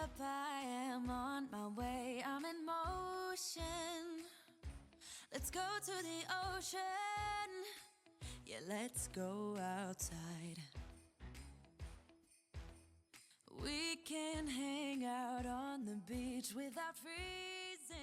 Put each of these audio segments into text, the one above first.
up, I am on my way, I'm in motion. Let's go to the ocean. Yeah, let's go outside. We can hang out on the beach without freezing.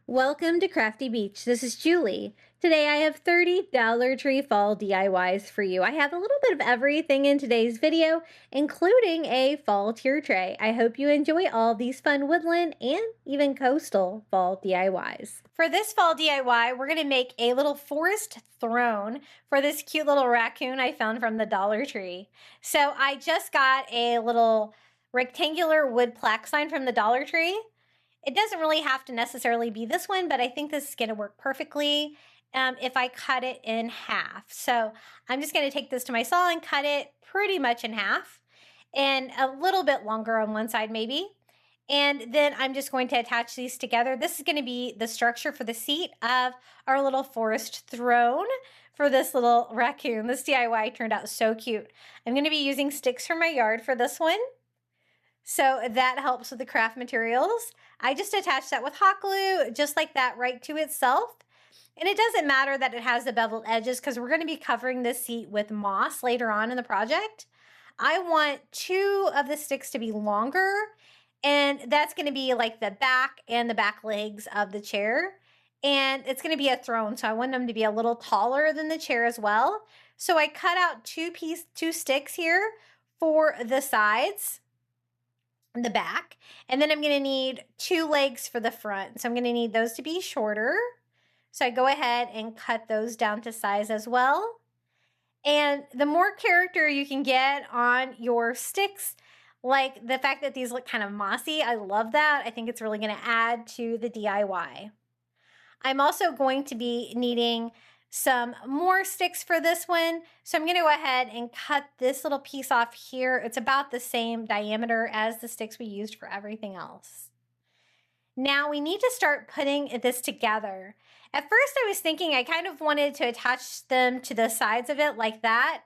Welcome to Crafty Beach. This is Julie. Today I have 30 Dollar Tree fall DIYs for you. I have a little bit of everything in today's video, including a fall tier tray. I hope you enjoy all these fun woodland and even coastal fall DIYs. For this fall DIY, we're going to make a little forest throne for this cute little raccoon I found from the Dollar Tree. So I just got a little rectangular wood plaque sign from the Dollar Tree. It doesn't really have to necessarily be this one, but I think this is going to work perfectly if I cut it in half. So I'm just going to take this to my saw and cut it pretty much in half and a little bit longer on one side maybe. And then I'm just going to attach these together. This is going to be the structure for the seat of our little forest throne for this little raccoon. This DIY turned out so cute. I'm going to be using sticks from my yard for this one. So that helps with the craft materials. I just attached that with hot glue, just like that, right to itself. And it doesn't matter that it has the beveled edges because we're going to be covering this seat with moss later on in the project. I want two of the sticks to be longer, and that's going to be like the back and the back legs of the chair. And it's going to be a throne, so I want them to be a little taller than the chair as well. So I cut out two sticks here for the sides, the back, and then I'm going to need two legs for the front. So I'm going to need those to be shorter. So I go ahead and cut those down to size as well. And the more character you can get on your sticks, like the fact that these look kind of mossy, I love that. I think it's really going to add to the DIY. I'm also going to be needing some more sticks for this one. So I'm going to go ahead and cut this little piece off here. It's about the same diameter as the sticks we used for everything else. Now we need to start putting this together. At first I was thinking I kind of wanted to attach them to the sides of it like that,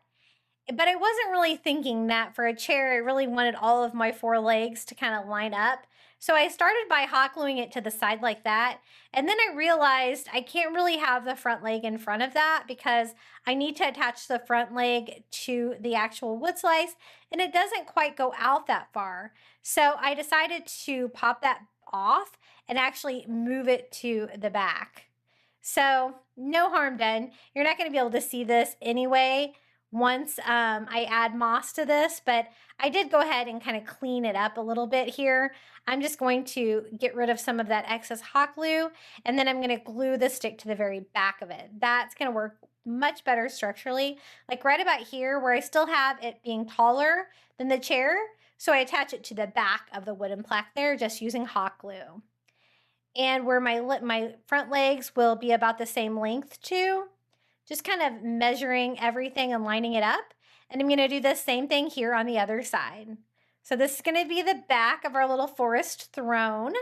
but I wasn't really thinking that for a chair. I really wanted all of my four legs to kind of line up. So I started by hot gluing it to the side like that. And then I realized I can't really have the front leg in front of that because I need to attach the front leg to the actual wood slice, and it doesn't quite go out that far. So I decided to pop that off and actually move it to the back. So no harm done. You're not going to be able to see this anyway once I add moss to this, but I did go ahead and kind of clean it up a little bit here. I'm just going to get rid of some of that excess hot glue, and then I'm going to glue the stick to the very back of it. That's going to work much better structurally, like right about here where I still have it being taller than the chair. So I attach it to the back of the wooden plaque there just using hot glue. And where my front legs will be about the same length too. Just kind of measuring everything and lining it up. And I'm going to do the same thing here on the other side. So this is going to be the back of our little forest throne.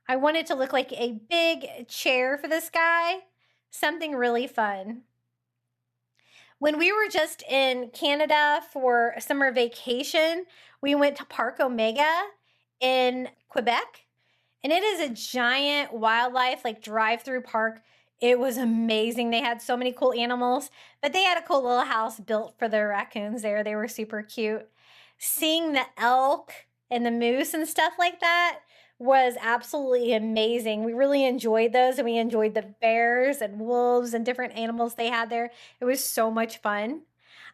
I want it to look like a big chair for this guy. Something really fun. When we were just in Canada for a summer vacation, we went to Park Omega in Quebec. And it is a giant wildlife, like drive-through park. It was amazing. They had so many cool animals, but they had a cool little house built for the raccoons there. They were super cute. Seeing the elk and the moose and stuff like that was absolutely amazing. We really enjoyed those, and we enjoyed the bears and wolves and different animals they had there. It was so much fun.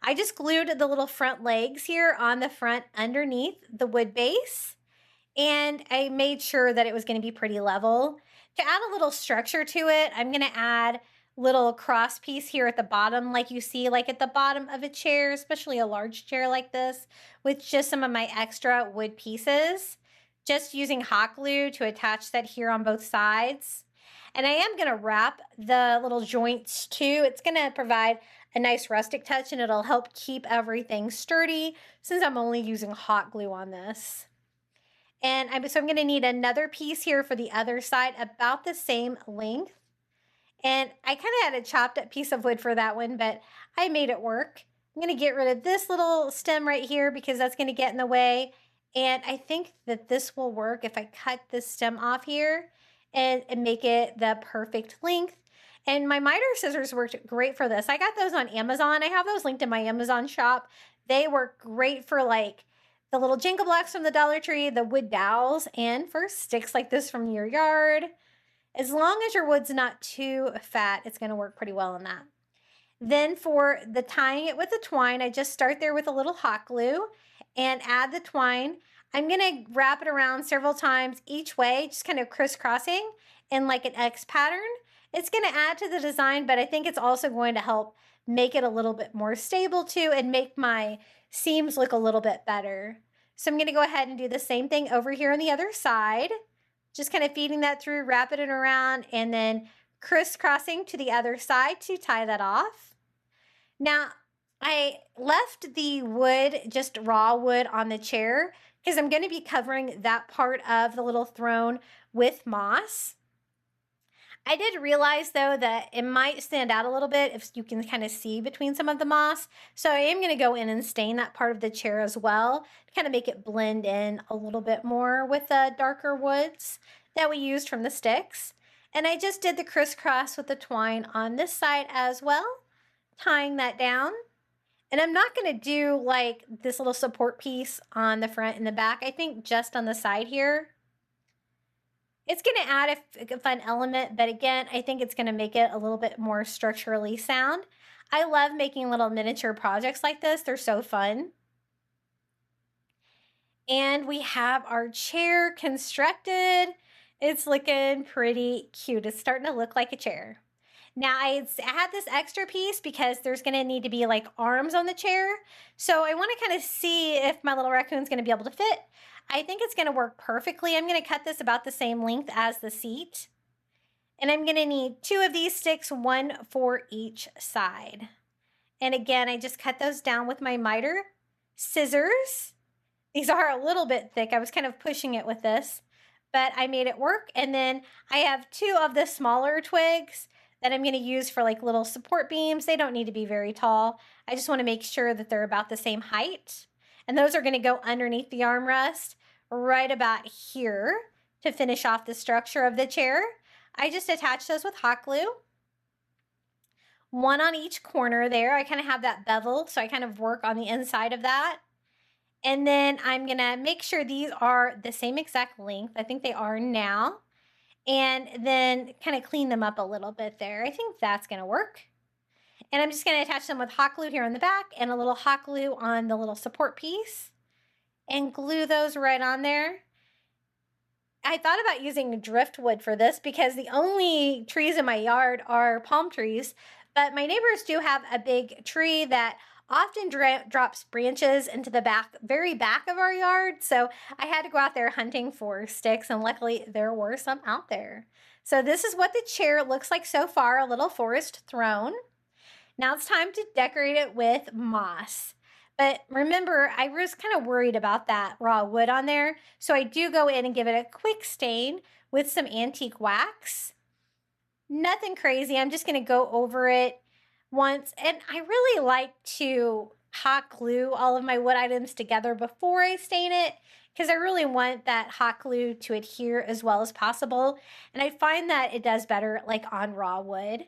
I just glued the little front legs here on the front underneath the wood base, and I made sure that it was going to be pretty level. To add a little structure to it, I'm going to add little cross piece here at the bottom, like you see like at the bottom of a chair, especially a large chair like this, with just some of my extra wood pieces. Just using hot glue to attach that here on both sides. And I am going to wrap the little joints too. It's going to provide a nice rustic touch, and it'll help keep everything sturdy since I'm only using hot glue on this. And so I'm going to need another piece here for the other side, about the same length. And I kind of had a chopped up piece of wood for that one, but I made it work. I'm going to get rid of this little stem right here because that's going to get in the way. And I think that this will work if I cut this stem off here and make it the perfect length. And my miter scissors worked great for this. I got those on Amazon. I have those linked in my Amazon shop. They work great for like the little jingle blocks from the Dollar Tree, the wood dowels, and for sticks like this from your yard. As long as your wood's not too fat, it's going to work pretty well in that. Then for the tying it with the twine, I just start there with a little hot glue and add the twine. I'm going to wrap it around several times each way, just kind of crisscrossing in like an X pattern. It's going to add to the design, but I think it's also going to help make it a little bit more stable too and make my seams look a little bit better. So I'm going to go ahead and do the same thing over here on the other side. Just kind of feeding that through, wrapping it around, and then crisscrossing to the other side to tie that off. Now, I left the wood, just raw wood, on the chair because I'm going to be covering that part of the little throne with moss. I did realize, though, that it might stand out a little bit if you can kind of see between some of the moss. So I am going to go in and stain that part of the chair as well to kind of make it blend in a little bit more with the darker woods that we used from the sticks. And I just did the crisscross with the twine on this side as well, tying that down. And I'm not going to do like this little support piece on the front and the back. I think just on the side here. It's going to add a fun element, but again, I think it's going to make it a little bit more structurally sound. I love making little miniature projects like this. They're so fun. And we have our chair constructed. It's looking pretty cute. It's starting to look like a chair. Now, I had this extra piece because there's going to need to be like arms on the chair. So I want to kind of see if my little raccoon's going to be able to fit. I think it's going to work perfectly. I'm going to cut this about the same length as the seat. And I'm going to need 2 of these sticks, 1 for each side. And again, I just cut those down with my miter scissors. These are a little bit thick. I was kind of pushing it with this, but I made it work. And then I have 2 of the smaller twigs that I'm going to use for like little support beams. They don't need to be very tall. I just want to make sure that they're about the same height. And those are going to go underneath the armrest right about here to finish off the structure of the chair. I just attach those with hot glue. 1 on each corner there. I kind of have that bevel, so I kind of work on the inside of that. And then I'm going to make sure these are the same exact length. I think they are now. And then kind of clean them up a little bit there. I think that's going to work. And I'm just going to attach them with hot glue here on the back and a little hot glue on the little support piece and glue those right on there. I thought about using driftwood for this because the only trees in my yard are palm trees, but my neighbors do have a big tree that often drops branches into the very back of our yard. So I had to go out there hunting for sticks, and luckily there were some out there. So this is what the chair looks like so far, a little forest throne. Now it's time to decorate it with moss. But remember, I was kind of worried about that raw wood on there. So I do go in and give it a quick stain with some antique wax. Nothing crazy. I'm just going to go over it once. And I really like to hot glue all of my wood items together before I stain it, because I really want that hot glue to adhere as well as possible. And I find that it does better like on raw wood.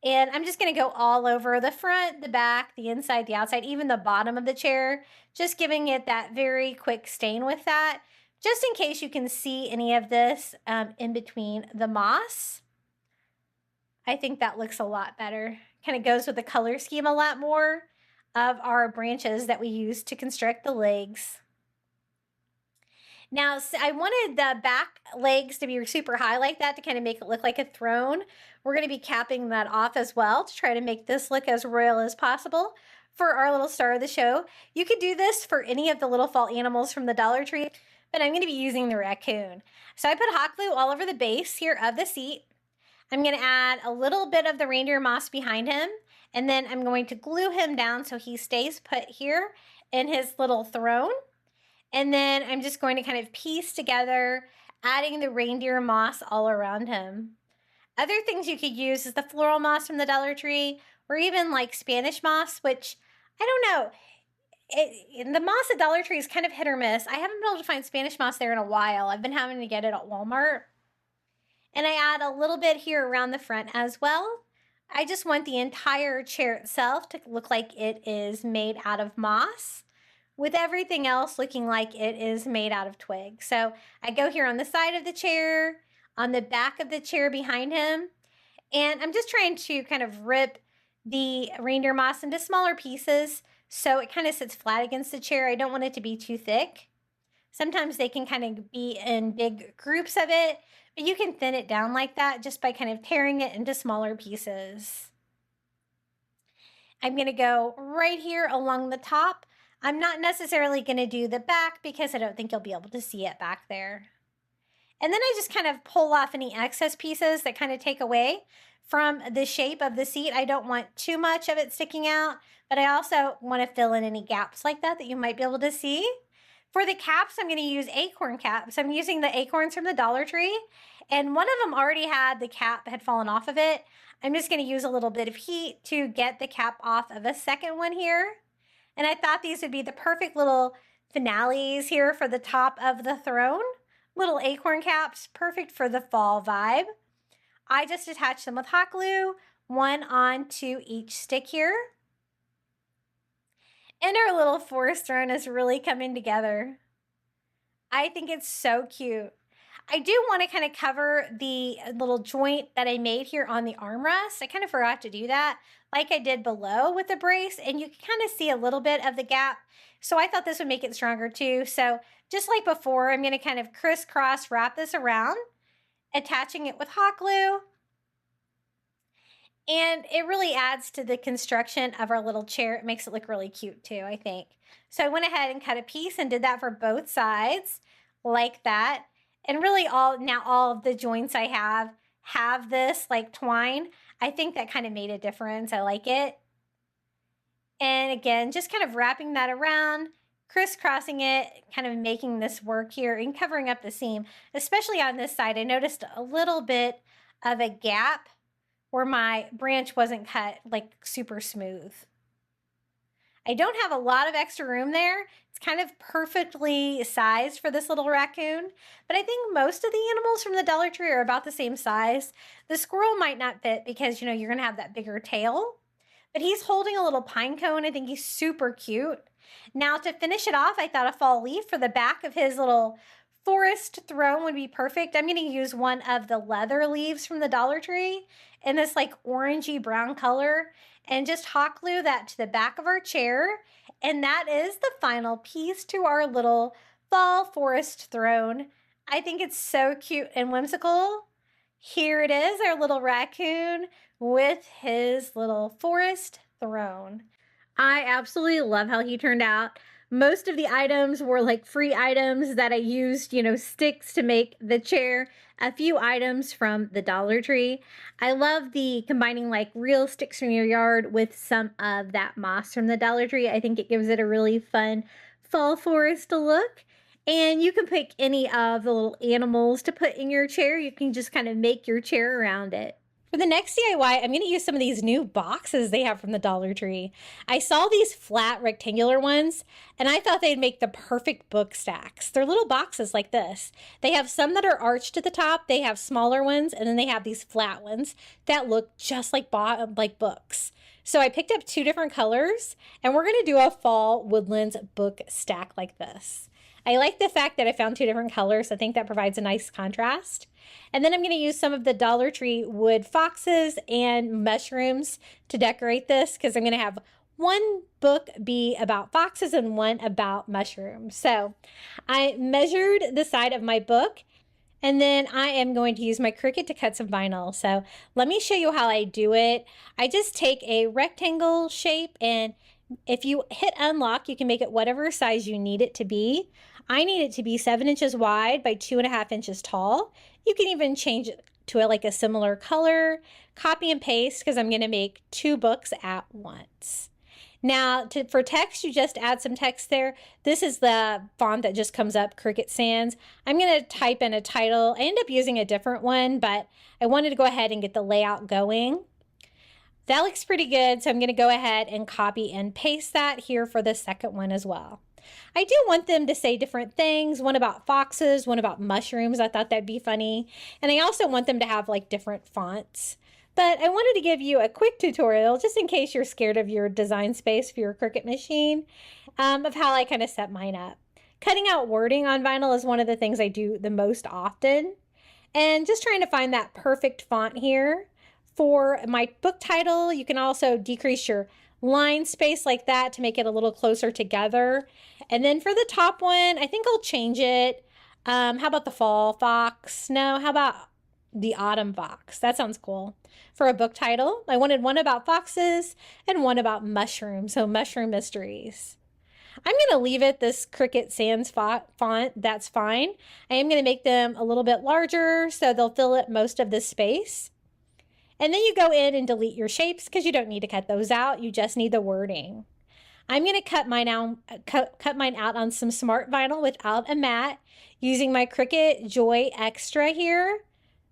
And I'm just going to go all over the front, the back, the inside, the outside, even the bottom of the chair, just giving it that very quick stain with that, just in case you can see any of this in between the moss. I think that looks a lot better. Kind of goes with the color scheme a lot more of our branches that we use to construct the legs. Now, I wanted the back legs to be super high like that to kind of make it look like a throne. We're going to be capping that off as well to try to make this look as royal as possible for our little star of the show. You could do this for any of the little fall animals from the Dollar Tree, but I'm going to be using the raccoon. So I put hot glue all over the base here of the seat. I'm going to add a little bit of the reindeer moss behind him, and then I'm going to glue him down so he stays put here in his little throne. And then I'm just going to kind of piece together, adding the reindeer moss all around him. Other things you could use is the floral moss from the Dollar Tree, or even like Spanish moss, which I don't know. The moss at Dollar Tree is kind of hit or miss. I haven't been able to find Spanish moss there in a while. I've been having to get it at Walmart. And I add a little bit here around the front as well. I just want the entire chair itself to look like it is made out of moss, with everything else looking like it is made out of twig. So I go here on the side of the chair, on the back of the chair behind him, and I'm just trying to kind of rip the reindeer moss into smaller pieces so it kind of sits flat against the chair. I don't want it to be too thick. Sometimes they can kind of be in big groups of it, but you can thin it down like that just by kind of tearing it into smaller pieces. I'm going to go right here along the top. I'm not necessarily going to do the back because I don't think you'll be able to see it back there. And then I just kind of pull off any excess pieces that kind of take away from the shape of the seat. I don't want too much of it sticking out, but I also want to fill in any gaps like that you might be able to see. For the caps, I'm going to use acorn caps. I'm using the acorns from the Dollar Tree, and one of them already had the cap had fallen off of it. I'm just going to use a little bit of heat to get the cap off of a second one here. And I thought these would be the perfect little finales here for the top of the throne. Little acorn caps, perfect for the fall vibe. I just attached them with hot glue, one onto each stick here. And our little forest throne is really coming together. I think it's so cute. I do want to kind of cover the little joint that I made here on the armrest. I kind of forgot to do that like I did below with the brace, and you can kind of see a little bit of the gap. So I thought this would make it stronger too. So just like before, I'm going to kind of crisscross wrap this around, attaching it with hot glue. And it really adds to the construction of our little chair. It makes it look really cute too, I think. So I went ahead and cut a piece and did that for both sides like that. And really all of the joints I have this like twine. I think that kind of made a difference. I like it. And again, just kind of wrapping that around, crisscrossing it, kind of making this work here and covering up the seam. Especially on this side, I noticed a little bit of a gap where my branch wasn't cut like super smooth. I don't have a lot of extra room there. It's kind of perfectly sized for this little raccoon, but I think most of the animals from the Dollar Tree are about the same size. The squirrel might not fit because, you know, you're gonna have that bigger tail, but he's holding a little pine cone. I think he's super cute. Now to finish it off, I thought a fall leaf for the back of his little forest throne would be perfect. I'm gonna use one of the leather leaves from the Dollar Tree in this like orangey brown color and just hot glue that to the back of our chair. And that is the final piece to our little fall forest throne. I think it's so cute and whimsical. Here it is, our little raccoon with his little forest throne. I absolutely love how he turned out. Most of the items were like free items that I used, you know, sticks to make the chair. A few items from the Dollar Tree. I love the combining like real sticks from your yard with some of that moss from the Dollar Tree. I think it gives it a really fun fall forest look. And you can pick any of the little animals to put in your chair. You can just kind of make your chair around it. For the next DIY, I'm going to use some of these new boxes they have from the Dollar Tree. I saw these flat rectangular ones, and I thought they'd make the perfect book stacks. They're little boxes like this. They have some that are arched at the top, they have smaller ones, and then they have these flat ones that look just like books. So I picked up 2 different colors, and we're going to do a fall Woodlands book stack like this. I like the fact that I found 2 different colors. I think that provides a nice contrast. And then I'm going to use some of the Dollar Tree wood foxes and mushrooms to decorate this because I'm going to have one book be about foxes and one about mushrooms. So I measured the side of my book, and then I am going to use my Cricut to cut some vinyl. So let me show you how I do it. I just take a rectangle shape, and if you hit unlock, you can make it whatever size you need it to be. I need it to be 7 inches wide by 2.5 inches tall. You can even change it to like a similar color, copy and paste, because I'm going to make 2 books at once. Now, for text, you just add some text there. This is the font that just comes up, Cricut Sans. I'm going to type in a title. I end up using a different one, but I wanted to go ahead and get the layout going. That looks pretty good, so I'm going to go ahead and copy and paste that here for the second one as well. I do want them to say different things, one about foxes, one about mushrooms. I thought that'd be funny. And I also want them to have like different fonts. But I wanted to give you a quick tutorial just in case you're scared of your design space for your Cricut machine, of how I kind of set mine up. Cutting out wording on vinyl is one of the things I do the most often. And just trying to find that perfect font here. For my book title, you can also decrease your line space like that to make it a little closer together. And then for the top one, I think I'll change it. How about the fall fox? No, how about the autumn fox? That sounds cool. For a book title, I wanted one about foxes and one about mushrooms, so mushroom mysteries. I'm going to leave it this Cricut Sans font. That's fine. I am going to make them a little bit larger so they'll fill up most of the space. And then you go in and delete your shapes because you don't need to cut those out. You just need the wording. I'm going to cut mine out on some smart vinyl without a mat using my Cricut Joy Extra here.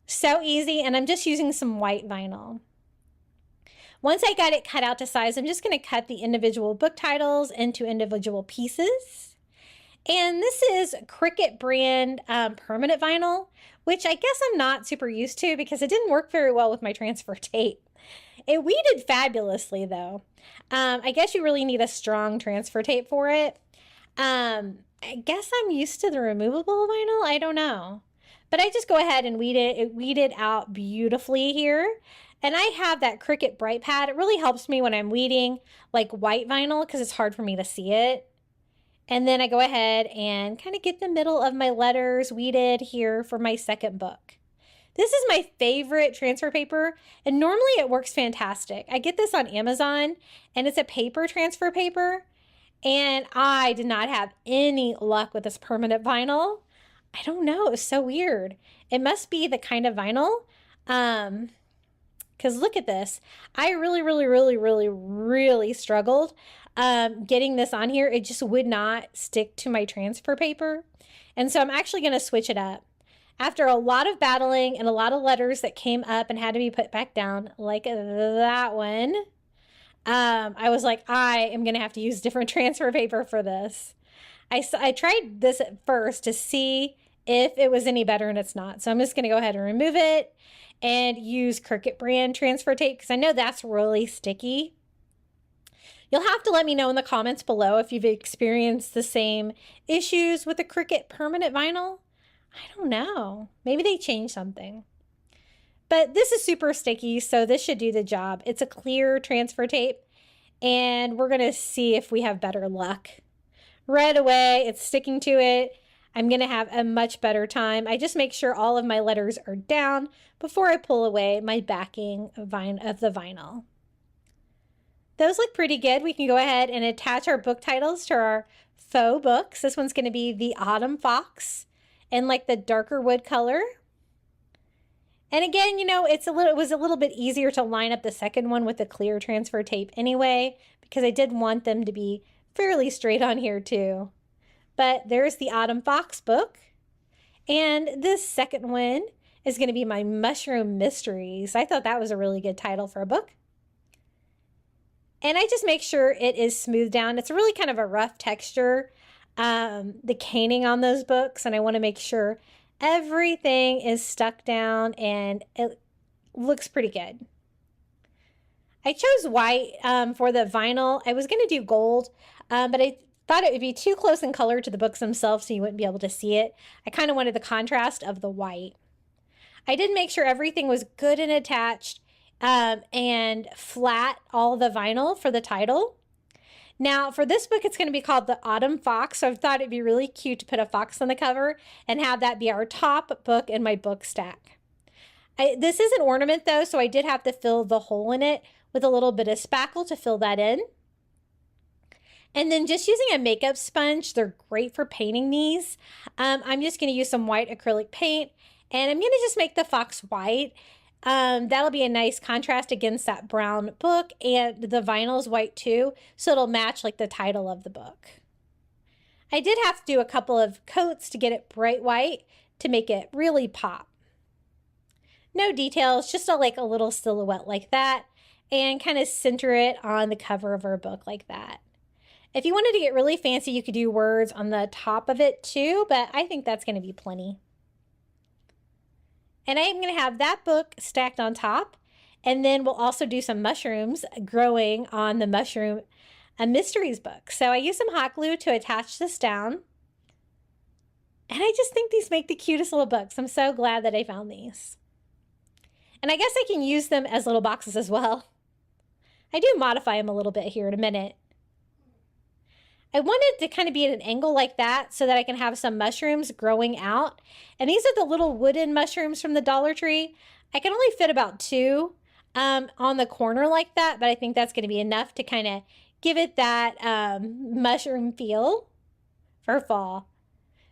So easy, and I'm just using some white vinyl. Once I got it cut out to size, I'm just going to cut the individual book titles into individual pieces. And this is Cricut brand permanent vinyl, which I guess I'm not super used to because it didn't work very well with my transfer tape. It weeded fabulously though. I guess you really need a strong transfer tape for it. I guess I'm used to the removable vinyl. I don't know. But I just go ahead and weed it. It weeded out beautifully here. And I have that Cricut Bright Pad. It really helps me when I'm weeding like white vinyl because it's hard for me to see it. And then I go ahead and kind of get the middle of my letters weeded here for my second book. This is my favorite transfer paper, and normally it works fantastic. I get this on Amazon, and it's a paper transfer paper, and I did not have any luck with this permanent vinyl. I don't know, it's so weird. It must be the kind of vinyl, because look at this. I really struggled getting this on here. It just would not stick to my transfer paper. And so I'm actually going to switch it up. After a lot of battling and a lot of letters that came up and had to be put back down, like that one, I was like, I am going to have to use different transfer paper for this. I tried this at first to see if it was any better, and it's not. So I'm just going to go ahead and remove it and use Cricut brand transfer tape because I know that's really sticky. You'll have to let me know in the comments below if you've experienced the same issues with the Cricut permanent vinyl. I don't know. Maybe they changed something. But this is super sticky, so this should do the job. It's a clear transfer tape, and we're going to see if we have better luck. Right away, it's sticking to it. I'm going to have a much better time. I just make sure all of my letters are down before I pull away my backing of the vinyl. Those look pretty good. We can go ahead and attach our book titles to our faux books. This one's going to be The Autumn Fox in like the darker wood color. And again, you know, it was a little bit easier to line up the second one with the clear transfer tape anyway, because I did want them to be fairly straight on here too. But there's the Autumn Fox book. And this second one is going to be my Mushroom Mysteries. I thought that was a really good title for a book. And I just make sure it is smoothed down. It's really kind of a rough texture, the caning on those books. And I want to make sure everything is stuck down and it looks pretty good. I chose white for the vinyl. I was going to do gold, but I thought it would be too close in color to the books themselves so you wouldn't be able to see it. I kind of wanted the contrast of the white. I did make sure everything was good and attached and flat, all the vinyl for the title. Now, for this book, it's going to be called The Autumn Fox, so I thought it'd be really cute to put a fox on the cover and have that be our top book in my book stack. This is an ornament, though, so I did have to fill the hole in it with a little bit of spackle to fill that in. And then just using a makeup sponge, they're great for painting these. I'm just going to use some white acrylic paint, and I'm going to just make the fox white. That'll be a nice contrast against that brown book, and the vinyl's white too, so it'll match like the title of the book. I did have to do a couple of coats to get it bright white to make it really pop. No details, just like a little silhouette like that. and kind of center it on the cover of our book like that. If you wanted to get really fancy, you could do words on the top of it too, but I think that's going to be plenty. And I'm going to have that book stacked on top, and then we'll also do some mushrooms growing on the mushroom mysteries book. So I use some hot glue to attach this down. And I just think these make the cutest little books. I'm so glad that I found these. And I guess I can use them as little boxes as well. I do modify them a little bit here in a minute. I wanted to kind of be at an angle like that so that I can have some mushrooms growing out. And these are the little wooden mushrooms from the Dollar Tree. I can only fit about 2 on the corner like that, but I think that's going to be enough to kind of give it that mushroom feel for fall.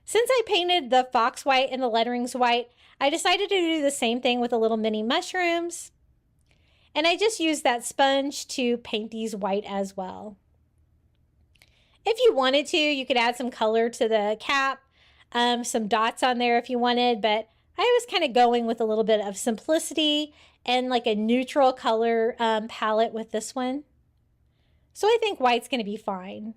Since I painted the fox white and the letterings white, I decided to do the same thing with the little mini mushrooms. And I just used that sponge to paint these white as well. If you wanted to, you could add some color to the cap, some dots on there if you wanted, but I was kind of going with a little bit of simplicity and like a neutral color palette with this one. So I think white's going to be fine.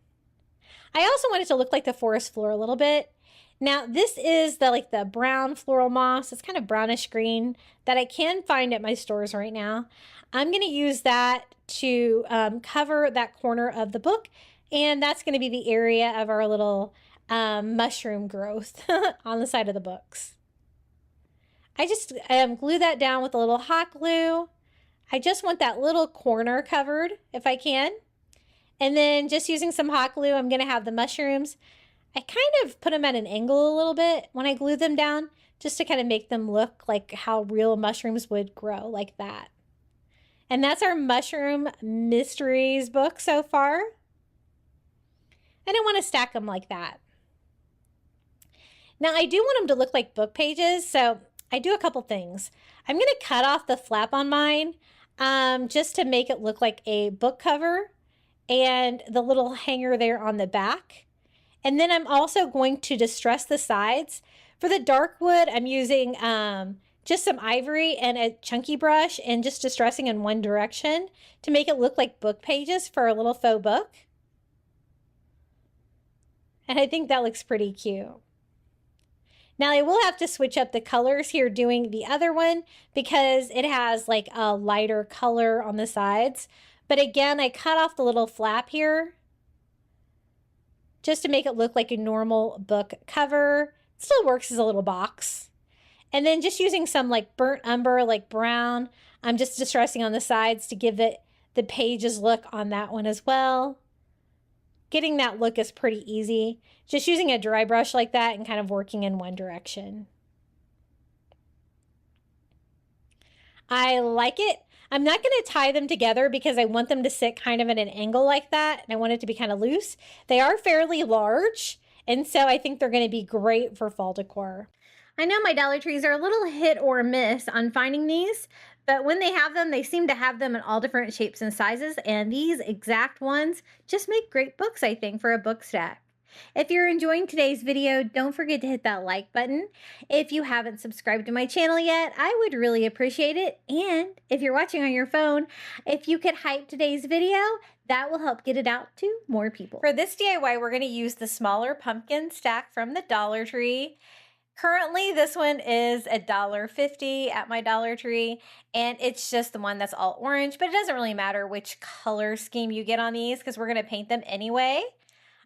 I also wanted to look like the forest floor a little bit. Now this is the brown floral moss. It's kind of brownish green that I can find at my stores right now. I'm going to use that to cover that corner of the book, and that's going to be the area of our little mushroom growth on the side of the books. I just glue that down with a little hot glue. I just want that little corner covered if I can. And then just using some hot glue, I'm going to have the mushrooms. I kind of put them at an angle a little bit when I glue them down, just to kind of make them look like how real mushrooms would grow, like that. And that's our mushroom mysteries book so far. And I want to stack them like that. Now I do want them to look like book pages, so I do a couple things. I'm going to cut off the flap on mine just to make it look like a book cover, and the little hanger there on the back. And then I'm also going to distress the sides. For the dark wood, I'm using just some ivory and a chunky brush and just distressing in one direction to make it look like book pages for a little faux book. And I think that looks pretty cute. Now I will have to switch up the colors here doing the other one because it has like a lighter color on the sides. But again, I cut off the little flap here just to make it look like a normal book cover. It still works as a little box. And then just using some like burnt umber, like brown, I'm just distressing on the sides to give it the pages look on that one as well. Getting that look is pretty easy. Just using a dry brush like that and kind of working in one direction. I like it. I'm not going to tie them together because I want them to sit kind of at an angle like that, and I want it to be kind of loose. They are fairly large, and so I think they're going to be great for fall decor. I know my Dollar Trees are a little hit or miss on finding these, but when they have them, they seem to have them in all different shapes and sizes, and these exact ones just make great books, I think, for a book stack. If you're enjoying today's video, don't forget to hit that like button. If you haven't subscribed to my channel yet, I would really appreciate it. And if you're watching on your phone, if you could hype today's video, that will help get it out to more people. For this DIY, we're going to use the smaller pumpkin stack from the Dollar Tree. Currently, this one is $1.50 at my Dollar Tree, and it's just the one that's all orange, but it doesn't really matter which color scheme you get on these because we're going to paint them anyway.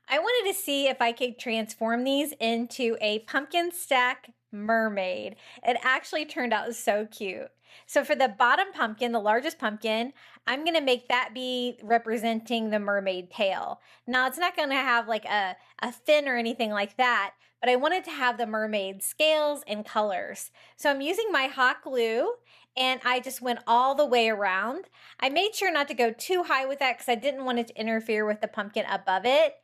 I wanted to see if I could transform these into a pumpkin stack mermaid. It actually turned out so cute. So for the bottom pumpkin, the largest pumpkin, I'm going to make that be representing the mermaid tail. Now, it's not going to have like a fin or anything like that, but I wanted to have the mermaid scales and colors. So I'm using my hot glue, and I just went all the way around. I made sure not to go too high with that because I didn't want it to interfere with the pumpkin above it.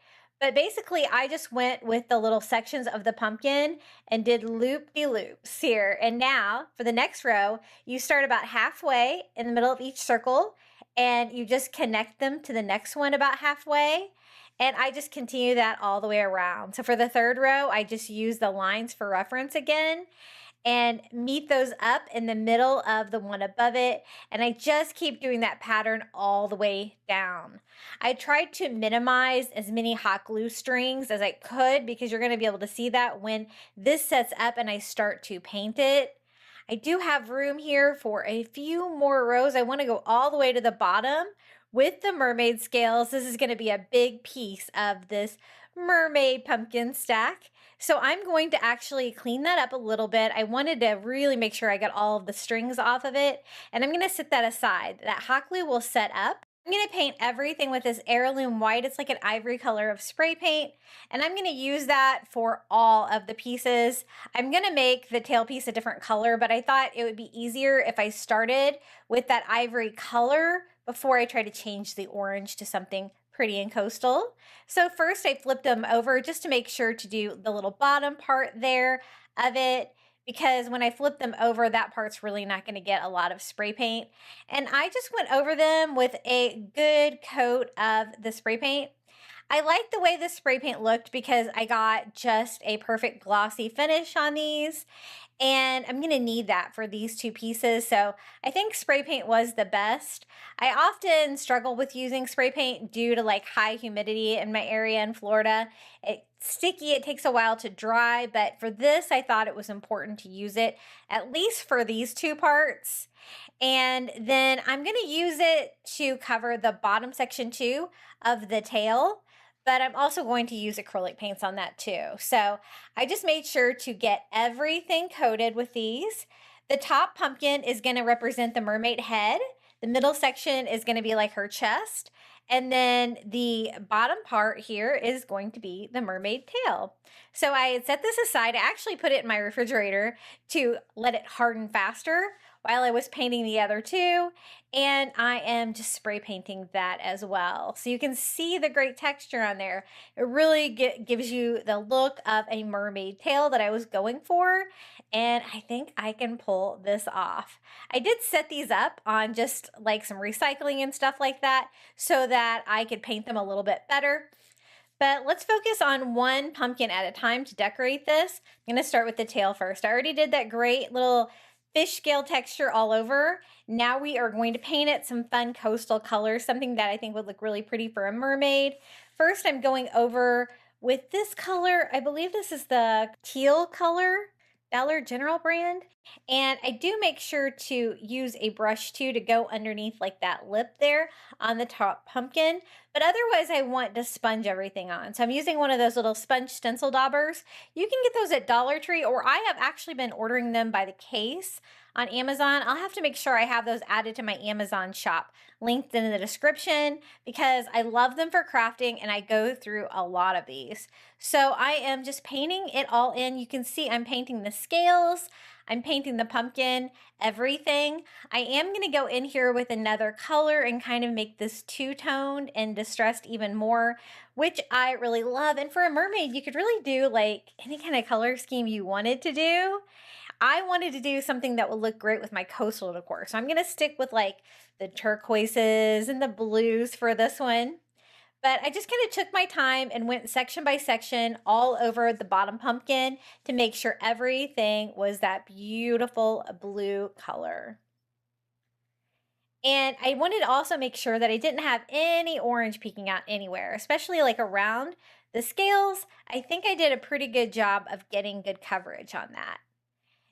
But basically, I just went with the little sections of the pumpkin and did loop-de-loops here. And now, for the next row, you start about halfway in the middle of each circle, and you just connect them to the next one about halfway. And I just continue that all the way around. So for the third row, I just use the lines for reference again. and meet those up in the middle of the one above it. And I just keep doing that pattern all the way down. I tried to minimize as many hot glue strings as I could because you're going to be able to see that when this sets up and I start to paint it. I do have room here for a few more rows. I want to go all the way to the bottom with the mermaid scales. This is going to be a big piece of this mermaid pumpkin stack. So I'm going to actually clean that up a little bit. I wanted to really make sure I got all of the strings off of it, and I'm going to set that aside. That hot glue will set up. I'm going to paint everything with this heirloom white. It's like an ivory color of spray paint, and I'm going to use that for all of the pieces. I'm going to make the tail piece a different color, but I thought it would be easier if I started with that ivory color before I try to change the orange to something pretty and coastal. So first I flipped them over just to make sure to do the little bottom part there of it, because when I flip them over, that part's really not going to get a lot of spray paint. And I just went over them with a good coat of the spray paint. I like the way the spray paint looked because I got just a perfect glossy finish on these. And I'm going to need that for these two pieces. So I think spray paint was the best. I often struggle with using spray paint due to like high humidity in my area in Florida. It's sticky, it takes a while to dry, but for this, I thought it was important to use it, at least for these two parts. And then I'm going to use it to cover the bottom section too of the tail. But I'm also going to use acrylic paints on that too. So I just made sure to get everything coated with these. The top pumpkin is going to represent the mermaid head. The middle section is going to be like her chest. And then the bottom part here is going to be the mermaid tail. So I had set this aside. I actually put it in my refrigerator to let it harden faster while I was painting the other two, and I am just spray painting that as well. So you can see the great texture on there. It really gives you the look of a mermaid tail that I was going for, and I think I can pull this off. I did set these up on just like some recycling and stuff like that so that I could paint them a little bit better. But let's focus on one pumpkin at a time to decorate this. I'm going to start with the tail first. I already did that great little fish scale texture all over. Now we are going to paint it some fun coastal colors, something that I think would look really pretty for a mermaid. First, I'm going over with this color. I believe this is the teal color, Dollar General brand. And I do make sure to use a brush too to go underneath like that lip there on the top pumpkin. But otherwise I want to sponge everything on. So I'm using one of those little sponge stencil daubers. You can get those at Dollar Tree, or I have actually been ordering them by the case on Amazon. I'll have to make sure I have those added to my Amazon shop, linked in the description, because I love them for crafting and I go through a lot of these. So I am just painting it all in. You can see I'm painting the scales, I'm painting the pumpkin, everything. I am going to go in here with another color and kind of make this two-toned and distressed even more, which I really love. And for a mermaid, you could really do like any kind of color scheme you wanted to do. I wanted to do something that would look great with my coastal decor. So I'm going to stick with like the turquoises and the blues for this one. But I just kind of took my time and went section by section all over the bottom pumpkin to make sure everything was that beautiful blue color. And I wanted to also make sure that I didn't have any orange peeking out anywhere, especially like around the scales. I think I did a pretty good job of getting good coverage on that.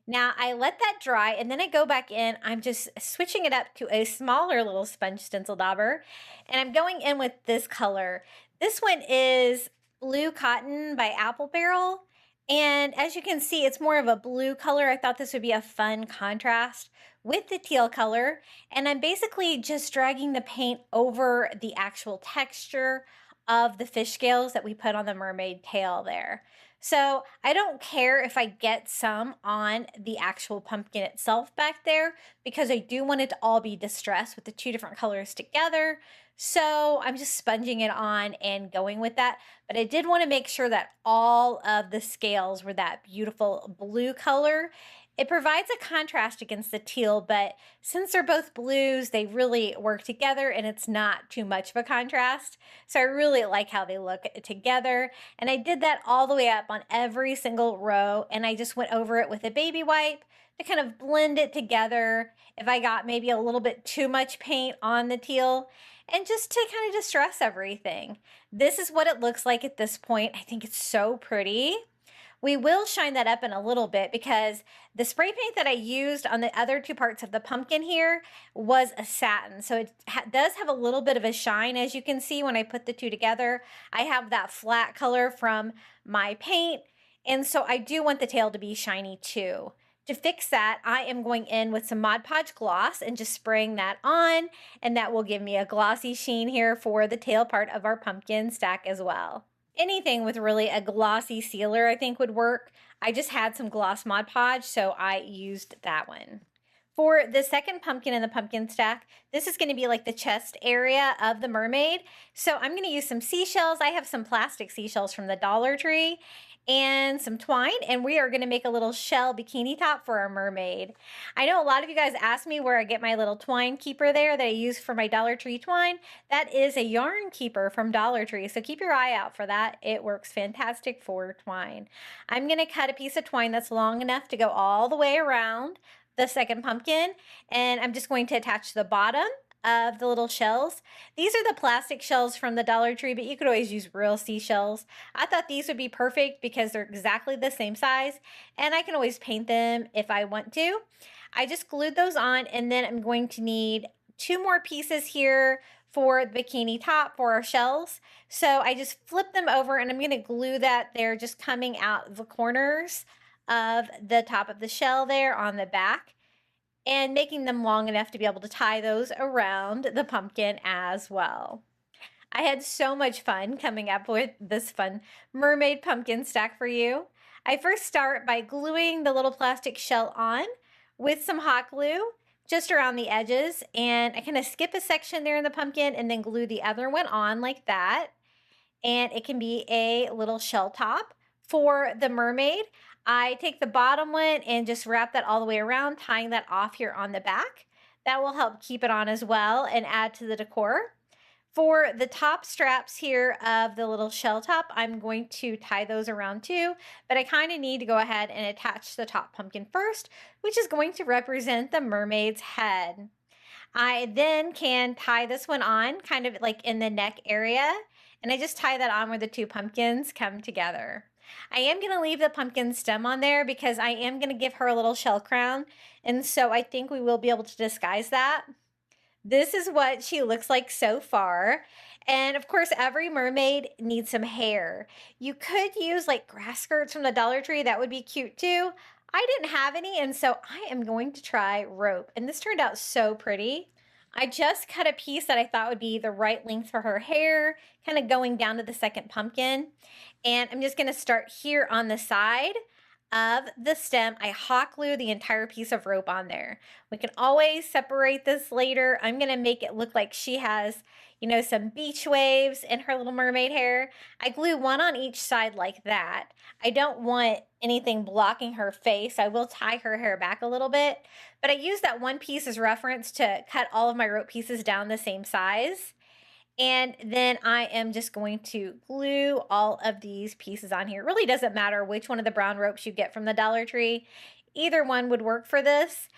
Now I let that dry and then I go back in. I'm just switching it up to a smaller little sponge stencil dauber, and I'm going in with this color. This one is Blue Cotton by Apple Barrel. And as you can see, it's more of a blue color. I thought this would be a fun contrast with the teal color. And I'm basically just dragging the paint over the actual texture of the fish scales that we put on the mermaid tail there. So I don't care if I get some on the actual pumpkin itself back there, because I do want it to all be distressed with the two different colors together. So I'm just sponging it on and going with that. But I did want to make sure that all of the scales were that beautiful blue color. It provides a contrast against the teal, but since they're both blues, they really work together and it's not too much of a contrast. So I really like how they look together. And I did that all the way up on every single row, and I just went over it with a baby wipe to kind of blend it together if I got maybe a little bit too much paint on the teal, and just to kind of distress everything. This is what it looks like at this point. I think it's so pretty. We will shine that up in a little bit because the spray paint that I used on the other two parts of the pumpkin here was a satin. So it does have a little bit of a shine, as you can see when I put the two together. I have that flat color from my paint, and so I do want the tail to be shiny too. To fix that, I am going in with some Mod Podge gloss and just spraying that on, and that will give me a glossy sheen here for the tail part of our pumpkin stack as well. Anything with really a glossy sealer I think would work. I just had some gloss Mod Podge, so I used that one. For the second pumpkin in the pumpkin stack, this is going to be like the chest area of the mermaid. So I'm going to use some seashells. I have some plastic seashells from the Dollar Tree and some twine, and we are going to make a little shell bikini top for our mermaid. I know a lot of you guys ask me where I get my little twine keeper there that I use for my Dollar Tree twine. That is a yarn keeper from Dollar Tree, so keep your eye out for that. It works fantastic for twine. I'm going to cut a piece of twine that's long enough to go all the way around the second pumpkin, and I'm just going to attach the bottom of the little shells. These are the plastic shells from the Dollar Tree, but you could always use real seashells. I thought these would be perfect because they're exactly the same size, and I can always paint them if I want to. I just glued those on, and then I'm going to need two more pieces here for the bikini top for our shells. So I just flip them over, and I'm going to glue that there, just coming out the corners of the top of the shell there on the back, and making them long enough to be able to tie those around the pumpkin as well. I had so much fun coming up with this fun mermaid pumpkin stack for you. I first start by gluing the little plastic shell on with some hot glue just around the edges, and I kind of skip a section there in the pumpkin and then glue the other one on like that, and it can be a little shell top for the mermaid. I take the bottom one and just wrap that all the way around, tying that off here on the back. That will help keep it on as well and add to the decor. For the top straps here of the little shell top, I'm going to tie those around too, but I kind of need to go ahead and attach the top pumpkin first, which is going to represent the mermaid's head. I then can tie this one on kind of like in the neck area, and I just tie that on where the two pumpkins come together. I am going to leave the pumpkin stem on there because I am going to give her a little shell crown, and so I think we will be able to disguise that. This is what she looks like so far. And of course, every mermaid needs some hair. You could use like grass skirts from the Dollar Tree. That would be cute too. I didn't have any, and so I am going to try rope. And this turned out so pretty. I just cut a piece that I thought would be the right length for her hair, kind of going down to the second pumpkin. And I'm just going to start here on the side of the stem. I hot glue the entire piece of rope on there. We can always separate this later. I'm going to make it look like she has, you know, some beach waves in her little mermaid hair. I glue one on each side like that. I don't want anything blocking her face. I will tie her hair back a little bit, but I use that one piece as reference to cut all of my rope pieces down the same size. And then I am just going to glue all of these pieces on here. It really doesn't matter which one of the brown ropes you get from the Dollar Tree. Either one would work for this.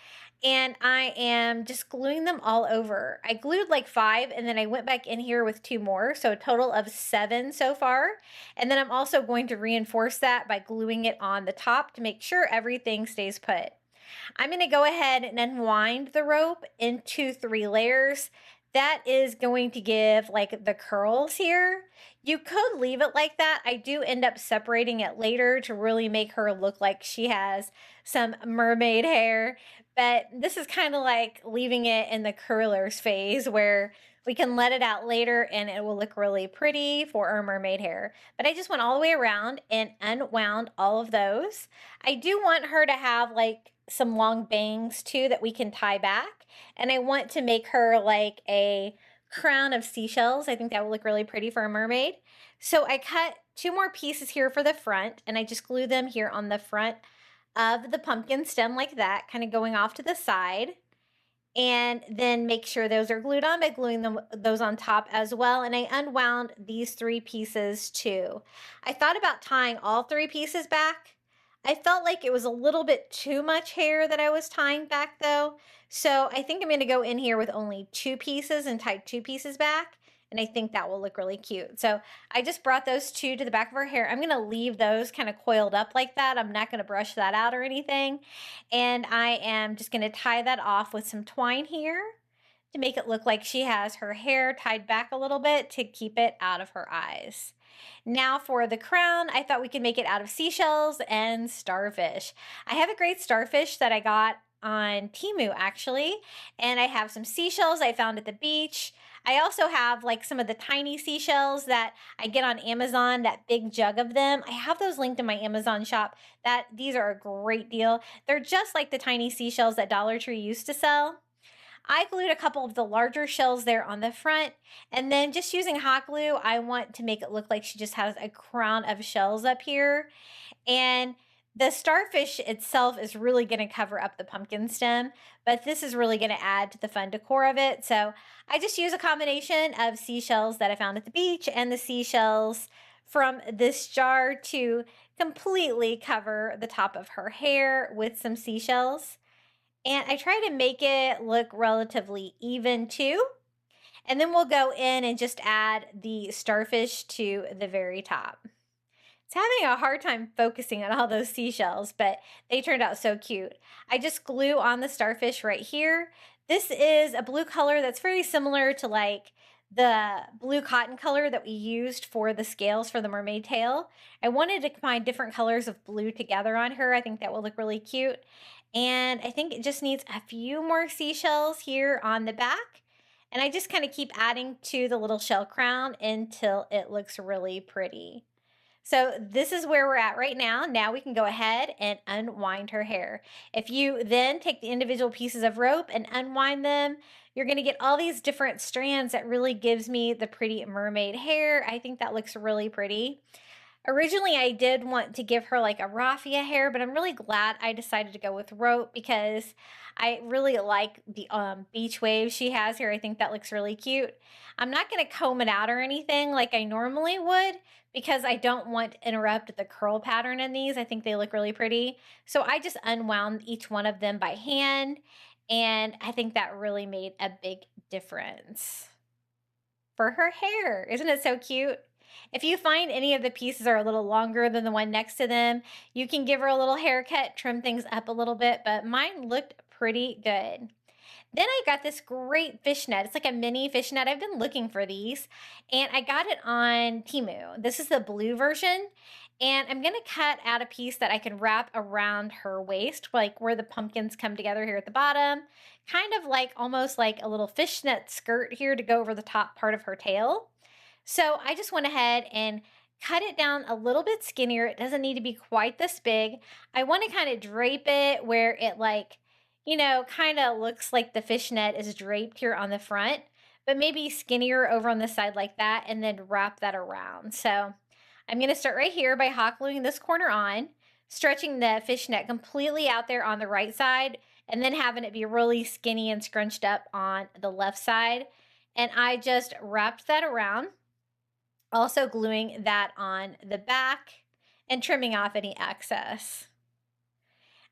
And I am just gluing them all over. I glued like 5, and then I went back in here with 2 more, so a total of 7 so far. And then I'm also going to reinforce that by gluing it on the top to make sure everything stays put. I'm going to go ahead and unwind the rope into 3 layers. That is going to give like the curls here. You could leave it like that. I do end up separating it later to really make her look like she has some mermaid hair. But this is kind of like leaving it in the curlers phase where we can let it out later and it will look really pretty for our mermaid hair. But I just went all the way around and unwound all of those. I do want her to have like some long bangs too that we can tie back. And I want to make her like a crown of seashells. I think that will look really pretty for a mermaid. So I cut 2 more pieces here for the front, and I just glue them here on the front of the pumpkin stem like that, kind of going off to the side. And then make sure those are glued on by gluing those on top as well. And I unwound these 3 pieces too. I thought about tying all 3 pieces back. I felt like it was a little bit too much hair that I was tying back though. So I think I'm going to go in here with only 2 pieces and tie 2 pieces back. And I think that will look really cute. So I just brought those 2 to the back of her hair. I'm going to leave those kind of coiled up like that. I'm not going to brush that out or anything. And I am just going to tie that off with some twine here to make it look like she has her hair tied back a little bit to keep it out of her eyes. Now for the crown, I thought we could make it out of seashells and starfish. I have a great starfish that I got on Temu actually, and I have some seashells I found at the beach. I also have like some of the tiny seashells that I get on Amazon, that big jug of them. I have those linked in my Amazon shop. These are a great deal. They're just like the tiny seashells that Dollar Tree used to sell. I glued a couple of the larger shells there on the front, and then just using hot glue, I want to make it look like she just has a crown of shells up here. And the starfish itself is really going to cover up the pumpkin stem, but this is really going to add to the fun decor of it. So I just use a combination of seashells that I found at the beach and the seashells from this jar to completely cover the top of her hair with some seashells. And I try to make it look relatively even too. And then we'll go in and just add the starfish to the very top. It's having a hard time focusing on all those seashells, but they turned out so cute. I just glue on the starfish right here. This is a blue color that's very similar to like the blue cotton color that we used for the scales for the mermaid tail. I wanted to combine different colors of blue together on her. I think that will look really cute. And I think it just needs a few more seashells here on the back. And I just kind of keep adding to the little shell crown until it looks really pretty. So this is where we're at right now. Now we can go ahead and unwind her hair. If you then take the individual pieces of rope and unwind them, you're going to get all these different strands that really gives me the pretty mermaid hair. I think that looks really pretty. Originally, I did want to give her like a raffia hair, but I'm really glad I decided to go with rope because I really like the beach waves she has here. I think that looks really cute. I'm not going to comb it out or anything like I normally would because I don't want to interrupt the curl pattern in these. I think they look really pretty. So I just unwound each one of them by hand, and I think that really made a big difference for her hair. Isn't it so cute? If you find any of the pieces are a little longer than the one next to them, you can give her a little haircut, trim things up a little bit, but mine looked pretty good. Then I got this great fishnet. It's like a mini fishnet. I've been looking for these, and I got it on Temu. This is the blue version, and I'm going to cut out a piece that I can wrap around her waist, like where the pumpkins come together here at the bottom, kind of like almost like a little fishnet skirt here to go over the top part of her tail. So I just went ahead and cut it down a little bit skinnier. It doesn't need to be quite this big. I want to kind of drape it where it like, you know, kind of looks like the fishnet is draped here on the front, but maybe skinnier over on the side like that, and then wrap that around. So I'm going to start right here by hot gluing this corner on, stretching the fishnet completely out there on the right side, and then having it be really skinny and scrunched up on the left side. And I just wrapped that around, also gluing that on the back and trimming off any excess.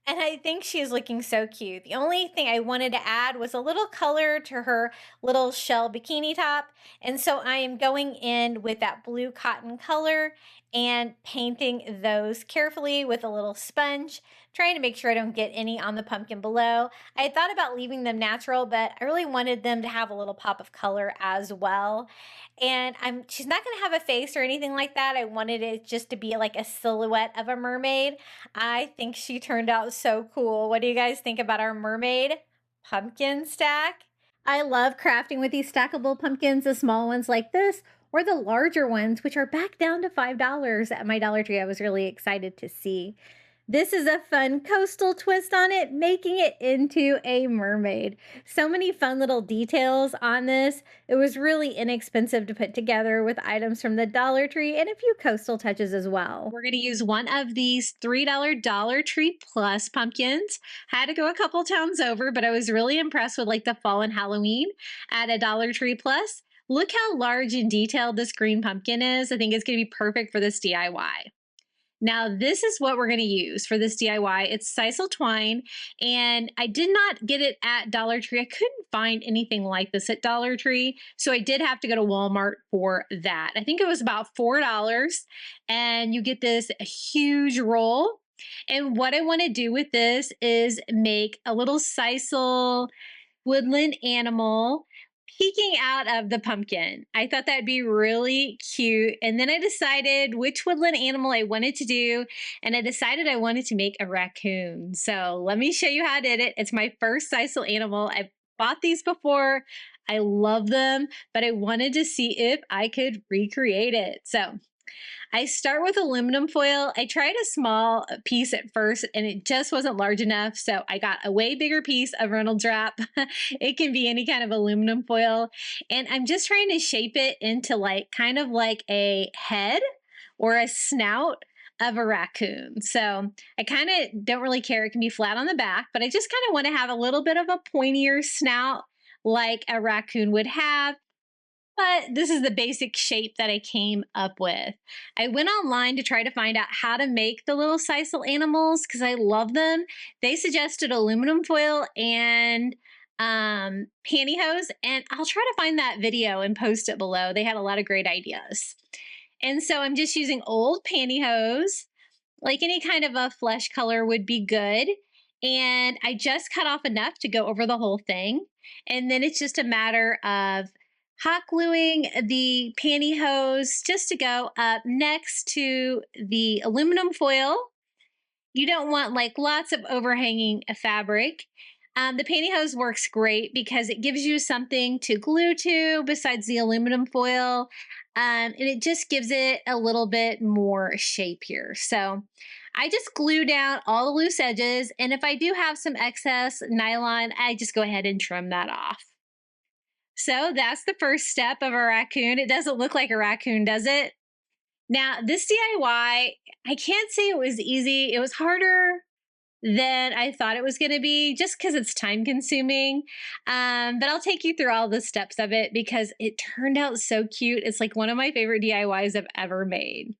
And I think she's looking so cute. The only thing I wanted to add was a little color to her little shell bikini top. And so I am going in with that blue cotton color and painting those carefully with a little sponge, trying to make sure I don't get any on the pumpkin below. I had thought about leaving them natural, but I really wanted them to have a little pop of color as well. And she's not going to have a face or anything like that. I wanted it just to be like a silhouette of a mermaid. I think she turned out so cool. What do you guys think about our mermaid pumpkin stack? I love crafting with these stackable pumpkins, the small ones like this, or the larger ones, which are back down to $5 at my Dollar Tree. I was really excited to see. This is a fun coastal twist on it, making it into a mermaid. So many fun little details on this. It was really inexpensive to put together with items from the Dollar Tree and a few coastal touches as well. We're going to use one of these $3 Dollar Tree Plus pumpkins. Had to go a couple towns over, but I was really impressed with like the fall and Halloween at a Dollar Tree Plus. Look how large and detailed this green pumpkin is. I think it's going to be perfect for this DIY. Now, this is what we're going to use for this DIY. It's sisal twine, and I did not get it at Dollar Tree. I couldn't find anything like this at Dollar Tree, so I did have to go to Walmart for that. I think it was about $4, and you get this huge roll. And what I want to do with this is make a little sisal woodland animal peeking out of the pumpkin. I thought that'd be really cute. And then I decided which woodland animal I wanted to do. And I decided I wanted to make a raccoon. So let me show you how I did it. It's my first sisal animal. I've bought these before. I love them, but I wanted to see if I could recreate it. So I start with aluminum foil. I tried a small piece at first and it just wasn't large enough. So I got a way bigger piece of Reynolds wrap. It can be any kind of aluminum foil. And I'm just trying to shape it into like kind of like a head or a snout of a raccoon. So I kind of don't really care. It can be flat on the back, but I just kind of want to have a little bit of a pointier snout like a raccoon would have. But this is the basic shape that I came up with. I went online to try to find out how to make the little sisal animals because I love them. They suggested aluminum foil and pantyhose, and I'll try to find that video and post it below. They had a lot of great ideas. And so I'm just using old pantyhose, like any kind of a flesh color would be good. And I just cut off enough to go over the whole thing. And then it's just a matter of hot gluing the pantyhose just to go up next to the aluminum foil. You don't want like lots of overhanging fabric. The pantyhose works great because it gives you something to glue to besides the aluminum foil. And it just gives it a little bit more shape here. So I just glue down all the loose edges. And if I do have some excess nylon, I just go ahead and trim that off. So that's the first step of a raccoon. It doesn't look like a raccoon, does it? Now, this DIY, I can't say it was easy. It was harder than I thought it was going to be just because it's time consuming. But I'll take you through all the steps of it because it turned out so cute. It's like one of my favorite DIYs I've ever made.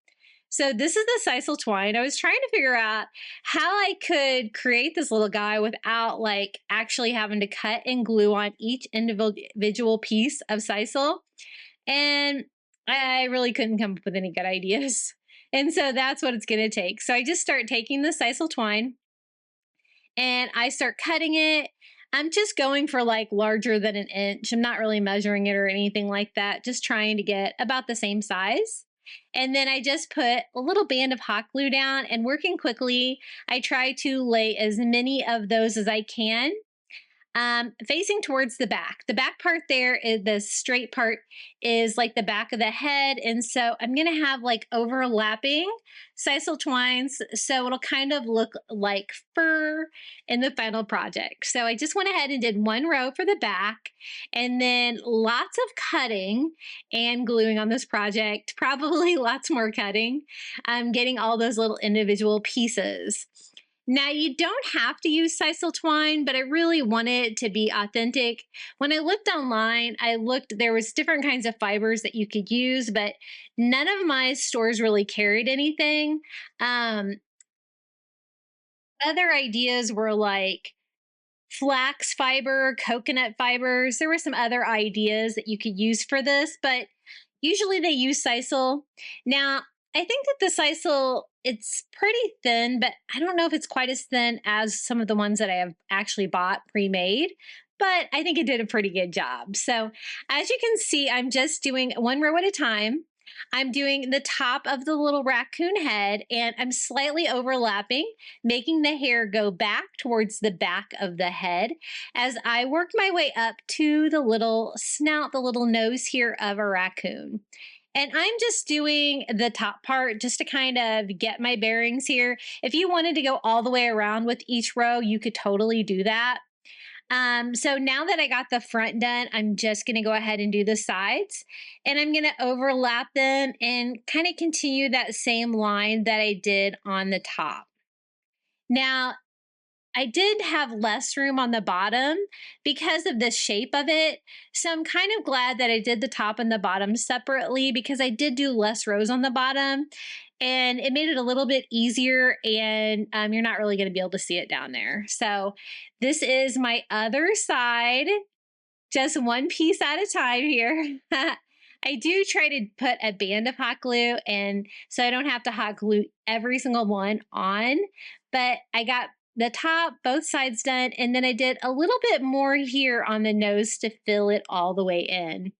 So this is the sisal twine. I was trying to figure out how I could create this little guy without like actually having to cut and glue on each individual piece of sisal. And I really couldn't come up with any good ideas. And so that's what it's going to take. So I just start taking the sisal twine and I start cutting it. I'm just going for like larger than an inch. I'm not really measuring it or anything like that. Just trying to get about the same size. And then I just put a little band of hot glue down and working quickly, I try to lay as many of those as I can. Facing towards the back. The back part there is the straight part is like the back of the head. And so I'm going to have like overlapping sisal twines. So it'll kind of look like fur in the final project. So I just went ahead and did one row for the back and then lots of cutting and gluing on this project, probably lots more cutting. I'm getting all those little individual pieces. Now, you don't have to use sisal twine, but I really wanted it to be authentic. When I looked online, there was different kinds of fibers that you could use, but none of my stores really carried anything. Other ideas were like flax fiber, coconut fibers. There were some other ideas that you could use for this, but usually they use sisal. Now, I think that the sisal, it's pretty thin, but I don't know if it's quite as thin as some of the ones that I have actually bought pre-made, but I think it did a pretty good job. So as you can see, I'm just doing one row at a time. I'm doing the top of the little raccoon head and I'm slightly overlapping, making the hair go back towards the back of the head as I work my way up to the little snout, the little nose here of a raccoon. And I'm just doing the top part just to kind of get my bearings here. If you wanted to go all the way around with each row, you could totally do that. So now that I got the front done, I'm just going to go ahead and do the sides, and I'm going to overlap them and kind of continue that same line that I did on the top. Now, I did have less room on the bottom because of the shape of it. So I'm kind of glad that I did the top and the bottom separately because I did do less rows on the bottom and it made it a little bit easier, and you're not really going to be able to see it down there. So this is my other side, just one piece at a time here. I do try to put a band of hot glue, and so I don't have to hot glue every single one on, but I got the top, both sides done, and then I did a little bit more here on the nose to fill it all the way in.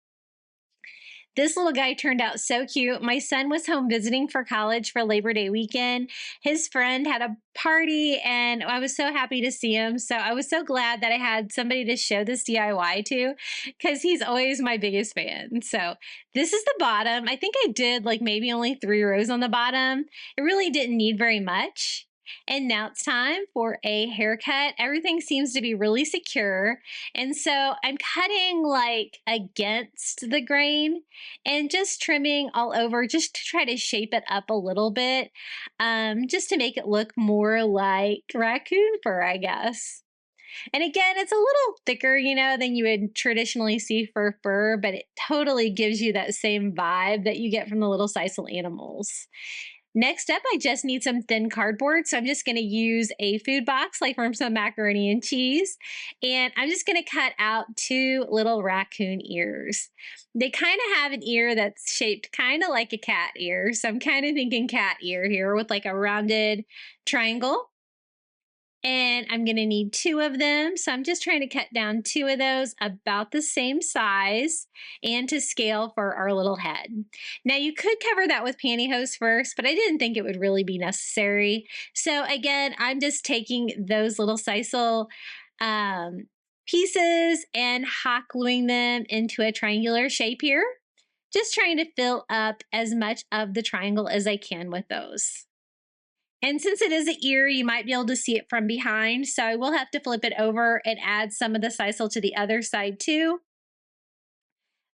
This little guy turned out so cute. My son was home visiting for college for Labor Day weekend. His friend had a party, and I was so happy to see him. So I was so glad that I had somebody to show this DIY to because he's always my biggest fan. So this is the bottom. I think I did like maybe only 3 rows on the bottom. It really didn't need very much. And now it's time for a haircut. Everything seems to be really secure. And so I'm cutting like against the grain and just trimming all over just to try to shape it up a little bit, just to make it look more like raccoon fur, I guess. And again, it's a little thicker, than you would traditionally see for fur, but it totally gives you that same vibe that you get from the little sisal animals. Next up, I just need some thin cardboard. So I'm just going to use a food box like from some macaroni and cheese. And I'm just going to cut out 2 little raccoon ears. They kind of have an ear that's shaped kind of like a cat ear. So I'm kind of thinking cat ear here with like a rounded triangle. And I'm going to need 2 of them. So I'm just trying to cut down 2 of those about the same size and to scale for our little head. Now you could cover that with pantyhose first, but I didn't think it would really be necessary. So again, I'm just taking those little sisal pieces and hot gluing them into a triangular shape here. Just trying to fill up as much of the triangle as I can with those. And since it is an ear, you might be able to see it from behind. So I will have to flip it over and add some of the sisal to the other side too.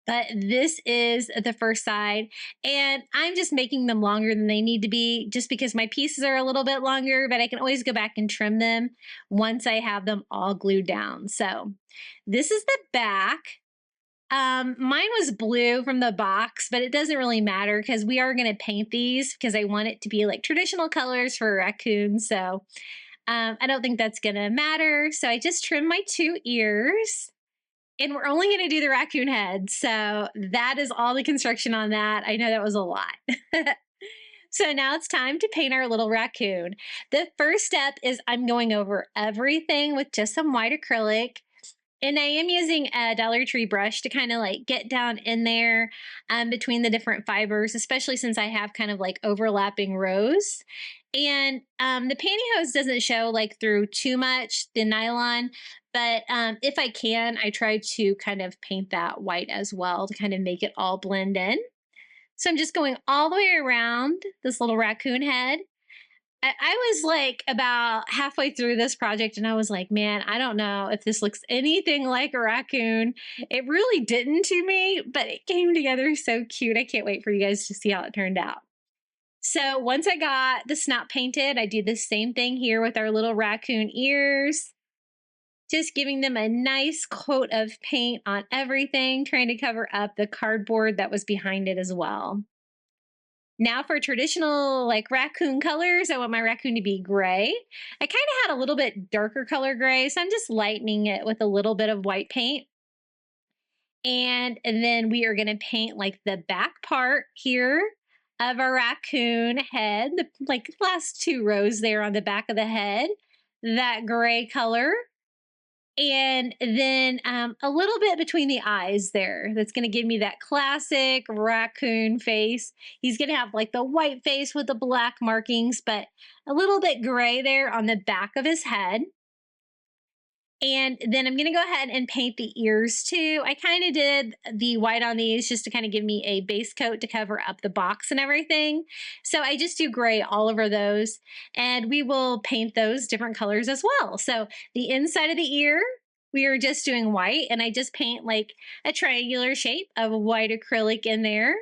But this is the first side. And I'm just making them longer than they need to be just because my pieces are a little bit longer, but I can always go back and trim them once I have them all glued down. So this is the back. Mine was blue from the box, but it doesn't really matter because we are going to paint these because I want it to be like traditional colors for raccoons. So I don't think that's going to matter. So I just trimmed my 2 ears, and we're only going to do the raccoon head. So that is all the construction on that. I know that was a lot. So now it's time to paint our little raccoon. The first step is I'm going over everything with just some white acrylic. And I am using a Dollar Tree brush to kind of like get down in there between the different fibers, especially since I have kind of like overlapping rows. And the pantyhose doesn't show like through too much, the nylon, but if I can, I try to kind of paint that white as well to kind of make it all blend in. So I'm just going all the way around this little raccoon head. I was like about halfway through this project and I was like, man, I don't know if this looks anything like a raccoon. It really didn't to me, but it came together so cute. I can't wait for you guys to see how it turned out. So once I got the snout painted, I do the same thing here with our little raccoon ears. Just giving them a nice coat of paint on everything, trying to cover up the cardboard that was behind it as well. Now for traditional like raccoon colors, I want my raccoon to be gray. I kind of had a little bit darker color gray, so I'm just lightening it with a little bit of white paint. And then we are going to paint like the back part here of our raccoon head, the like last 2 rows there on the back of the head, that gray color. And then a little bit between the eyes there. That's going to give me that classic raccoon face. He's going to have like the white face with the black markings, but a little bit gray there on the back of his head. And then I'm going to go ahead and paint the ears too. I kind of did the white on these just to kind of give me a base coat to cover up the box and everything. So I just do gray all over those, and we will paint those different colors as well. So the inside of the ear, we are just doing white, and I just paint like a triangular shape of a white acrylic in there.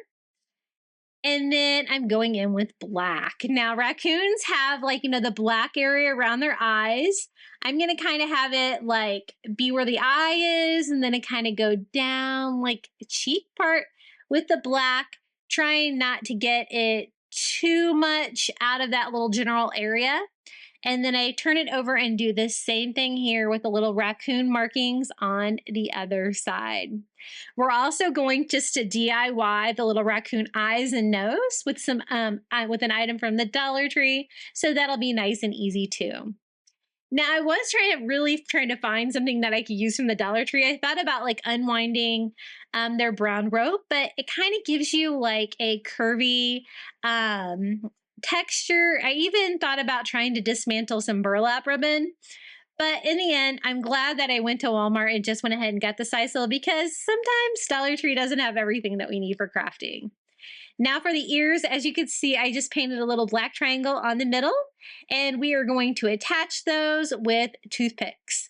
And then I'm going in with black. Now, raccoons have like, the black area around their eyes. I'm going to kind of have it like be where the eye is, and then it kind of go down like the cheek part with the black, trying not to get it too much out of that little general area. And then I turn it over and do the same thing here with the little raccoon markings on the other side. We're also going just to DIY the little raccoon eyes and nose with some with an item from the Dollar Tree. So that'll be nice and easy too. Now, I was trying to find something that I could use from the Dollar Tree. I thought about like unwinding their brown rope, but it kind of gives you like a curvy texture. I even thought about trying to dismantle some burlap ribbon. But in the end, I'm glad that I went to Walmart and just went ahead and got the sisal, because sometimes Dollar Tree doesn't have everything that we need for crafting. Now for the ears, as you can see, I just painted a little black triangle on the middle, and we are going to attach those with toothpicks.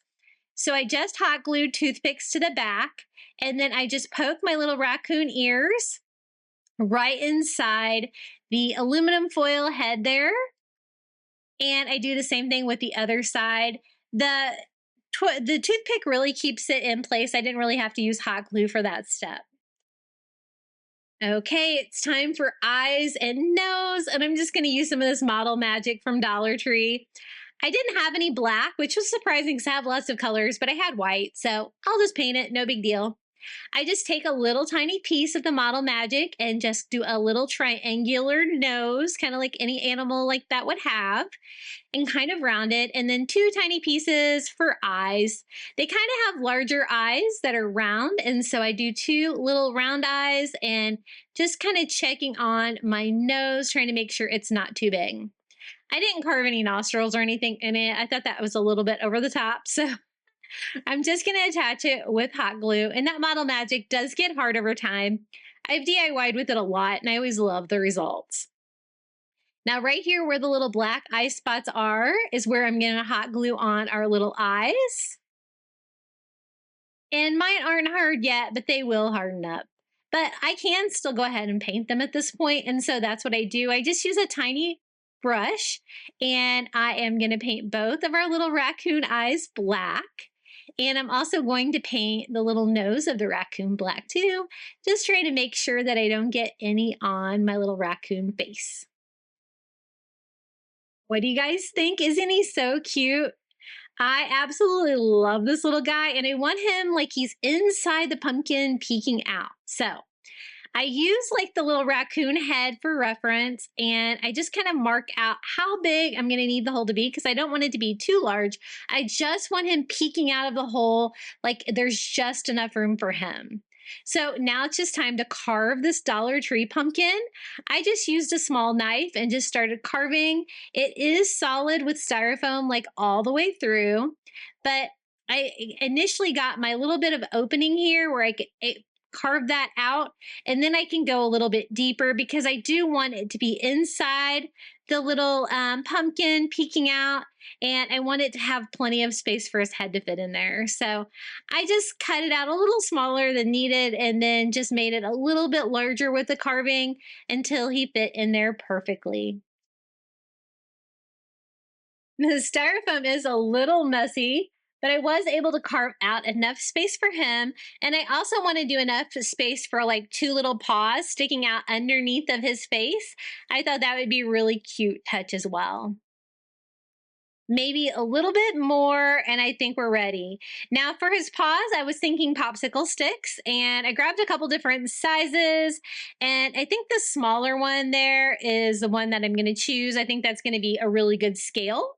So I just hot glued toothpicks to the back, and then I just poke my little raccoon ears right inside the aluminum foil head there. And I do the same thing with the other side. The toothpick really keeps it in place. I didn't really have to use hot glue for that step. Okay, it's time for eyes and nose, and I'm just going to use some of this Model Magic from Dollar Tree. I didn't have any black, which was surprising because I have lots of colors, but I had white, so I'll just paint it, no big deal. I just take a little tiny piece of the Model Magic and just do a little triangular nose, kind of like any animal like that would have, and kind of round it, and then 2 tiny pieces for eyes. They kind of have larger eyes that are round, and so I do 2 little round eyes and just kind of checking on my nose, trying to make sure it's not too big. I didn't carve any nostrils or anything in it. I thought that was a little bit over the top, so I'm just going to attach it with hot glue, and that Model Magic does get hard over time. I've DIY'd with it a lot, and I always love the results. Now, right here where the little black eye spots are is where I'm going to hot glue on our little eyes. And mine aren't hard yet, but they will harden up. But I can still go ahead and paint them at this point, and so that's what I do. I just use a tiny brush, and I am going to paint both of our little raccoon eyes black. And I'm also going to paint the little nose of the raccoon black too, just trying to make sure that I don't get any on my little raccoon face. What do you guys think? Isn't he so cute? I absolutely love this little guy, and I want him like he's inside the pumpkin peeking out. So I use like the little raccoon head for reference, and I just kind of mark out how big I'm going to need the hole to be, because I don't want it to be too large. I just want him peeking out of the hole like there's just enough room for him. So now it's just time to carve this Dollar Tree pumpkin. I just used a small knife and just started carving. It is solid with styrofoam like all the way through, but I initially got my little bit of opening here where I could carve that out, and then I can go a little bit deeper because I do want it to be inside the little pumpkin peeking out, and I want it to have plenty of space for his head to fit in there. So I just cut it out a little smaller than needed, and then just made it a little bit larger with the carving until he fit in there perfectly. The styrofoam is a little messy, but I was able to carve out enough space for him. And I also want to do enough space for like 2 little paws sticking out underneath of his face. I thought that would be a really cute touch as well. Maybe a little bit more, and I think we're ready. Now for his paws, I was thinking popsicle sticks, and I grabbed a couple different sizes, and I think the smaller one there is the one that I'm going to choose. I think that's going to be a really good scale.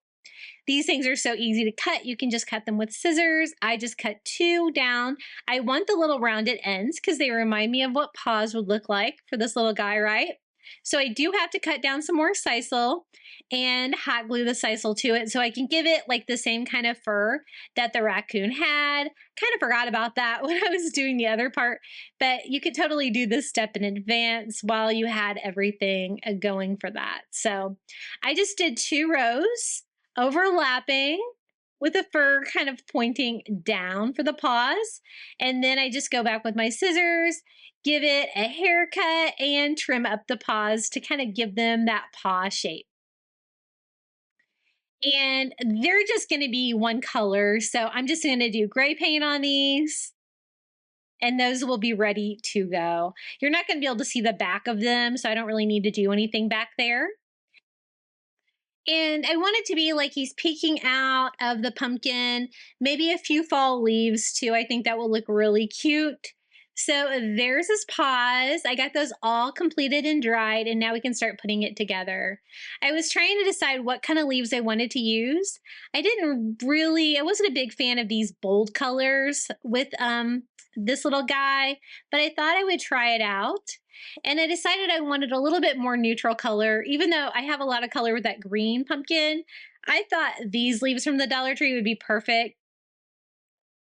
These things are so easy to cut. You can just cut them with scissors. I just cut 2 down. I want the little rounded ends because they remind me of what paws would look like for this little guy, right? So I do have to cut down some more sisal and hot glue the sisal to it so I can give it like the same kind of fur that the raccoon had. Kind of forgot about that when I was doing the other part, but you could totally do this step in advance while you had everything going for that. So I just did 2 rows overlapping with the fur kind of pointing down for the paws. And then I just go back with my scissors, give it a haircut, and trim up the paws to kind of give them that paw shape. And they're just going to be one color. So I'm just going to do gray paint on these. And those will be ready to go. You're not going to be able to see the back of them, so I don't really need to do anything back there. And I want it to be like he's peeking out of the pumpkin, maybe a few fall leaves too. I think that will look really cute. So there's his paws. I got those all completed and dried, and now we can start putting it together. I was trying to decide what kind of leaves I wanted to use. I wasn't a big fan of these bold colors with this little guy, but I thought I would try it out. And I decided I wanted a little bit more neutral color, even though I have a lot of color with that green pumpkin. I thought these leaves from the Dollar Tree would be perfect.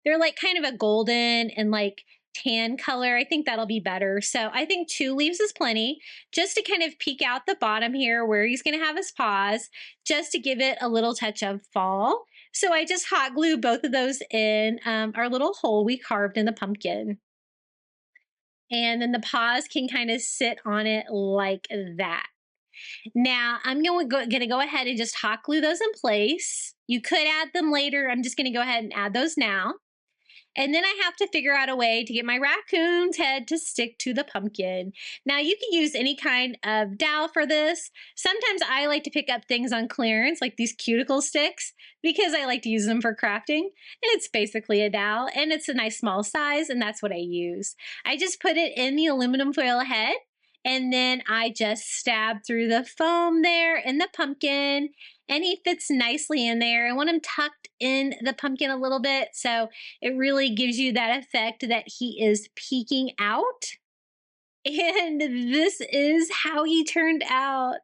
They're like kind of a golden and like tan color. I think that'll be better. So I think 2 leaves is plenty, just to kind of peek out the bottom here where he's going to have his paws, just to give it a little touch of fall. So I just hot glue both of those in our little hole we carved in the pumpkin. And then the paws can kind of sit on it like that. Now I'm going to go ahead and just hot glue those in place. You could add them later. I'm just going to go ahead and add those now. And then I have to figure out a way to get my raccoon's head to stick to the pumpkin. Now you can use any kind of dowel for this. Sometimes I like to pick up things on clearance, like these cuticle sticks, because I like to use them for crafting. And it's basically a dowel, and it's a nice small size, and that's what I use. I just put it in the aluminum foil head, and then I just stab through the foam there in the pumpkin, and he fits nicely in there. I want him tucked in the pumpkin a little bit, so it really gives you that effect that he is peeking out. And this is how he turned out.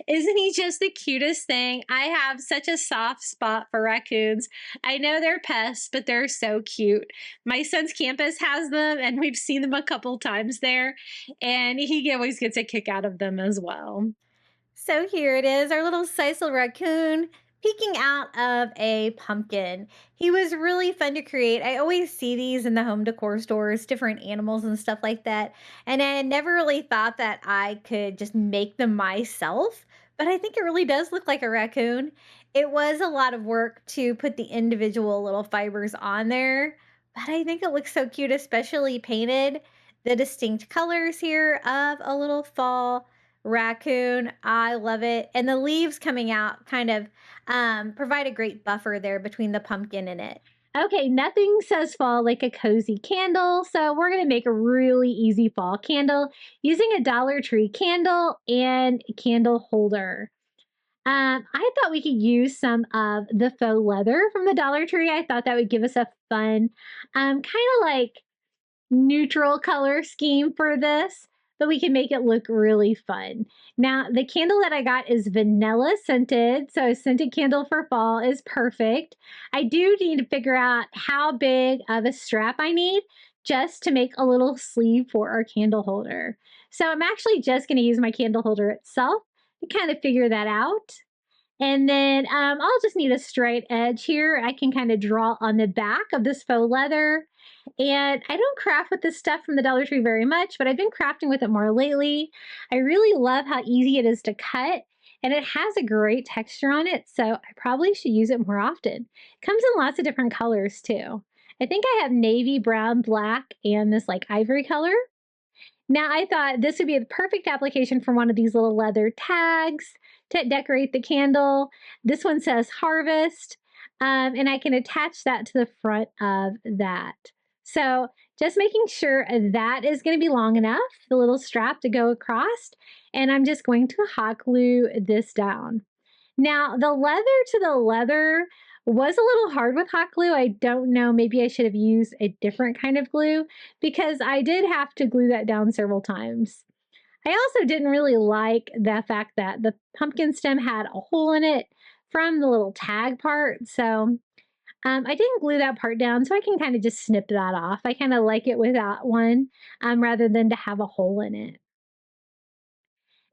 Isn't he just the cutest thing? I have such a soft spot for raccoons. I know they're pests, but they're so cute. My son's campus has them, and we've seen them a couple times there, and he always gets a kick out of them as well. So here it is, our little sisal raccoon peeking out of a pumpkin. He was really fun to create. I always see these in the home decor stores, different animals and stuff like that. And I never really thought that I could just make them myself, but I think it really does look like a raccoon. It was a lot of work to put the individual little fibers on there, but I think it looks so cute, especially painted. The distinct colors here of a little fall raccoon. I love it. And the leaves coming out kind of provide a great buffer there between the pumpkin and it. Okay, nothing says fall like a cozy candle, so we're going to make a really easy fall candle using a Dollar Tree candle and a candle holder. I thought we could use some of the faux leather from the Dollar Tree. I thought that would give us a fun, kind of like neutral color scheme for this, but we can make it look really fun. Now, the candle that I got is vanilla scented, so a scented candle for fall is perfect. I do need to figure out how big of a strap I need just to make a little sleeve for our candle holder. So I'm actually just going to use my candle holder itself to kind of figure that out. And then I'll just need a straight edge here. I can kind of draw on the back of this faux leather. And I don't craft with this stuff from the Dollar Tree very much, but I've been crafting with it more lately. I really love how easy it is to cut, and it has a great texture on it, so I probably should use it more often. It comes in lots of different colors too. I think I have navy, brown, black, and this like ivory color. Now I thought this would be the perfect application for one of these little leather tags to decorate the candle. This one says harvest, and I can attach that to the front of that. So just making sure that is going to be long enough, the little strap to go across, and I'm just going to hot glue this down. Now the leather to the leather was a little hard with hot glue. I don't know, maybe I should have used a different kind of glue because I did have to glue that down several times. I also didn't really like the fact that the pumpkin stem had a hole in it from the little tag part. So I didn't glue that part down, so I can kind of just snip that off. I kind of like it without one rather than to have a hole in it.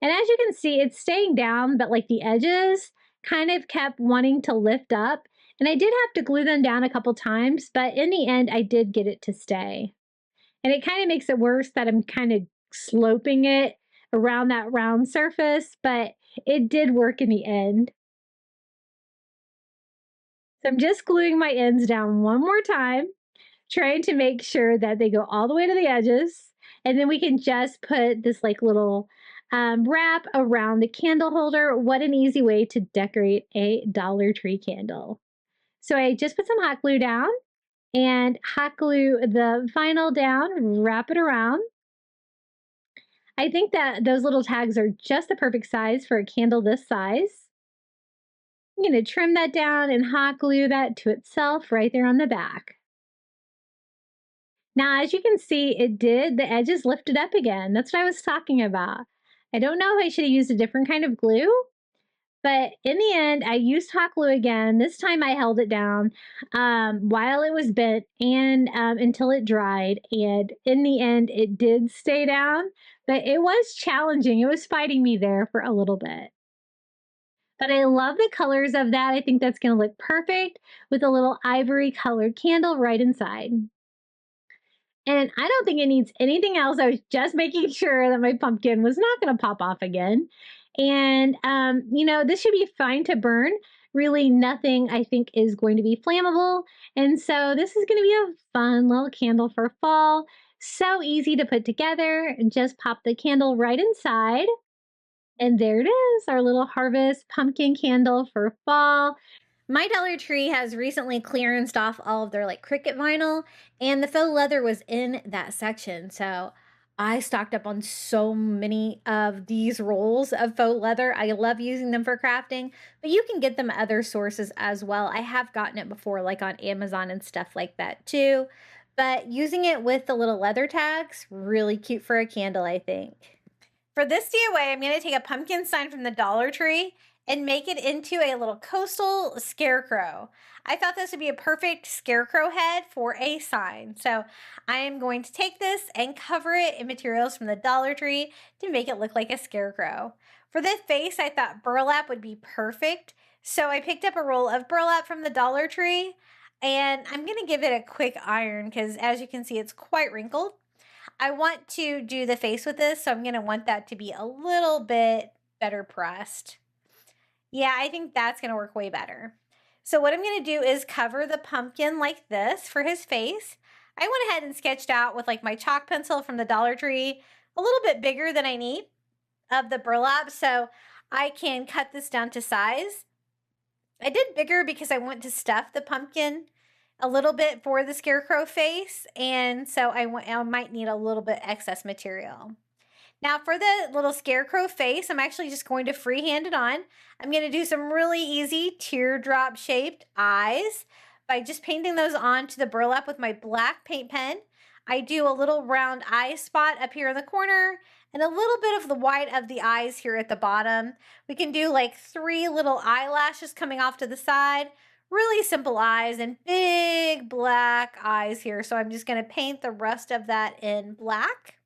And as you can see, it's staying down, but like the edges kind of kept wanting to lift up. And I did have to glue them down a couple times, but in the end, I did get it to stay. And it kind of makes it worse that I'm kind of sloping it around that round surface, but it did work in the end. So I'm just gluing my ends down one more time, trying to make sure that they go all the way to the edges. And then we can just put this like little wrap around the candle holder. What an easy way to decorate a Dollar Tree candle. So I just put some hot glue down and hot glue the vinyl down, wrap it around. I think that those little tags are just the perfect size for a candle this size. I'm going to trim that down and hot glue that to itself right there on the back. Now, as you can see, the edges lifted up again. That's what I was talking about. I don't know if I should have used a different kind of glue, but in the end, I used hot glue again. This time I held it down while it was bent and until it dried. And in the end, it did stay down, but it was challenging. It was fighting me there for a little bit. But I love the colors of that. I think that's going to look perfect with a little ivory colored candle right inside. And I don't think it needs anything else. I was just making sure that my pumpkin was not going to pop off again. And, this should be fine to burn. Really nothing I think is going to be flammable. And so this is going to be a fun little candle for fall. So easy to put together. Just pop the candle right inside. And there it is, our little harvest pumpkin candle for fall. My Dollar Tree has recently clearanced off all of their like Cricut vinyl, and the faux leather was in that section. So I stocked up on so many of these rolls of faux leather. I love using them for crafting, but you can get them at other sources as well. I have gotten it before, like on Amazon and stuff like that too. But using it with the little leather tags, really cute for a candle, I think. For this DIY, I'm going to take a pumpkin sign from the Dollar Tree and make it into a little coastal scarecrow. I thought this would be a perfect scarecrow head for a sign. So I am going to take this and cover it in materials from the Dollar Tree to make it look like a scarecrow. For this face, I thought burlap would be perfect. So I picked up a roll of burlap from the Dollar Tree and I'm going to give it a quick iron because as you can see, it's quite wrinkled. I want to do the face with this, so I'm going to want that to be a little bit better pressed. Yeah, I think that's going to work way better. So what I'm going to do is cover the pumpkin like this for his face. I went ahead and sketched out with like my chalk pencil from the Dollar Tree, a little bit bigger than I need of the burlap, so I can cut this down to size. I did bigger because I want to stuff the pumpkin a little bit for the scarecrow face, and so I might need a little bit excess material. Now for the little scarecrow face, I'm actually just going to freehand it on. I'm going to do some really easy teardrop shaped eyes by just painting those onto the burlap with my black paint pen. I do a little round eye spot up here in the corner and a little bit of the white of the eyes here at the bottom. We can do like 3 little eyelashes coming off to the side. Really simple eyes and big black eyes here. So I'm just going to paint the rest of that in black.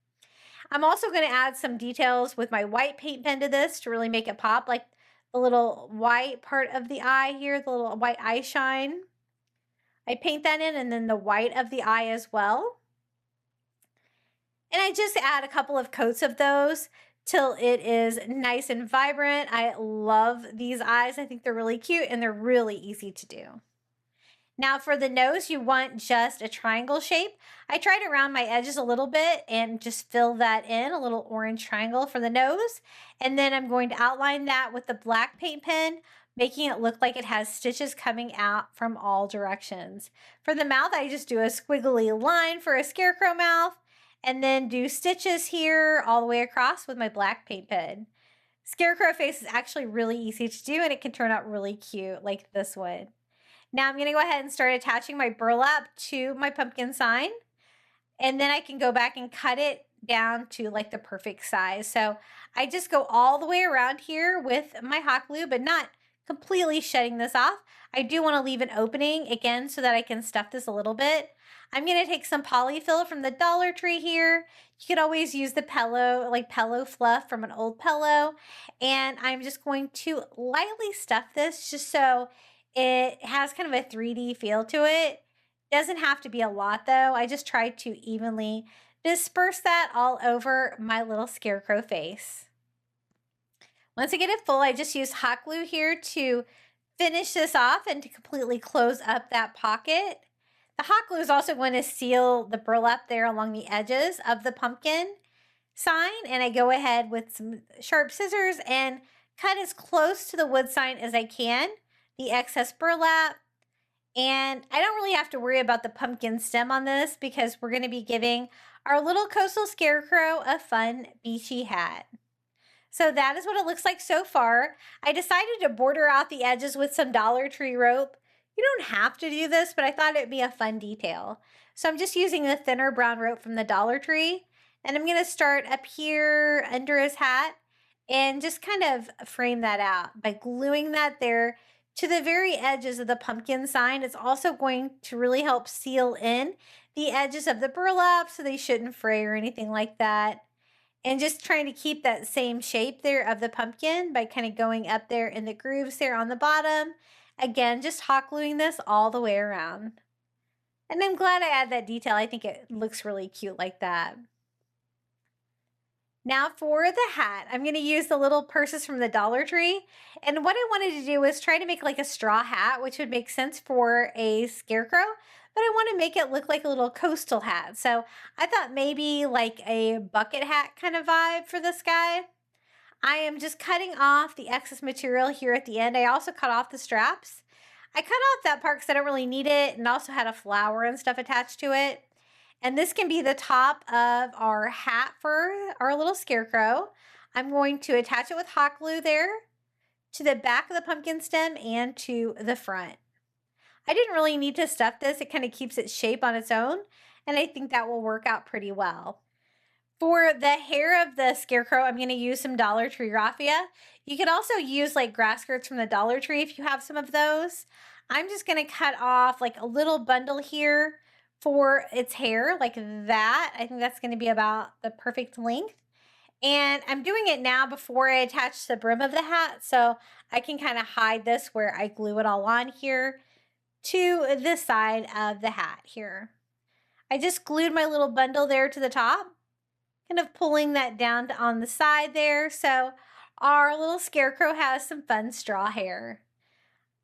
I'm also going to add some details with my white paint pen to this to really make it pop, like the little white part of the eye here, the little white eye shine. I paint that in and then the white of the eye as well. And I just add a couple of coats of those till it is nice and vibrant. I love these eyes. I think they're really cute and they're really easy to do. Now for the nose, you want just a triangle shape. I tried to round my edges a little bit and just fill that in, a little orange triangle for the nose. And then I'm going to outline that with the black paint pen, making it look like it has stitches coming out from all directions. For the mouth, I just do a squiggly line for a scarecrow mouth and then do stitches here all the way across with my black paint pen. Scarecrow face is actually really easy to do and it can turn out really cute like this one. Now I'm going to go ahead and start attaching my burlap to my pumpkin sign. And then I can go back and cut it down to like the perfect size. So I just go all the way around here with my hot glue, but not completely shutting this off. I do want to leave an opening again so that I can stuff this a little bit. I'm going to take some polyfill from the Dollar Tree here. You could always use the pillow, like pillow fluff from an old pillow. And I'm just going to lightly stuff this just so it has kind of a 3D feel to it. Doesn't have to be a lot though. I just tried to evenly disperse that all over my little scarecrow face. Once I get it full, I just use hot glue here to finish this off and to completely close up that pocket. The hot glue is also going to seal the burlap there along the edges of the pumpkin sign, and I go ahead with some sharp scissors and cut as close to the wood sign as I can, the excess burlap. And I don't really have to worry about the pumpkin stem on this because we're going to be giving our little coastal scarecrow a fun beachy hat. So that is what it looks like so far. I decided to border out the edges with some Dollar Tree rope. You don't have to do this, but I thought it'd be a fun detail. So I'm just using the thinner brown rope from the Dollar Tree. And I'm going to start up here under his hat and just kind of frame that out by gluing that there to the very edges of the pumpkin sign. It's also going to really help seal in the edges of the burlap so they shouldn't fray or anything like that. And just trying to keep that same shape there of the pumpkin by kind of going up there in the grooves there on the bottom. Again, just hot gluing this all the way around. And I'm glad I added that detail. I think it looks really cute like that. Now for the hat, I'm going to use the little purses from the Dollar Tree. And what I wanted to do was try to make like a straw hat, which would make sense for a scarecrow, but I want to make it look like a little coastal hat. So I thought maybe like a bucket hat kind of vibe for this guy. I am just cutting off the excess material here at the end. I also cut off the straps. I cut off that part because I don't really need it, and also had a flower and stuff attached to it. And this can be the top of our hat for our little scarecrow. I'm going to attach it with hot glue there to the back of the pumpkin stem and to the front. I didn't really need to stuff this. It kind of keeps its shape on its own, and I think that will work out pretty well. For the hair of the scarecrow, I'm going to use some Dollar Tree raffia. You could also use like grass skirts from the Dollar Tree if you have some of those. I'm just going to cut off like a little bundle here for its hair like that. I think that's going to be about the perfect length. And I'm doing it now before I attach the brim of the hat, so I can kind of hide this where I glue it all on here to the side of the hat here. I just glued my little bundle there to the top, kind of pulling that down on the side there. So our little scarecrow has some fun straw hair.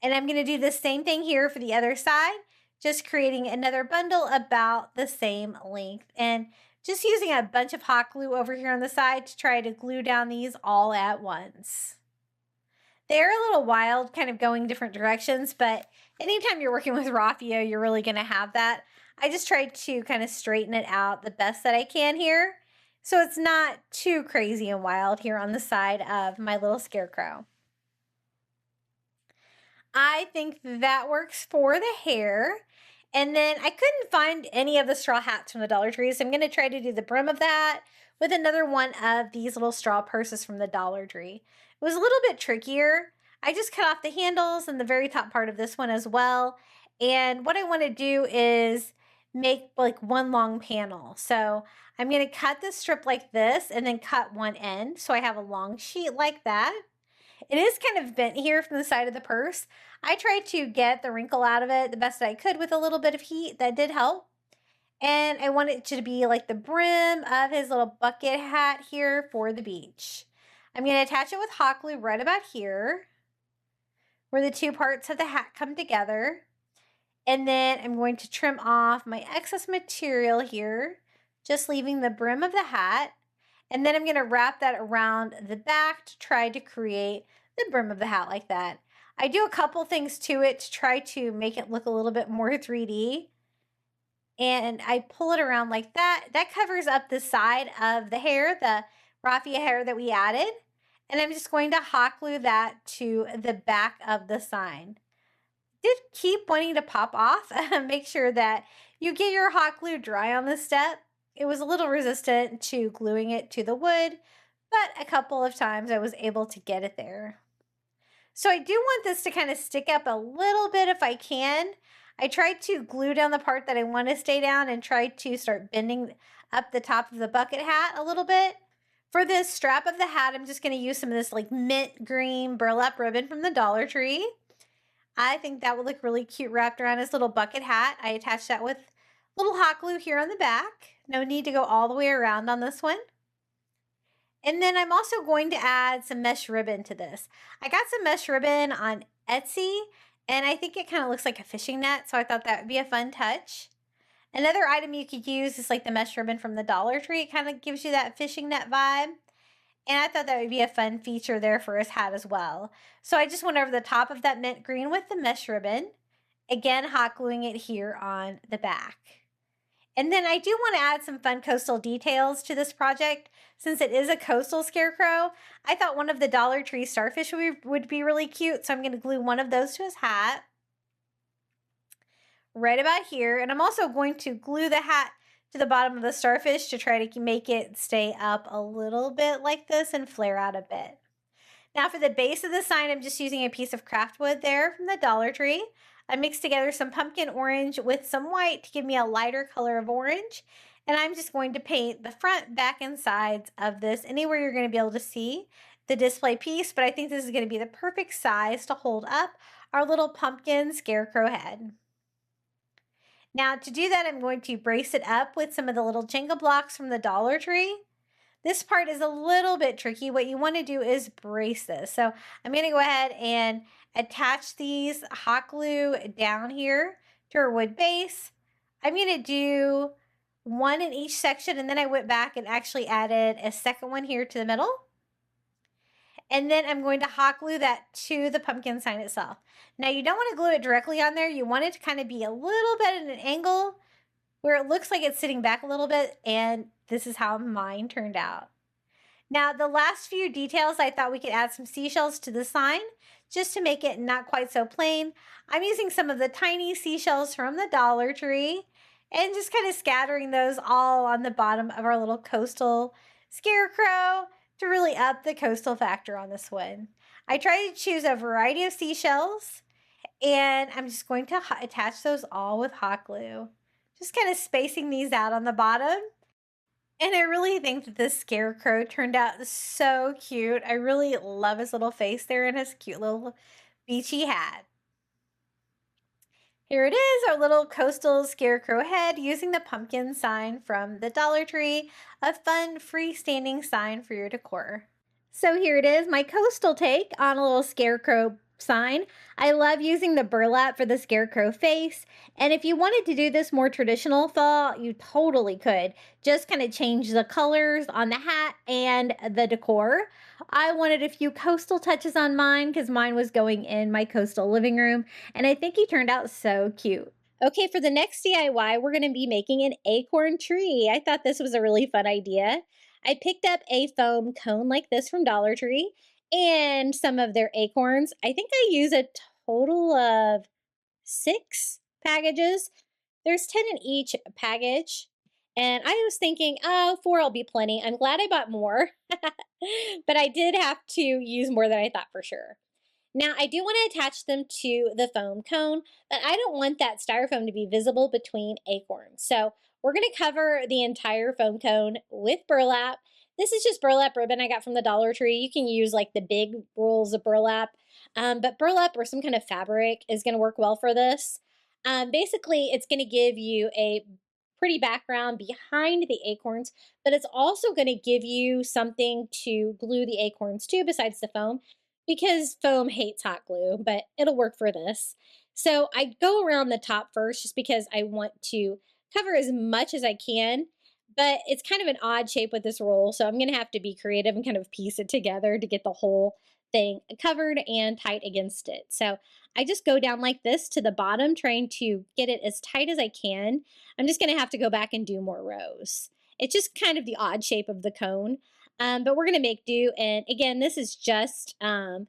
And I'm going to do the same thing here for the other side, just creating another bundle about the same length and just using a bunch of hot glue over here on the side to try to glue down these all at once. They're a little wild, kind of going different directions, but anytime you're working with raffia, you're really going to have that. I just tried to kind of straighten it out the best that I can here, so it's not too crazy and wild here on the side of my little scarecrow. I think that works for the hair. And then I couldn't find any of the straw hats from the Dollar Tree, so I'm going to try to do the brim of that with another one of these little straw purses from the Dollar Tree. It was a little bit trickier. I just cut off the handles and the very top part of this one as well. And what I want to do is make like one long panel. So I'm going to cut this strip like this and then cut one end. So I have a long sheet like that. It is kind of bent here from the side of the purse. I tried to get the wrinkle out of it the best I could with a little bit of heat. That did help. And I want it to be like the brim of his little bucket hat here for the beach. I'm going to attach it with hot glue right about here, where the two parts of the hat come together. And then I'm going to trim off my excess material here, just leaving the brim of the hat. And then I'm going to wrap that around the back to try to create the brim of the hat like that. I do a couple things to it to try to make it look a little bit more 3D. And I pull it around like that. That covers up the side of the hair, the raffia hair that we added. And I'm just going to hot glue that to the back of the sign. Did keep wanting to pop off. Make sure that you get your hot glue dry on this step. it was a little resistant to gluing it to the wood, but a couple of times I was able to get it there. So I do want this to kind of stick up a little bit if I can. I tried to glue down the part that I want to stay down and tried to start bending up the top of the bucket hat a little bit. For this strap of the hat, I'm just going to use some of this like mint green burlap ribbon from the Dollar Tree. I think that would look really cute wrapped around his little bucket hat. I attached that with little hot glue here on the back. No need to go all the way around on this one. And then I'm also going to add some mesh ribbon to this. I got some mesh ribbon on Etsy, and I think it kind of looks like a fishing net, so I thought that would be a fun touch. Another item you could use is like the mesh ribbon from the Dollar Tree. It kind of gives you that fishing net vibe. And I thought that would be a fun feature there for his hat as well. So I just went over the top of that mint green with the mesh ribbon. Again, hot gluing it here on the back. And then I do want to add some fun coastal details to this project. Since it is a coastal scarecrow, I thought one of the Dollar Tree starfish would be really cute. So I'm going to glue one of those to his hat. Right about here. And I'm also going to glue the hat to the bottom of the starfish to try to make it stay up a little bit like this and flare out a bit. Now for the base of the sign, I'm just using a piece of craft wood there from the Dollar Tree. I mixed together some pumpkin orange with some white to give me a lighter color of orange. And I'm just going to paint the front, back, and sides of this anywhere you're going to be able to see the display piece. But I think this is going to be the perfect size to hold up our little pumpkin scarecrow head. Now to do that, I'm going to brace it up with some of the little Jenga blocks from the Dollar Tree. This part is a little bit tricky. What you want to do is brace this. So I'm going to go ahead and attach these hot glue down here to our wood base. I'm going to do one in each section, and then I went back and actually added a second one here to the middle. And then I'm going to hot glue that to the pumpkin sign itself. Now you don't want to glue it directly on there. You want it to kind of be a little bit at an angle where it looks like it's sitting back a little bit, and this is how mine turned out. Now the last few details, I thought we could add some seashells to the sign just to make it not quite so plain. I'm using some of the tiny seashells from the Dollar Tree and just kind of scattering those all on the bottom of our little coastal scarecrow to really up the coastal factor on this one. I tried to choose a variety of seashells, and I'm just going to attach those all with hot glue. Just kind of spacing these out on the bottom. And I really think that this scarecrow turned out so cute. I really love his little face there and his cute little beachy hat. Here it is, our little coastal scarecrow head using the pumpkin sign from the Dollar Tree, a fun freestanding sign for your decor. So here it is, my coastal take on a little scarecrow sign. I love using the burlap for the scarecrow face. And if you wanted to do this more traditional fall, you totally could. Just kind of change the colors on the hat and the decor. I wanted a few coastal touches on mine because mine was going in my coastal living room. And I think he turned out so cute. Okay, for the next DIY, we're going to be making an acorn tree. I thought this was a really fun idea. I picked up a foam cone like this from Dollar Tree and some of their acorns. I think I use a total of 6 packages. There's 10 in each package. And I was thinking, oh, 4 will be plenty. I'm glad I bought more. But I did have to use more than I thought for sure. Now, I do want to attach them to the foam cone, but I don't want that styrofoam to be visible between acorns. So we're going to cover the entire foam cone with burlap. This is just burlap ribbon I got from the Dollar Tree. You can use like the big rolls of burlap, but burlap or some kind of fabric is going to work well for this. Basically, it's going to give you a pretty background behind the acorns, but it's also going to give you something to glue the acorns to besides the foam, because foam hates hot glue, but it'll work for this. So I go around the top first just because I want to cover as much as I can, but it's kind of an odd shape with this roll, so I'm going to have to be creative and kind of piece it together to get the whole thing covered and tight against it. So I just go down like this to the bottom, trying to get it as tight as I can. I'm just going to have to go back and do more rows. It's just kind of the odd shape of the cone, but we're going to make do. And again, this is just kind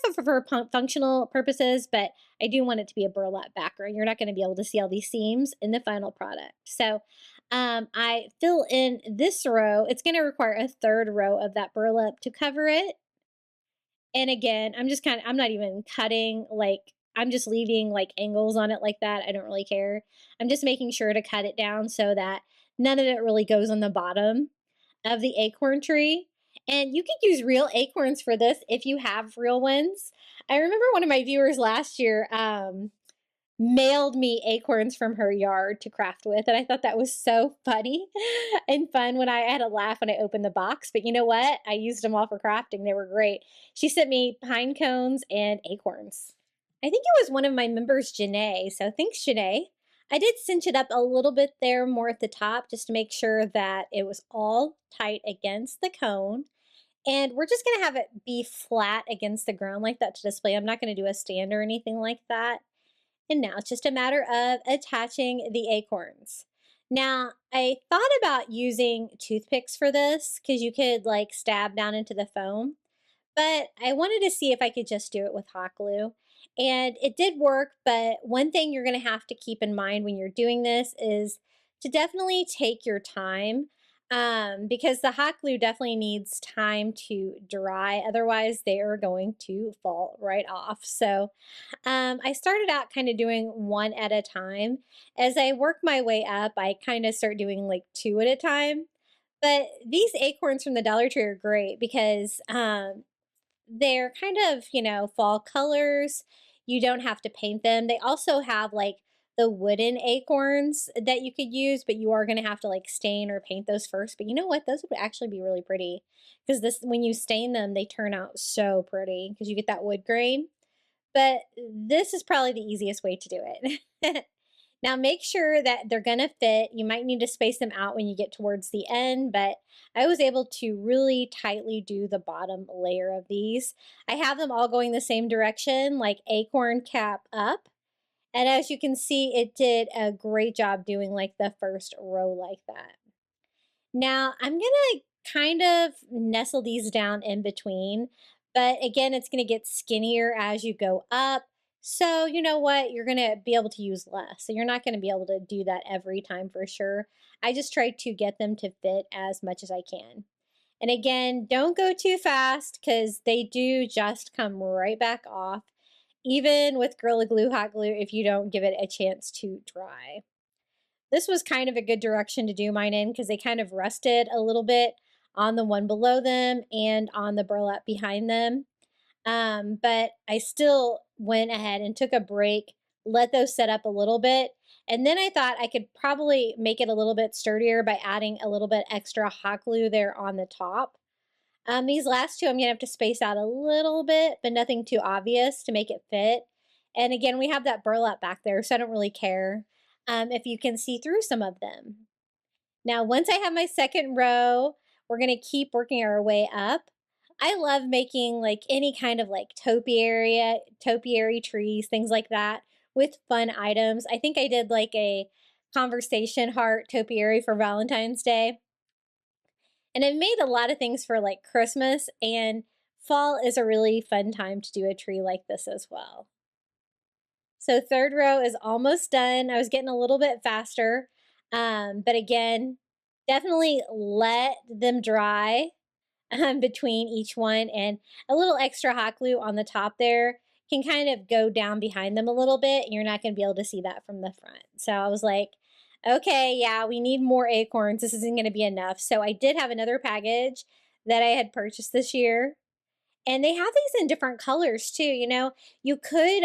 of for functional purposes, but I do want it to be a burlap background. You're not going to be able to see all these seams in the final product. So I fill in this row. It's going to require a third row of that burlap to cover it. And again, I'm not even cutting, like, I'm just leaving like angles on it like that. I don't really care. I'm just making sure to cut it down so that none of it really goes on the bottom of the acorn tree. And you could use real acorns for this if you have real ones. I remember one of my viewers last year mailed me acorns from her yard to craft with. And I thought that was so funny and fun when I had a laugh when I opened the box. But you know what? I used them all for crafting. They were great. She sent me pine cones and acorns. I think it was one of my members, Janae. So thanks, Janae. I did cinch it up a little bit there more at the top just to make sure that it was all tight against the cone. And we're just going to have it be flat against the ground like that to display. I'm not going to do a stand or anything like that. And now it's just a matter of attaching the acorns. Now, I thought about using toothpicks for this because you could like stab down into the foam, but I wanted to see if I could just do it with hot glue. And it did work, but one thing you're going to have to keep in mind when you're doing this is to definitely take your time because the hot glue definitely needs time to dry. Otherwise, they are going to fall right off. So I started out kind of doing one at a time. As I work my way up, I kind of start doing like two at a time. But these acorns from the Dollar Tree are great because they're kind of, fall colors. You don't have to paint them. They also have like the wooden acorns that you could use, but you are going to have to like stain or paint those first. But you know what? Those would actually be really pretty because this, when you stain them, they turn out so pretty because you get that wood grain. But this is probably the easiest way to do it. Now make sure that they're gonna fit. You might need to space them out when you get towards the end, but I was able to really tightly do the bottom layer of these. I have them all going the same direction, like acorn cap up. And as you can see, it did a great job doing like the first row like that. Now I'm gonna kind of nestle these down in between, but again, it's gonna get skinnier as you go up. So you know what? You're gonna be able to use less. So you're not gonna be able to do that every time for sure. I just try to get them to fit as much as I can. And again, don't go too fast because they do just come right back off, even with Gorilla Glue hot glue if you don't give it a chance to dry. This was kind of a good direction to do mine in because they kind of rusted a little bit on the one below them and on the burlap behind them. But I still went ahead and took a break, let those set up a little bit. And then I thought I could probably make it a little bit sturdier by adding a little bit extra hot glue there on the top. These last two, I'm going to have to space out a little bit, but nothing too obvious to make it fit. And again, we have that burlap back there, so I don't really care if you can see through some of them. Now, once I have my second row, we're going to keep working our way up. I love making like any kind of like topiary trees, things like that with fun items. I think I did like a conversation heart topiary for Valentine's Day. And I've made a lot of things for like Christmas, and fall is a really fun time to do a tree like this as well. So third row is almost done. I was getting a little bit faster, but again, definitely let them dry between each one, and a little extra hot glue on the top there can kind of go down behind them a little bit, and you're not going to be able to see that from the front. So I was like, okay, yeah, we need more acorns. This isn't going to be enough. So I did have another package that I had purchased this year. And they have these in different colors too. You could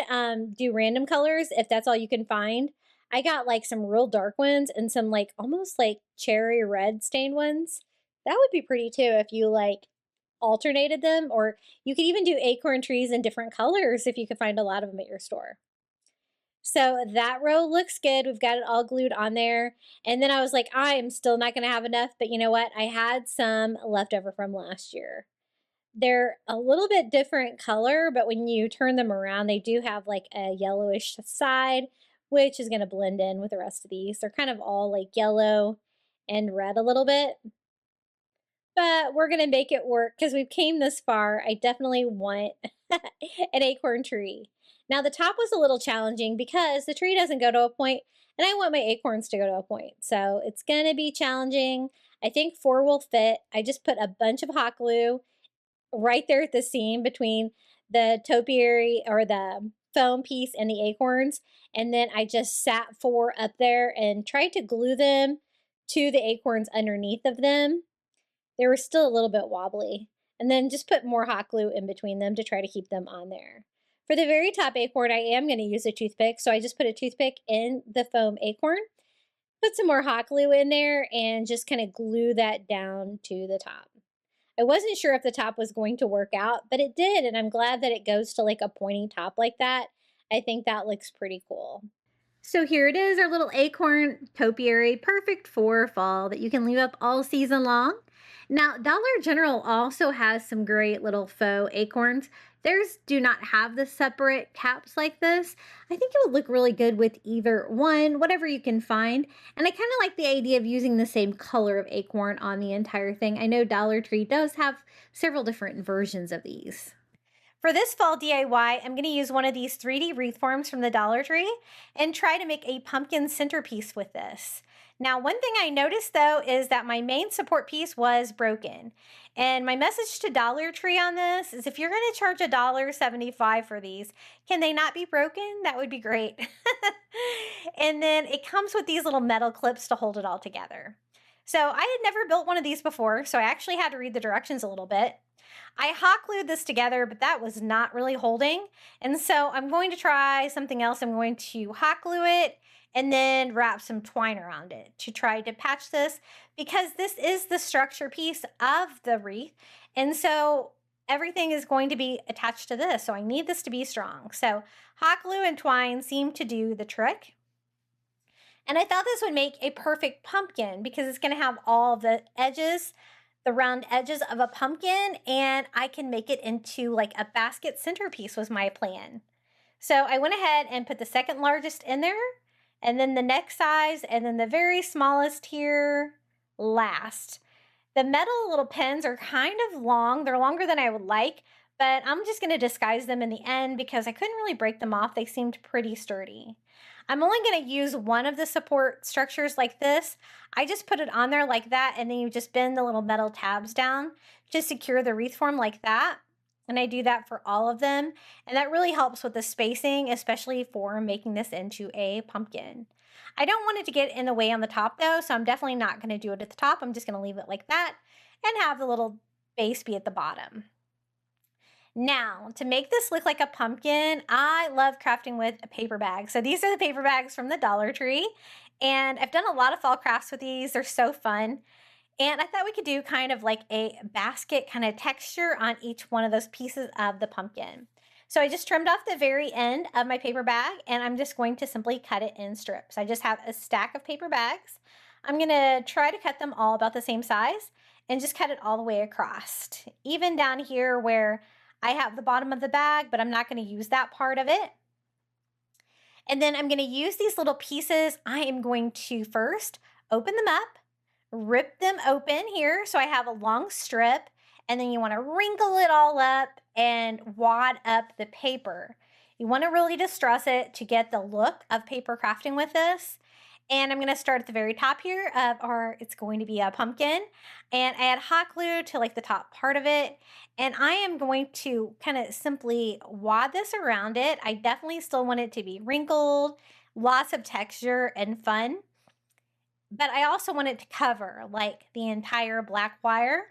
do random colors if that's all you can find. I got like some real dark ones and some like almost like cherry red stained ones. That would be pretty too if you like alternated them, or you could even do acorn trees in different colors if you could find a lot of them at your store. So that row looks good. We've got it all glued on there. And then I was like, I am still not going to have enough, but you know what? I had some left over from last year. They're a little bit different color, but when you turn them around, they do have like a yellowish side, which is going to blend in with the rest of these. They're kind of all like yellow and red a little bit. But we're going to make it work because we've came this far. I definitely want an acorn tree. Now the top was a little challenging because the tree doesn't go to a point and I want my acorns to go to a point. So it's gonna be challenging. I think 4 will fit. I just put a bunch of hot glue right there at the seam between the topiary or the foam piece and the acorns. And then I just sat 4 up there and tried to glue them to the acorns underneath of them. They were still a little bit wobbly. And then just put more hot glue in between them to try to keep them on there. For the very top acorn, I am going to use a toothpick. So I just put a toothpick in the foam acorn, put some more hot glue in there, and just kind of glue that down to the top. I wasn't sure if the top was going to work out, but it did, and I'm glad that it goes to like a pointy top like that. I think that looks pretty cool. So here it is, our little acorn topiary, perfect for fall that you can leave up all season long. Now, Dollar General also has some great little faux acorns. Theirs do not have the separate caps like this. I think it would look really good with either one, whatever you can find. And I kind of like the idea of using the same color of acorn on the entire thing. I know Dollar Tree does have several different versions of these. For this fall DIY, I'm going to use one of these 3D wreath forms from the Dollar Tree and try to make a pumpkin centerpiece with this. Now, one thing I noticed though is that my main support piece was broken. And my message to Dollar Tree on this is if you're going to charge $1.75 for these, can they not be broken? That would be great. And then it comes with these little metal clips to hold it all together. So I had never built one of these before, so I actually had to read the directions a little bit. I hot glued this together, but that was not really holding. And so I'm going to try something else. I'm going to hot glue it and then wrap some twine around it to try to patch this because this is the structure piece of the wreath. And so everything is going to be attached to this. So I need this to be strong. So hot glue and twine seem to do the trick. And I thought this would make a perfect pumpkin because it's going to have all the edges, the round edges of a pumpkin, and I can make it into like a basket centerpiece was my plan. So I went ahead and put the second largest in there, and then the next size, and then the very smallest here last. The metal little pins are kind of long. They're longer than I would like, but I'm just going to disguise them in the end because I couldn't really break them off. They seemed pretty sturdy. I'm only going to use one of the support structures like this. I just put it on there like that, and then you just bend the little metal tabs down to secure the wreath form like that. And I do that for all of them. And that really helps with the spacing, especially for making this into a pumpkin. I don't want it to get in the way on the top though, so I'm definitely not going to do it at the top. I'm just going to leave it like that and have the little base be at the bottom. Now, to make this look like a pumpkin, I love crafting with a paper bag. So these are the paper bags from the Dollar Tree. And I've done a lot of fall crafts with these. They're so fun. And I thought we could do kind of like a basket kind of texture on each one of those pieces of the pumpkin. So I just trimmed off the very end of my paper bag and I'm just going to simply cut it in strips. I just have a stack of paper bags. I'm going to try to cut them all about the same size and just cut it all the way across. Even down here where I have the bottom of the bag, but I'm not going to use that part of it. And then I'm going to use these little pieces. I am going to first open them up, rip them open here so I have a long strip, and then you want to wrinkle it all up and wad up the paper. You want to really distress it to get the look of paper crafting with this. And I'm going to start at the very top here of it's going to be a pumpkin. And I add hot glue to like the top part of it. And I am going to kind of simply wad this around it. I definitely still want it to be wrinkled, lots of texture and fun. But I also want it to cover like the entire black wire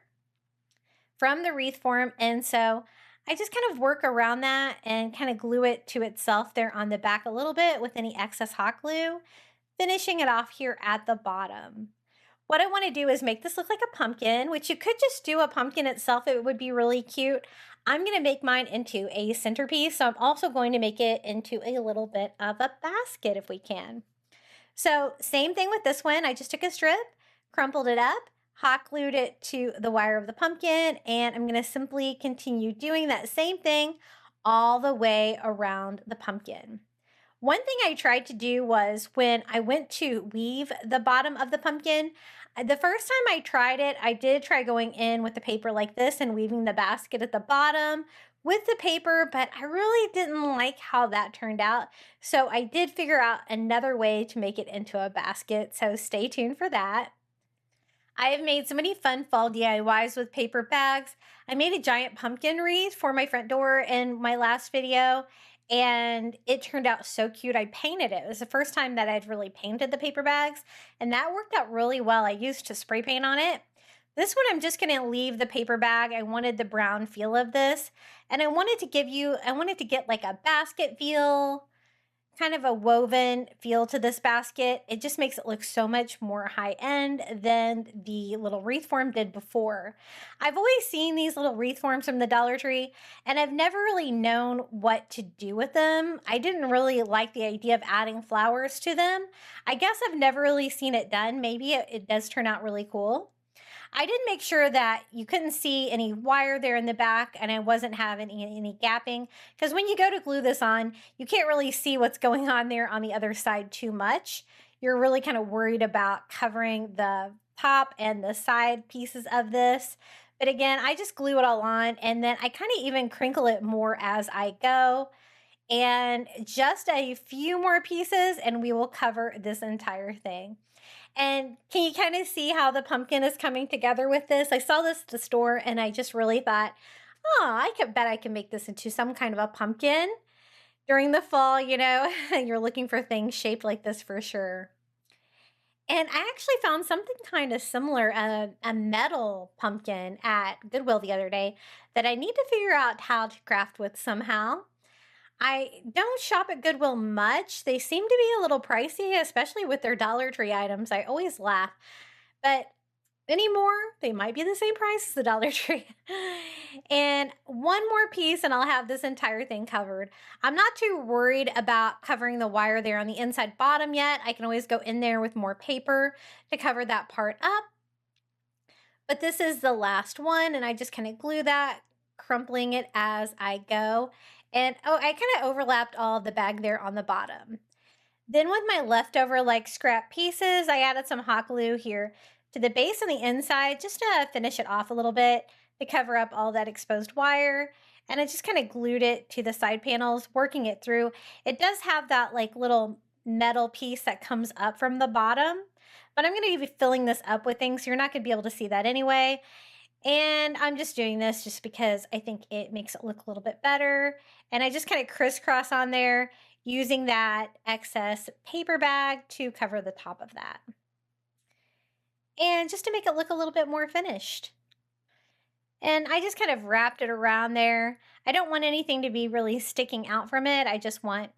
from the wreath form. And so I just kind of work around that and kind of glue it to itself there on the back a little bit with any excess hot glue, finishing it off here at the bottom. What I want to do is make this look like a pumpkin, which you could just do a pumpkin itself. It would be really cute. I'm going to make mine into a centerpiece. So I'm also going to make it into a little bit of a basket if we can. So same thing with this one. I just took a strip, crumpled it up, hot glued it to the wire of the pumpkin, and I'm going to simply continue doing that same thing all the way around the pumpkin. One thing I tried to do was when I went to weave the bottom of the pumpkin, the first time I tried it, I did try going in with the paper like this and weaving the basket at the bottom with the paper, but I really didn't like how that turned out. So I did figure out another way to make it into a basket. So stay tuned for that. I have made so many fun fall DIYs with paper bags. I made a giant pumpkin wreath for my front door in my last video, and it turned out so cute. I painted it. It was the first time that I'd really painted the paper bags, and that worked out really well. I used to spray paint on it. This one, I'm just going to leave the paper bag. I wanted the brown feel of this, and I wanted to get like a basket feel, kind of a woven feel to this basket. It just makes it look so much more high end than the little wreath form did before. I've always seen these little wreath forms from the Dollar Tree, and I've never really known what to do with them. I didn't really like the idea of adding flowers to them. I guess I've never really seen it done. Maybe it does turn out really cool. I did make sure that you couldn't see any wire there in the back, and I wasn't having any gapping, because when you go to glue this on, you can't really see what's going on there on the other side too much. You're really kind of worried about covering the top and the side pieces of this. But again, I just glue it all on, and then I kind of even crinkle it more as I go. And just a few more pieces, and we will cover this entire thing. And can you kind of see how the pumpkin is coming together with this? I saw this at the store, and I just really thought, oh, I could bet I can make this into some kind of a pumpkin during the fall. You're looking for things shaped like this for sure. And I actually found something kind of similar, a metal pumpkin at Goodwill the other day that I need to figure out how to craft with somehow. I don't shop at Goodwill much. They seem to be a little pricey, especially with their Dollar Tree items. I always laugh. But anymore, they might be the same price as the Dollar Tree. And one more piece, and I'll have this entire thing covered. I'm not too worried about covering the wire there on the inside bottom yet. I can always go in there with more paper to cover that part up. But this is the last one, and I just kind of glue that, crumpling it as I go. And oh, I kind of overlapped all of the bag there on the bottom. Then with my leftover like scrap pieces, I added some hot glue here to the base and the inside just to finish it off a little bit to cover up all that exposed wire. And I just kind of glued it to the side panels, working it through. It does have that like little metal piece that comes up from the bottom, but I'm going to be filling this up with things, so you're not going to be able to see that anyway. And I'm just doing this just because I think it makes it look a little bit better. And I just kind of crisscross on there using that excess paper bag to cover the top of that. And just to make it look a little bit more finished. And I just kind of wrapped it around there. I don't want anything to be really sticking out from it. I just want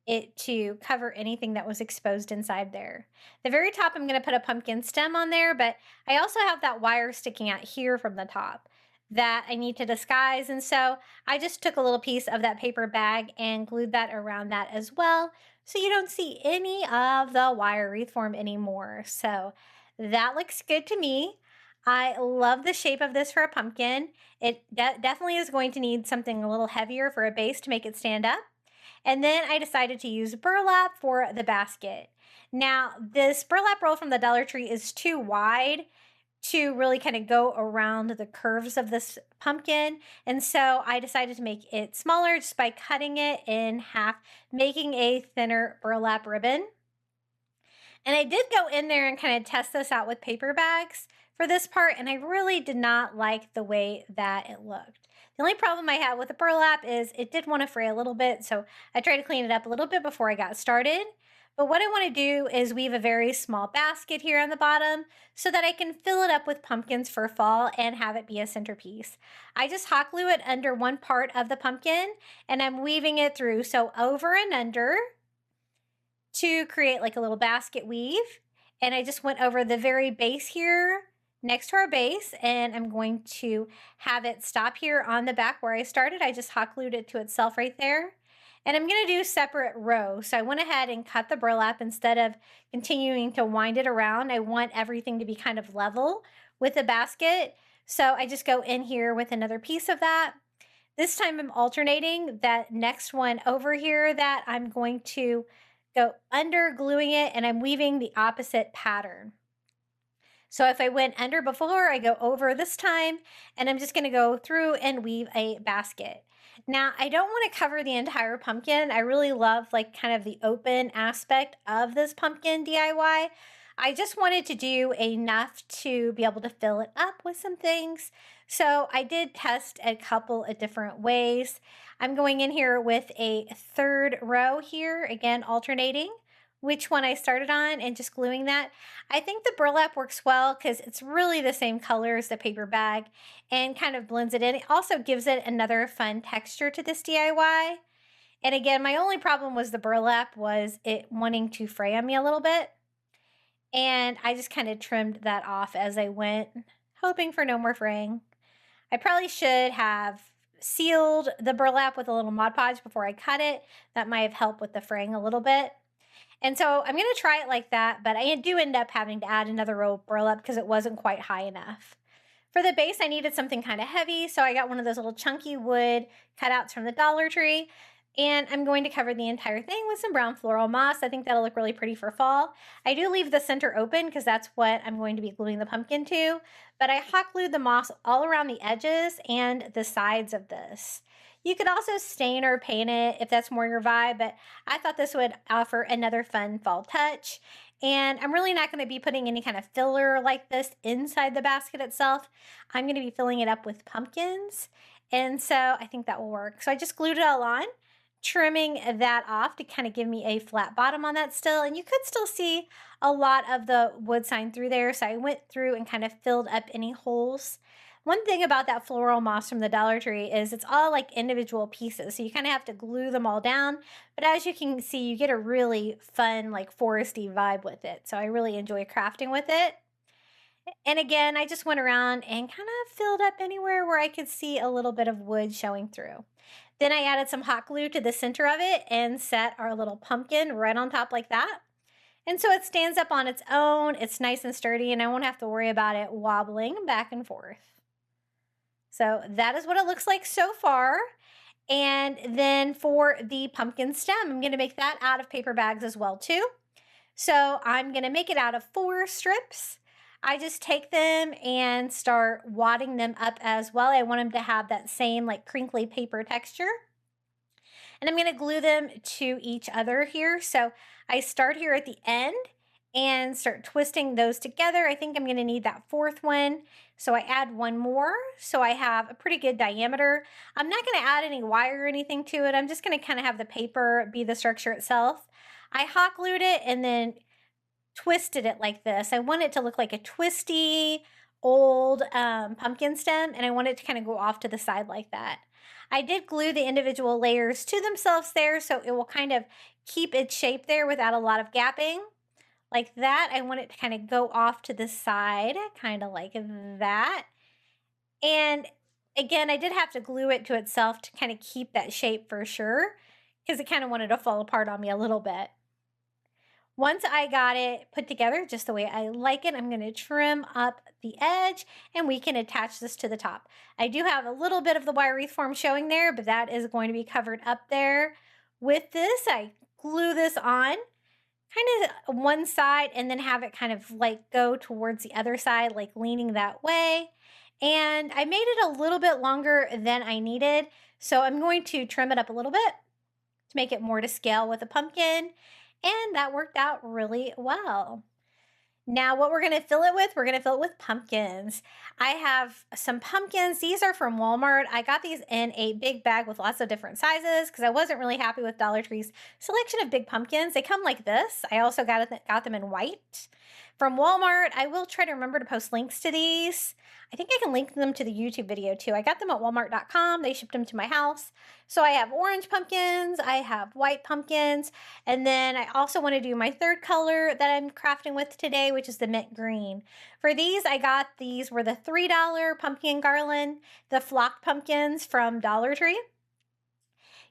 it to cover anything that was exposed inside there. The very top, I'm going to put a pumpkin stem on there, but I also have that wire sticking out here from the top that I need to disguise. And so I just took a little piece of that paper bag and glued that around that as well, so you don't see any of the wire wreath form anymore. So that looks good to me. I love the shape of this for a pumpkin. It definitely is going to need something a little heavier for a base to make it stand up. And then I decided to use burlap for the basket. Now, this burlap roll from the Dollar Tree is too wide to really kind of go around the curves of this pumpkin. And so I decided to make it smaller just by cutting it in half, making a thinner burlap ribbon. And I did go in there and kind of test this out with paper bags for this part, and I really did not like the way that it looked. The only problem I had with the burlap is it did want to fray a little bit, so I tried to clean it up a little bit before I got started. But what I want to do is weave a very small basket here on the bottom so that I can fill it up with pumpkins for fall and have it be a centerpiece. I just hot glue it under one part of the pumpkin, and I'm weaving it through, so over and under, to create like a little basket weave. And I just went over the very base here next to our base, and I'm going to have it stop here on the back where I started. I just hot glued it to itself right there. And I'm going to do separate rows. So I went ahead and cut the burlap instead of continuing to wind it around. I want everything to be kind of level with the basket. So I just go in here with another piece of that. This time I'm alternating that next one over here that I'm going to go under, gluing it, and I'm weaving the opposite pattern. So if I went under before, I go over this time, and I'm just going to go through and weave a basket. Now, I don't want to cover the entire pumpkin. I really love like kind of the open aspect of this pumpkin DIY. I just wanted to do enough to be able to fill it up with some things. So I did test a couple of different ways. I'm going in here with a third row here, again, alternating which one I started on and just gluing that. I think the burlap works well because it's really the same color as the paper bag and kind of blends it in. It also gives it another fun texture to this DIY. And again, my only problem was the burlap was it wanting to fray on me a little bit. And I just kind of trimmed that off as I went, hoping for no more fraying. I probably should have sealed the burlap with a little Mod Podge before I cut it. That might have helped with the fraying a little bit. And so I'm going to try it like that, but I do end up having to add another row of burlap because it wasn't quite high enough. For the base, I needed something kind of heavy, so I got one of those little chunky wood cutouts from the Dollar Tree, and I'm going to cover the entire thing with some brown floral moss. I think that'll look really pretty for fall. I do leave the center open because that's what I'm going to be gluing the pumpkin to, but I hot glued the moss all around the edges and the sides of this. You could also stain or paint it if that's more your vibe, but I thought this would offer another fun fall touch. And I'm really not going to be putting any kind of filler like this inside the basket itself. I'm going to be filling it up with pumpkins. And so I think that will work. So I just glued it all on, trimming that off to kind of give me a flat bottom on that still. And you could still see a lot of the wood sign through there. So I went through and kind of filled up any holes. One thing about that floral moss from the Dollar Tree is it's all like individual pieces. So you kind of have to glue them all down. But as you can see, you get a really fun, like foresty vibe with it. So I really enjoy crafting with it. And again, I just went around and kind of filled up anywhere where I could see a little bit of wood showing through. Then I added some hot glue to the center of it and set our little pumpkin right on top like that. And so it stands up on its own. It's nice and sturdy, and I won't have to worry about it wobbling back and forth. So that is what it looks like so far. And then for the pumpkin stem, I'm going to make that out of paper bags as well too. So I'm going to make it out of 4 strips. I just take them and start wadding them up as well. I want them to have that same like crinkly paper texture. And I'm going to glue them to each other here. So I start here at the end and start twisting those together. I think I'm going to need that 4th one. So I add one more. So I have a pretty good diameter. I'm not going to add any wire or anything to it. I'm just going to kind of have the paper be the structure itself. I hot glued it and then twisted it like this. I want it to look like a twisty old pumpkin stem, and I want it to kind of go off to the side like that. I did glue the individual layers to themselves there, so it will kind of keep its shape there without a lot of gapping. Like that. I want it to kind of go off to the side, kind of like that. And again, I did have to glue it to itself to kind of keep that shape for sure, because it kind of wanted to fall apart on me a little bit. Once I got it put together just the way I like it, I'm going to trim up the edge and we can attach this to the top. I do have a little bit of the wire wreath form showing there, but that is going to be covered up there. With this, I glue this on kind of one side and then have it kind of like go towards the other side, like leaning that way. And I made it a little bit longer than I needed. So I'm going to trim it up a little bit to make it more to scale with a pumpkin. And that worked out really well. Now what we're going to fill it with, we're going to fill it with pumpkins. I have some pumpkins. These are from Walmart. I got these in a big bag with lots of different sizes because I wasn't really happy with Dollar Tree's selection of big pumpkins. They come like this. I also got them in white. From Walmart, I will try to remember to post links to these. I think I can link them to the YouTube video too. I got them at walmart.com. They shipped them to my house. So I have orange pumpkins, I have white pumpkins, and then I also want to do my 3rd color that I'm crafting with today, which is the mint green. For these, these were the $3 pumpkin garland, the flocked pumpkins from Dollar Tree.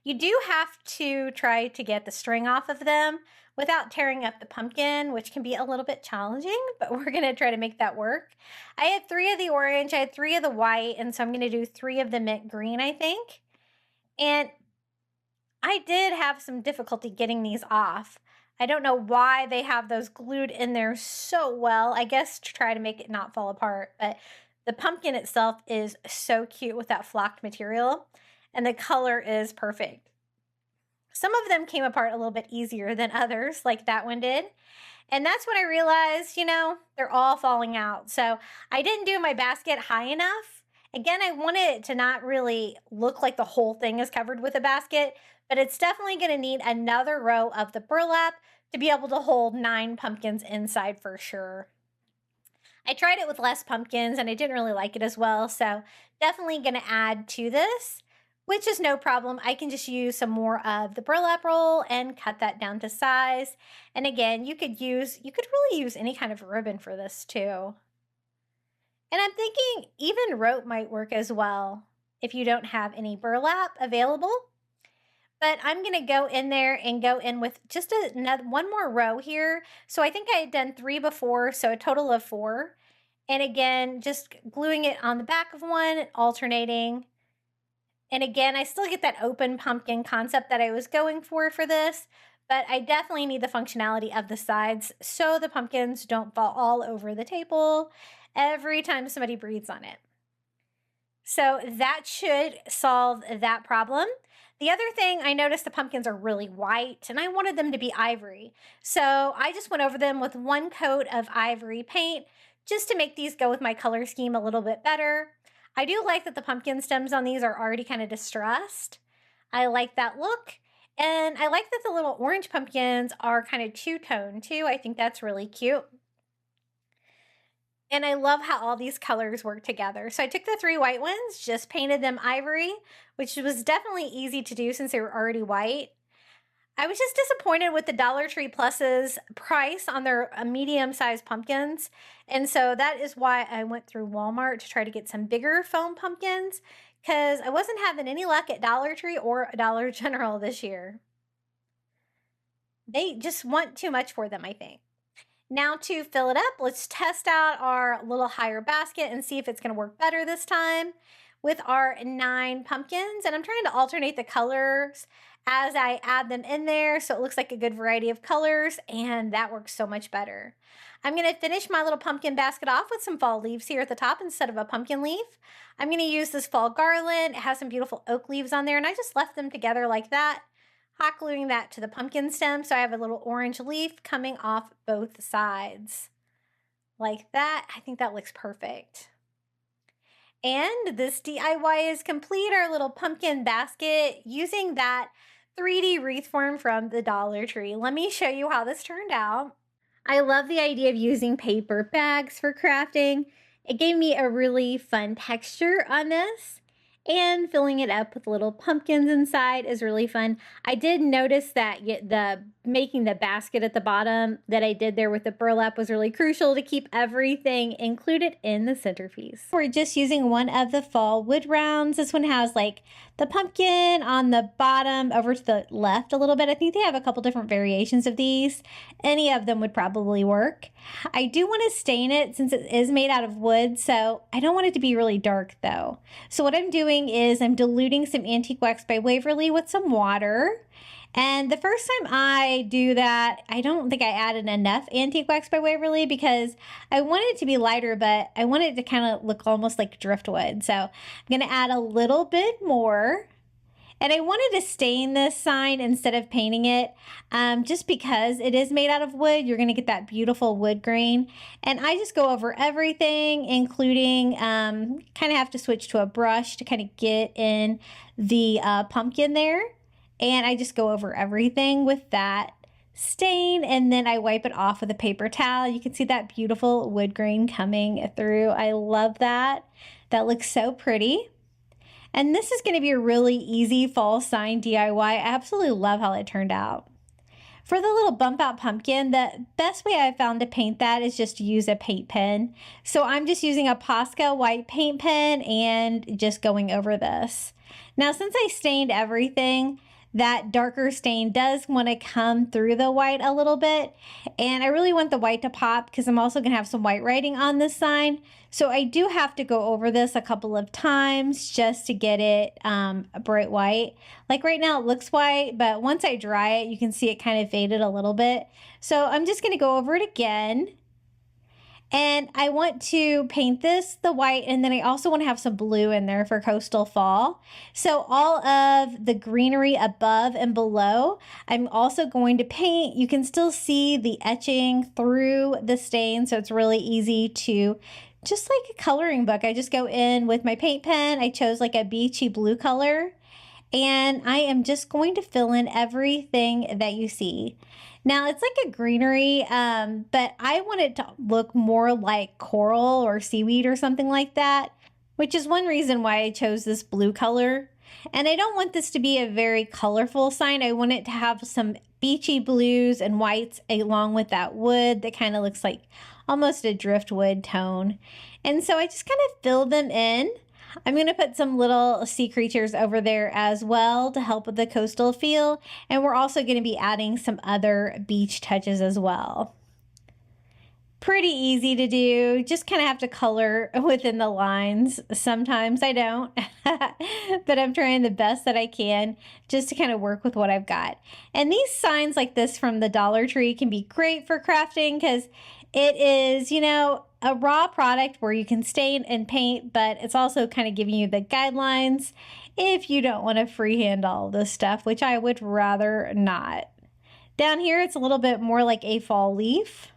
You do have to try to get the string off of them without tearing up the pumpkin, which can be a little bit challenging, but we're going to try to make that work. I had 3 of the orange, I had 3 of the white, and so I'm going to do 3 of the mint green, I think. And I did have some difficulty getting these off. I don't know why they have those glued in there so well, I guess to try to make it not fall apart, but the pumpkin itself is so cute with that flocked material. and the color is perfect. Some of them came apart a little bit easier than others, like that one did. And that's when I realized, you know, they're all falling out. So I didn't do my basket high enough. Again, I wanted it to not really look like the whole thing is covered with a basket, but it's definitely going to need another row of the burlap to be able to hold 9 pumpkins inside for sure. I tried it with less pumpkins and I didn't really like it as well. So definitely going to add to this, which is no problem. I can just use some more of the burlap roll and cut that down to size. And again, you could really use any kind of ribbon for this too. And I'm thinking even rope might work as well if you don't have any burlap available. But I'm going to go in there and go in with just one more row here. So I think I had done 3 before, so a total of 4. And again, just gluing it on the back of one, alternating. And again, I still get that open pumpkin concept that I was going for this, but I definitely need the functionality of the sides so the pumpkins don't fall all over the table every time somebody breathes on it. So that should solve that problem. The other thing, I noticed the pumpkins are really white and I wanted them to be ivory. So I just went over them with 1 coat of ivory paint just to make these go with my color scheme a little bit better. I do like that the pumpkin stems on these are already kind of distressed. I like that look. And I like that the little orange pumpkins are kind of two-tone too. I think that's really cute. And I love how all these colors work together. So I took the 3 white ones, just painted them ivory, which was definitely easy to do since they were already white. I was just disappointed with the Dollar Tree Plus's price on their medium-sized pumpkins. And so that is why I went through Walmart to try to get some bigger foam pumpkins, because I wasn't having any luck at Dollar Tree or Dollar General this year. They just want too much for them, I think. Now to fill it up, let's test out our little higher basket and see if it's going to work better this time with our 9 pumpkins. And I'm trying to alternate the colors as I add them in there so it looks like a good variety of colors, and that works so much better. I'm going to finish my little pumpkin basket off with some fall leaves here at the top instead of a pumpkin leaf. I'm going to use this fall garland. It has some beautiful oak leaves on there, and I just left them together like that, hot gluing that to the pumpkin stem so I have a little orange leaf coming off both sides. Like that. I think that looks perfect. And this DIY is complete, our little pumpkin basket using that 3D wreath form from the Dollar Tree. Let me show you how this turned out. I love the idea of using paper bags for crafting. It gave me a really fun texture on this. And filling it up with little pumpkins inside is really fun. I did notice that making the basket at the bottom that I did there with the burlap was really crucial to keep everything included in the centerpiece. We're just using one of the fall wood rounds. This one has like the pumpkin on the bottom over to the left a little bit. I think they have a couple different variations of these. Any of them would probably work. I do want to stain it since it is made out of wood, so I don't want it to be really dark though. So what I'm doing is I'm diluting some Antique Wax by Waverly with some water. And the first time I do that, I don't think I added enough Antique Wax by Waverly because I want it to be lighter, but I want it to kind of look almost like driftwood. So I'm going to add a little bit more. And I wanted to stain this sign instead of painting it, just because it is made out of wood. You're going to get that beautiful wood grain. And I just go over everything, including kind of have to switch to a brush to kind of get in the pumpkin there. And I just go over everything with that stain, and then I wipe it off with a paper towel. You can see that beautiful wood grain coming through. I love that. That looks so pretty. And this is going to be a really easy fall sign DIY. I absolutely love how it turned out. For the little bump out pumpkin, the best way I've found to paint that is just to use a paint pen. So I'm just using a Posca white paint pen and just going over this. Now, since I stained everything, that darker stain does want to come through the white a little bit. And I really want the white to pop because I'm also going to have some white writing on this sign. So I do have to go over this a couple of times just to get it bright white. Like right now it looks white, but once I dry it, you can see it kind of faded a little bit. So I'm just going to go over it again. And I want to paint this the white, and then I also want to have some blue in there for coastal fall. So all of the greenery above and below, I'm also going to paint. You can still see the etching through the stain, so it's really easy to, just like a coloring book, I just go in with my paint pen. I chose like a beachy blue color, and I am just going to fill in everything that you see. Now it's like a greenery, but I want it to look more like coral or seaweed or something like that, which is one reason why I chose this blue color. And I don't want this to be a very colorful sign. I want it to have some beachy blues and whites along with that wood that kind of looks like almost a driftwood tone. And so I just kind of fill them in. I'm going to put some little sea creatures over there as well to help with the coastal feel. And we're also going to be adding some other beach touches as well. Pretty easy to do. Just kind of have to color within the lines. Sometimes I don't, but I'm trying the best that I can just to kind of work with what I've got. And these signs like this from the Dollar Tree can be great for crafting because it is, you know, a raw product where you can stain and paint, but it's also kind of giving you the guidelines if you don't want to freehand all this stuff, which I would rather not. Down here, it's a little bit more like a fall leaf,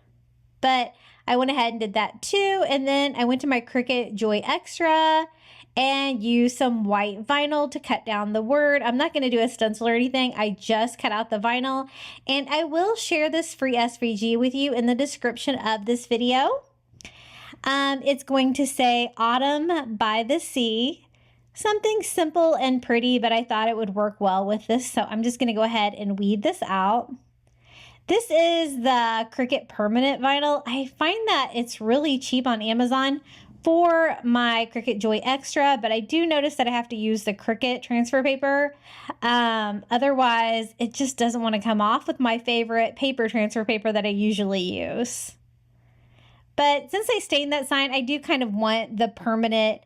but I went ahead and did that too. And then I went to my Cricut Joy Extra and used some white vinyl to cut down the word. I'm not going to do a stencil or anything. I just cut out the vinyl, and I will share this free SVG with you in the description of this video. It's going to say Autumn by the Sea. Something simple and pretty, but I thought it would work well with this. So I'm just going to go ahead and weed this out. This is the Cricut permanent vinyl. I find that it's really cheap on Amazon for my Cricut Joy Extra, but I do notice that I have to use the Cricut transfer paper. Otherwise, it just doesn't want to come off with my favorite paper transfer paper that I usually use. But since I stained that sign, I do kind of want the permanent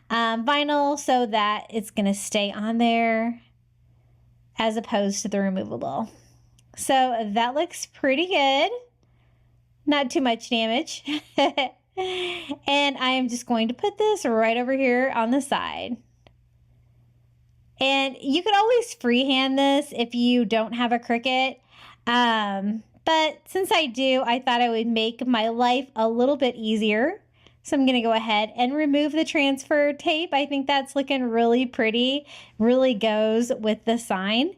vinyl so that it's going to stay on there as opposed to the removable. So that looks pretty good. Not too much damage. And I am just going to put this right over here on the side. And you could always freehand this if you don't have a Cricut. But since I do, I thought I would make my life a little bit easier. So I'm going to go ahead and remove the transfer tape. I think that's looking really pretty, really goes with the sign.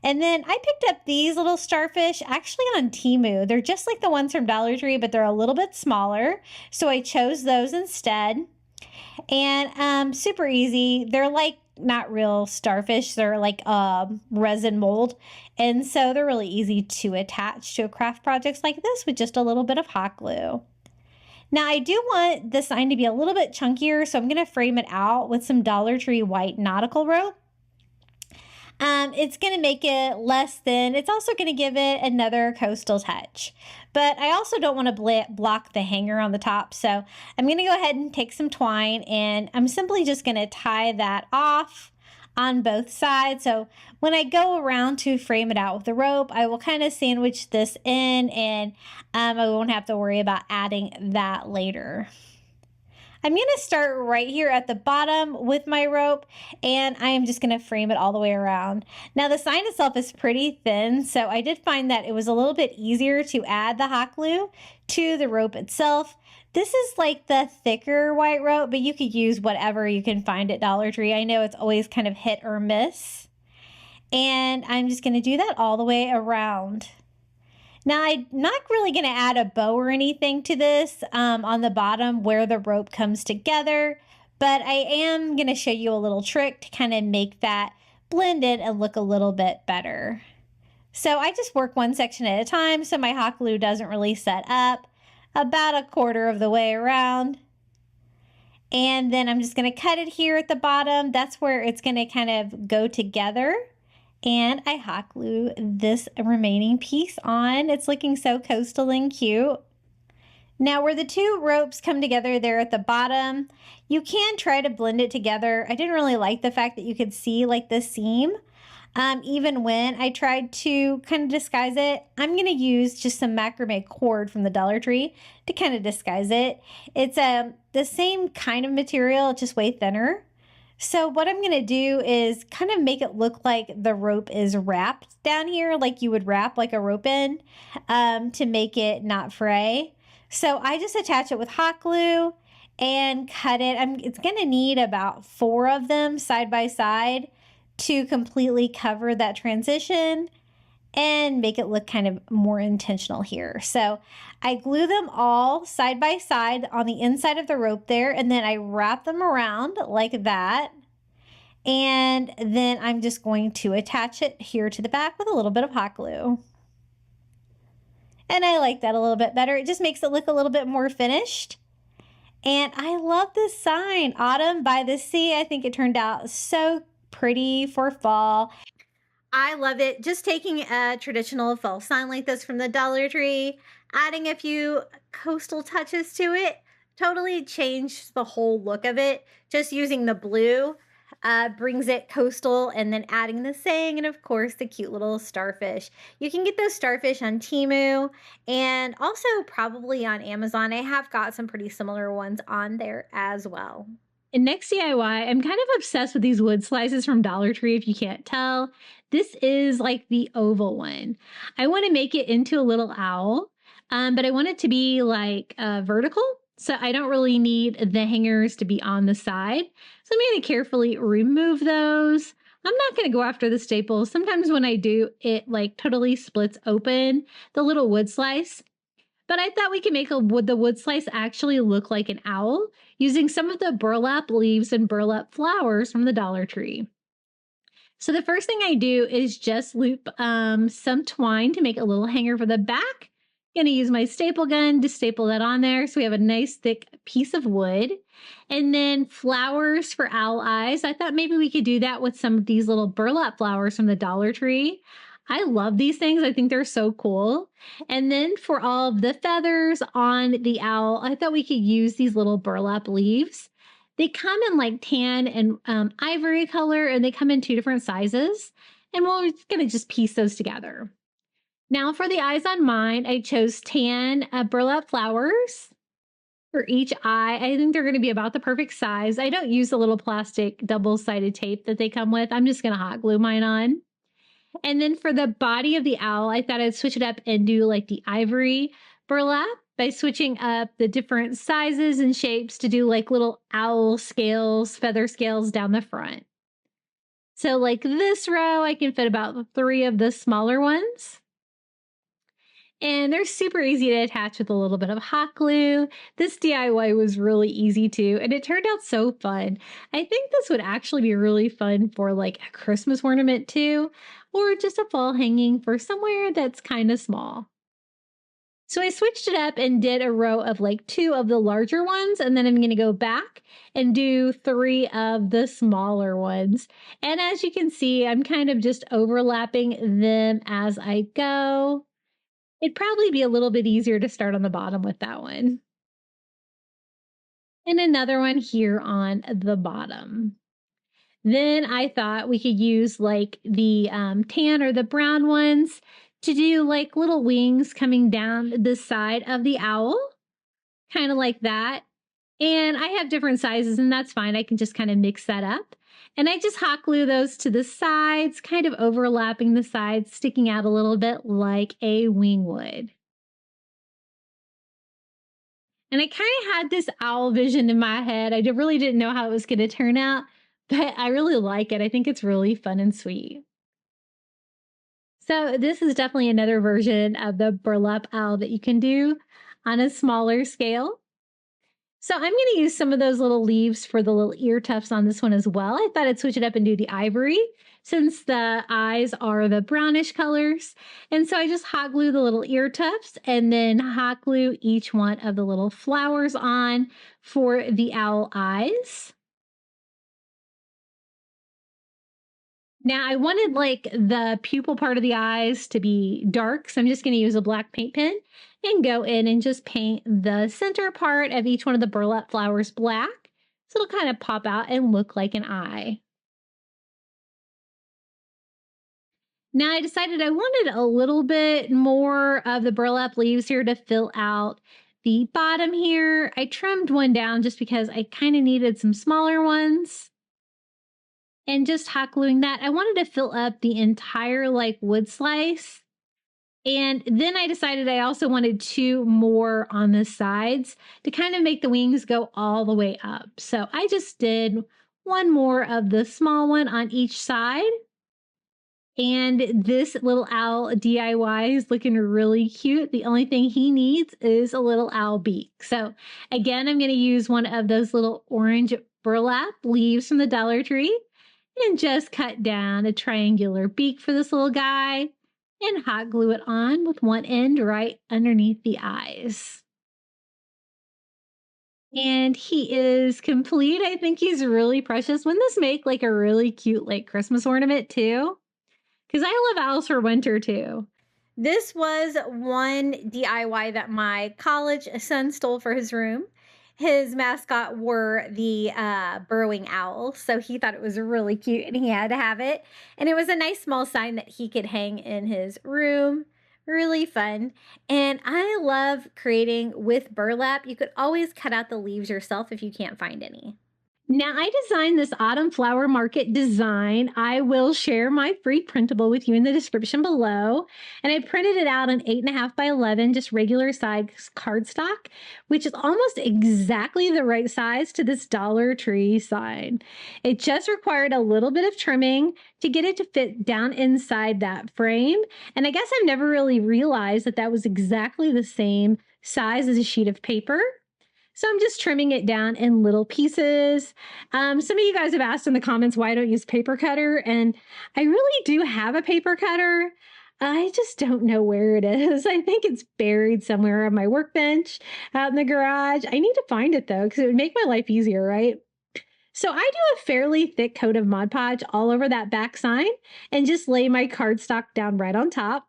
And then I picked up these little starfish actually on Temu. They're just like the ones from Dollar Tree, but they're a little bit smaller. So I chose those instead. And super easy. They're like not real starfish. They're like resin mold. And so they're really easy to attach to a craft projects like this with just a little bit of hot glue. Now I do want the sign to be a little bit chunkier, so I'm going to frame it out with some Dollar Tree white nautical rope. It's going to make it less thin. It's also going to give it another coastal touch. But I also don't want to block the hanger on the top, so I'm going to go ahead and take some twine, and I'm simply just going to tie that off on both sides. So when I go around to frame it out with the rope, I will kind of sandwich this in, and I won't have to worry about adding that later. I'm going to start right here at the bottom with my rope, and I am just going to frame it all the way around. Now the sign itself is pretty thin, so I did find that it was a little bit easier to add the hot glue to the rope itself. This is like the thicker white rope, but you could use whatever you can find at Dollar Tree. I know it's always kind of hit or miss. And I'm just going to do that all the way around. Now, I'm not really going to add a bow or anything to this on the bottom where the rope comes together, but I am going to show you a little trick to kind of make that blend in and look a little bit better. So I just work one section at a time so my hot glue doesn't really set up. About a quarter of the way around. And then I'm just going to cut it here at the bottom. That's where it's going to kind of go together. And I hot glue this remaining piece on. It's looking so coastal and cute. Now where the two ropes come together there at the bottom, you can try to blend it together. I didn't really like the fact that you could see like the seam. even when I tried to kind of disguise it. I'm going to use just some macrame cord from the Dollar Tree to kind of disguise it. It's the same kind of material, just way thinner. So what I'm going to do is kind of make it look like the rope is wrapped down here, like you would wrap like a rope in, to make it not fray. So I just attach it with hot glue and cut it. It's going to need about 4 of them side by side to completely cover that transition and make it look kind of more intentional here. So I glue them all side by side on the inside of the rope there, and then I wrap them around like that. And then I'm just going to attach it here to the back with a little bit of hot glue. And I like that a little bit better. It just makes it look a little bit more finished. And I love this sign, Autumn by the Sea. I think it turned out so pretty for fall. I love it. Just taking a traditional fall sign like this from the Dollar Tree, adding a few coastal touches to it, totally changed the whole look of it. Just using the blue brings it coastal, and then adding the saying, and of course the cute little starfish. You can get those starfish on Temu and also probably on Amazon. I have got some pretty similar ones on there as well. And next DIY, I'm kind of obsessed with these wood slices from Dollar Tree, if you can't tell. This is like the oval one. I want to make it into a little owl, but I want it to be like vertical. So I don't really need the hangers to be on the side. So I'm going to carefully remove those. I'm not going to go after the staples. Sometimes when I do, it like totally splits open the little wood slice. But I thought we could make the wood slice actually look like an owl using some of the burlap leaves and burlap flowers from the Dollar Tree. So the first thing I do is just loop some twine to make a little hanger for the back. I'm going to use my staple gun to staple that on there so we have a nice thick piece of wood. And then flowers for owl eyes. I thought maybe we could do that with some of these little burlap flowers from the Dollar Tree. I love these things. I think they're so cool. And then for all of the feathers on the owl, I thought we could use these little burlap leaves. They come in like tan and ivory color, and they come in 2 different sizes. And we're going to just piece those together. Now for the eyes on mine, I chose tan burlap flowers for each eye. I think they're going to be about the perfect size. I don't use the little plastic double-sided tape that they come with. I'm just going to hot glue mine on. And then for the body of the owl, I thought I'd switch it up and do like the ivory burlap by switching up the different sizes and shapes to do like little owl scales, feather scales down the front. So like this row, I can fit about 3 of the smaller ones. And they're super easy to attach with a little bit of hot glue. This DIY was really easy too, and it turned out so fun. I think this would actually be really fun for like a Christmas ornament too, or just a fall hanging for somewhere that's kind of small. So I switched it up and did a row of like 2 of the larger ones, and then I'm going to go back and do 3 of the smaller ones. And as you can see, I'm kind of just overlapping them as I go. It'd probably be a little bit easier to start on the bottom with that one. And another one here on the bottom. Then I thought we could use like the tan or the brown ones to do like little wings coming down the side of the owl, kind of like that. And I have different sizes, and that's fine. I can just kind of mix that up. And I just hot glue those to the sides, kind of overlapping the sides, sticking out a little bit like a wing would. And I kind of had this owl vision in my head. I really didn't know how it was going to turn out, but I really like it. I think it's really fun and sweet. So this is definitely another version of the burlap owl that you can do on a smaller scale. So I'm going to use some of those little leaves for the little ear tufts on this one as well. I thought I'd switch it up and do the ivory since the eyes are the brownish colors. And so I just hot glue the little ear tufts and then hot glue each one of the little flowers on for the owl eyes. Now I wanted like the pupil part of the eyes to be dark, so I'm just going to use a black paint pen and go in and just paint the center part of each one of the burlap flowers black, so it'll kind of pop out and look like an eye. Now I decided I wanted a little bit more of the burlap leaves here to fill out the bottom here. I trimmed one down just because I kind of needed some smaller ones. And just hot gluing that, I wanted to fill up the entire like wood slice. And then I decided I also wanted 2 more on the sides to kind of make the wings go all the way up. So I just did 1 more of the small one on each side. And this little owl DIY is looking really cute. The only thing he needs is a little owl beak. So again, I'm going to use one of those little orange burlap leaves from the Dollar Tree and just cut down a triangular beak for this little guy and hot glue it on with one end right underneath the eyes. And he is complete. I think he's really precious. Wouldn't this make like a really cute like Christmas ornament too? Because I love owls for winter too. This was one DIY that my college son stole for his room. His mascot were the burrowing owls, so he thought it was really cute and he had to have it. And it was a nice small sign that he could hang in his room. Really fun. And I love creating with burlap. You could always cut out the leaves yourself if you can't find any. Now, I designed this autumn flower market design. I will share my free printable with you in the description below. And I printed it out on 8.5 by 11, just regular size cardstock, which is almost exactly the right size to this Dollar Tree sign. It just required a little bit of trimming to get it to fit down inside that frame. And I guess I've never really realized that that was exactly the same size as a sheet of paper. So I'm just trimming it down in little pieces. Some of you guys have asked in the comments why I don't use paper cutter, and I really do have a paper cutter. I just don't know where it is. I think it's buried somewhere on my workbench out in the garage. I need to find it though, because it would make my life easier, right? So I do a fairly thick coat of Mod Podge all over that back sign and just lay my cardstock down right on top.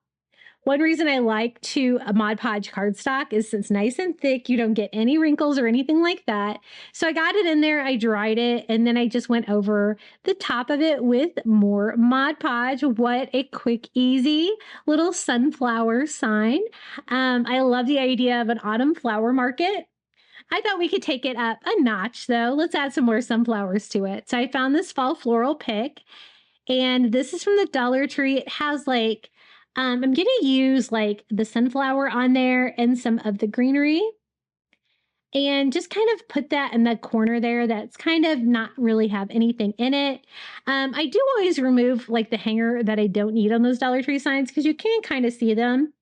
One reason I like to Mod Podge cardstock is it's nice and thick. You don't get any wrinkles or anything like that. So I got it in there, I dried it, and then I just went over the top of it with more Mod Podge. What a quick, easy little sunflower sign. I love the idea of an autumn flower market. I thought we could take it up a notch though. Let's add some more sunflowers to it. So I found this fall floral pick, and this is from the Dollar Tree. It has like I'm going to use like the sunflower on there and some of the greenery and just kind of put that in the corner there that's kind of not really have anything in it. I do always remove like the hanger that I don't need on those Dollar Tree signs because you can kind of see them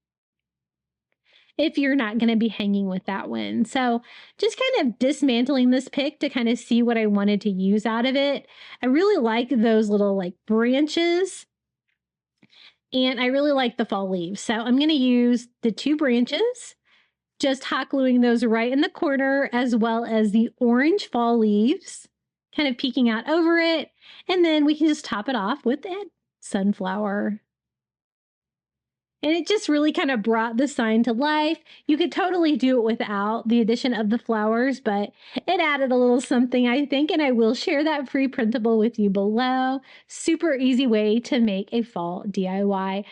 if you're not going to be hanging with that one. So just kind of dismantling this pick to kind of see what I wanted to use out of it. I really like those little like branches. And I really like the fall leaves. So I'm going to use the 2 branches, just hot gluing those right in the corner, as well as the orange fall leaves, kind of peeking out over it. And then we can just top it off with a sunflower. And it just really kind of brought the sign to life. You could totally do it without the addition of the flowers, but it added a little something, I think, and I will share that free printable with you below. Super easy way to make a fall DIY.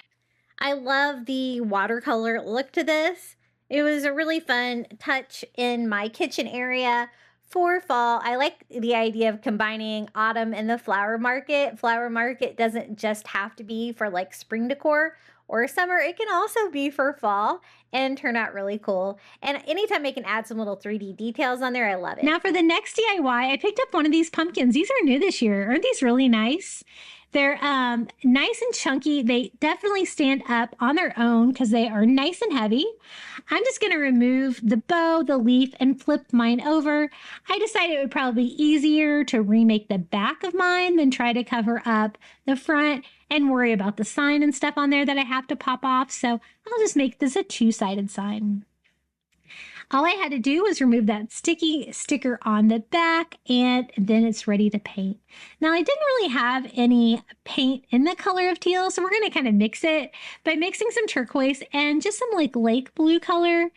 I love the watercolor look to this. It was a really fun touch in my kitchen area for fall. I like the idea of combining autumn and the flower market. Flower market doesn't just have to be for like spring decor or summer. It can also be for fall and turn out really cool. And anytime I can add some little 3D details on there, I love it. Now for the next DIY, I picked up one of these pumpkins. These are new this year. Aren't these really nice? They're nice and chunky. They definitely stand up on their own because they are nice and heavy. I'm just going to remove the bow, the leaf, and flip mine over. I decided it would probably be easier to remake the back of mine than try to cover up the front and worry about the sign and stuff on there that I have to pop off. So I'll just make this a 2-sided sign. All I had to do was remove that sticky sticker on the back, and then it's ready to paint. Now, I didn't really have any paint in the color of teal, so we're going to kind of mix it by mixing some turquoise and just some like lake blue color.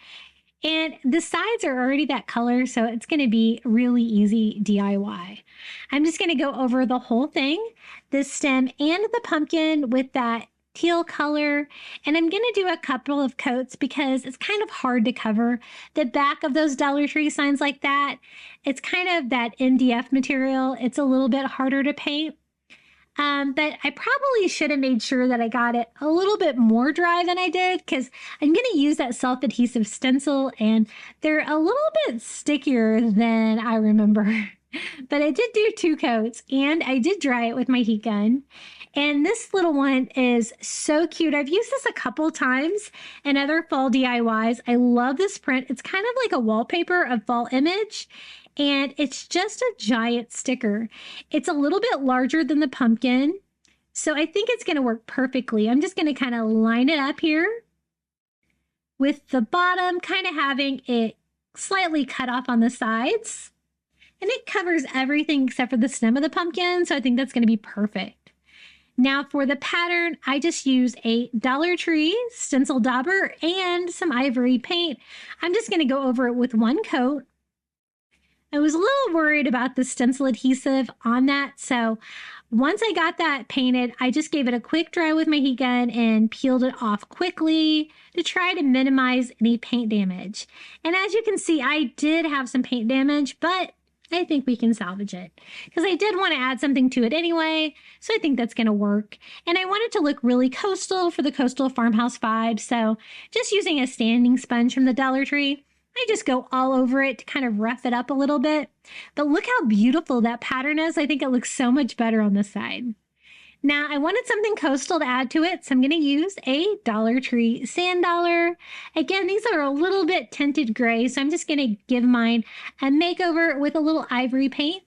And the sides are already that color, so it's going to be really easy DIY. I'm just going to go over the whole thing, the stem and the pumpkin with that teal color. And I'm going to do a couple of coats because it's kind of hard to cover the back of those Dollar Tree signs like that. It's kind of that MDF material. It's a little bit harder to paint. But I probably should have made sure that I got it a little bit more dry than I did because I'm going to use that self-adhesive stencil and they're a little bit stickier than I remember. But I did do 2 coats and I did dry it with my heat gun. And this little one is so cute. I've used this a couple times in other fall DIYs. I love this print. It's kind of like a wallpaper of fall image. And it's just a giant sticker. It's a little bit larger than the pumpkin, so I think it's going to work perfectly. I'm just going to kind of line it up here with the bottom kind of having it slightly cut off on the sides. And it covers everything except for the stem of the pumpkin, so I think that's going to be perfect. Now for the pattern, I just use a Dollar Tree stencil dauber and some ivory paint. I'm just going to go over it with 1 coat. I was a little worried about the stencil adhesive on that, so once I got that painted, I just gave it a quick dry with my heat gun and peeled it off quickly to try to minimize any paint damage. And as you can see, I did have some paint damage, but I think we can salvage it because I did want to add something to it anyway, so I think that's going to work. And I want it to look really coastal for the coastal farmhouse vibe, so just using a standing sponge from the Dollar Tree, I just go all over it to kind of rough it up a little bit. But look how beautiful that pattern is. I think it looks so much better on this side. Now, I wanted something coastal to add to it, so I'm going to use a Dollar Tree sand dollar. Again, these are a little bit tinted gray, so I'm just going to give mine a makeover with a little ivory paint.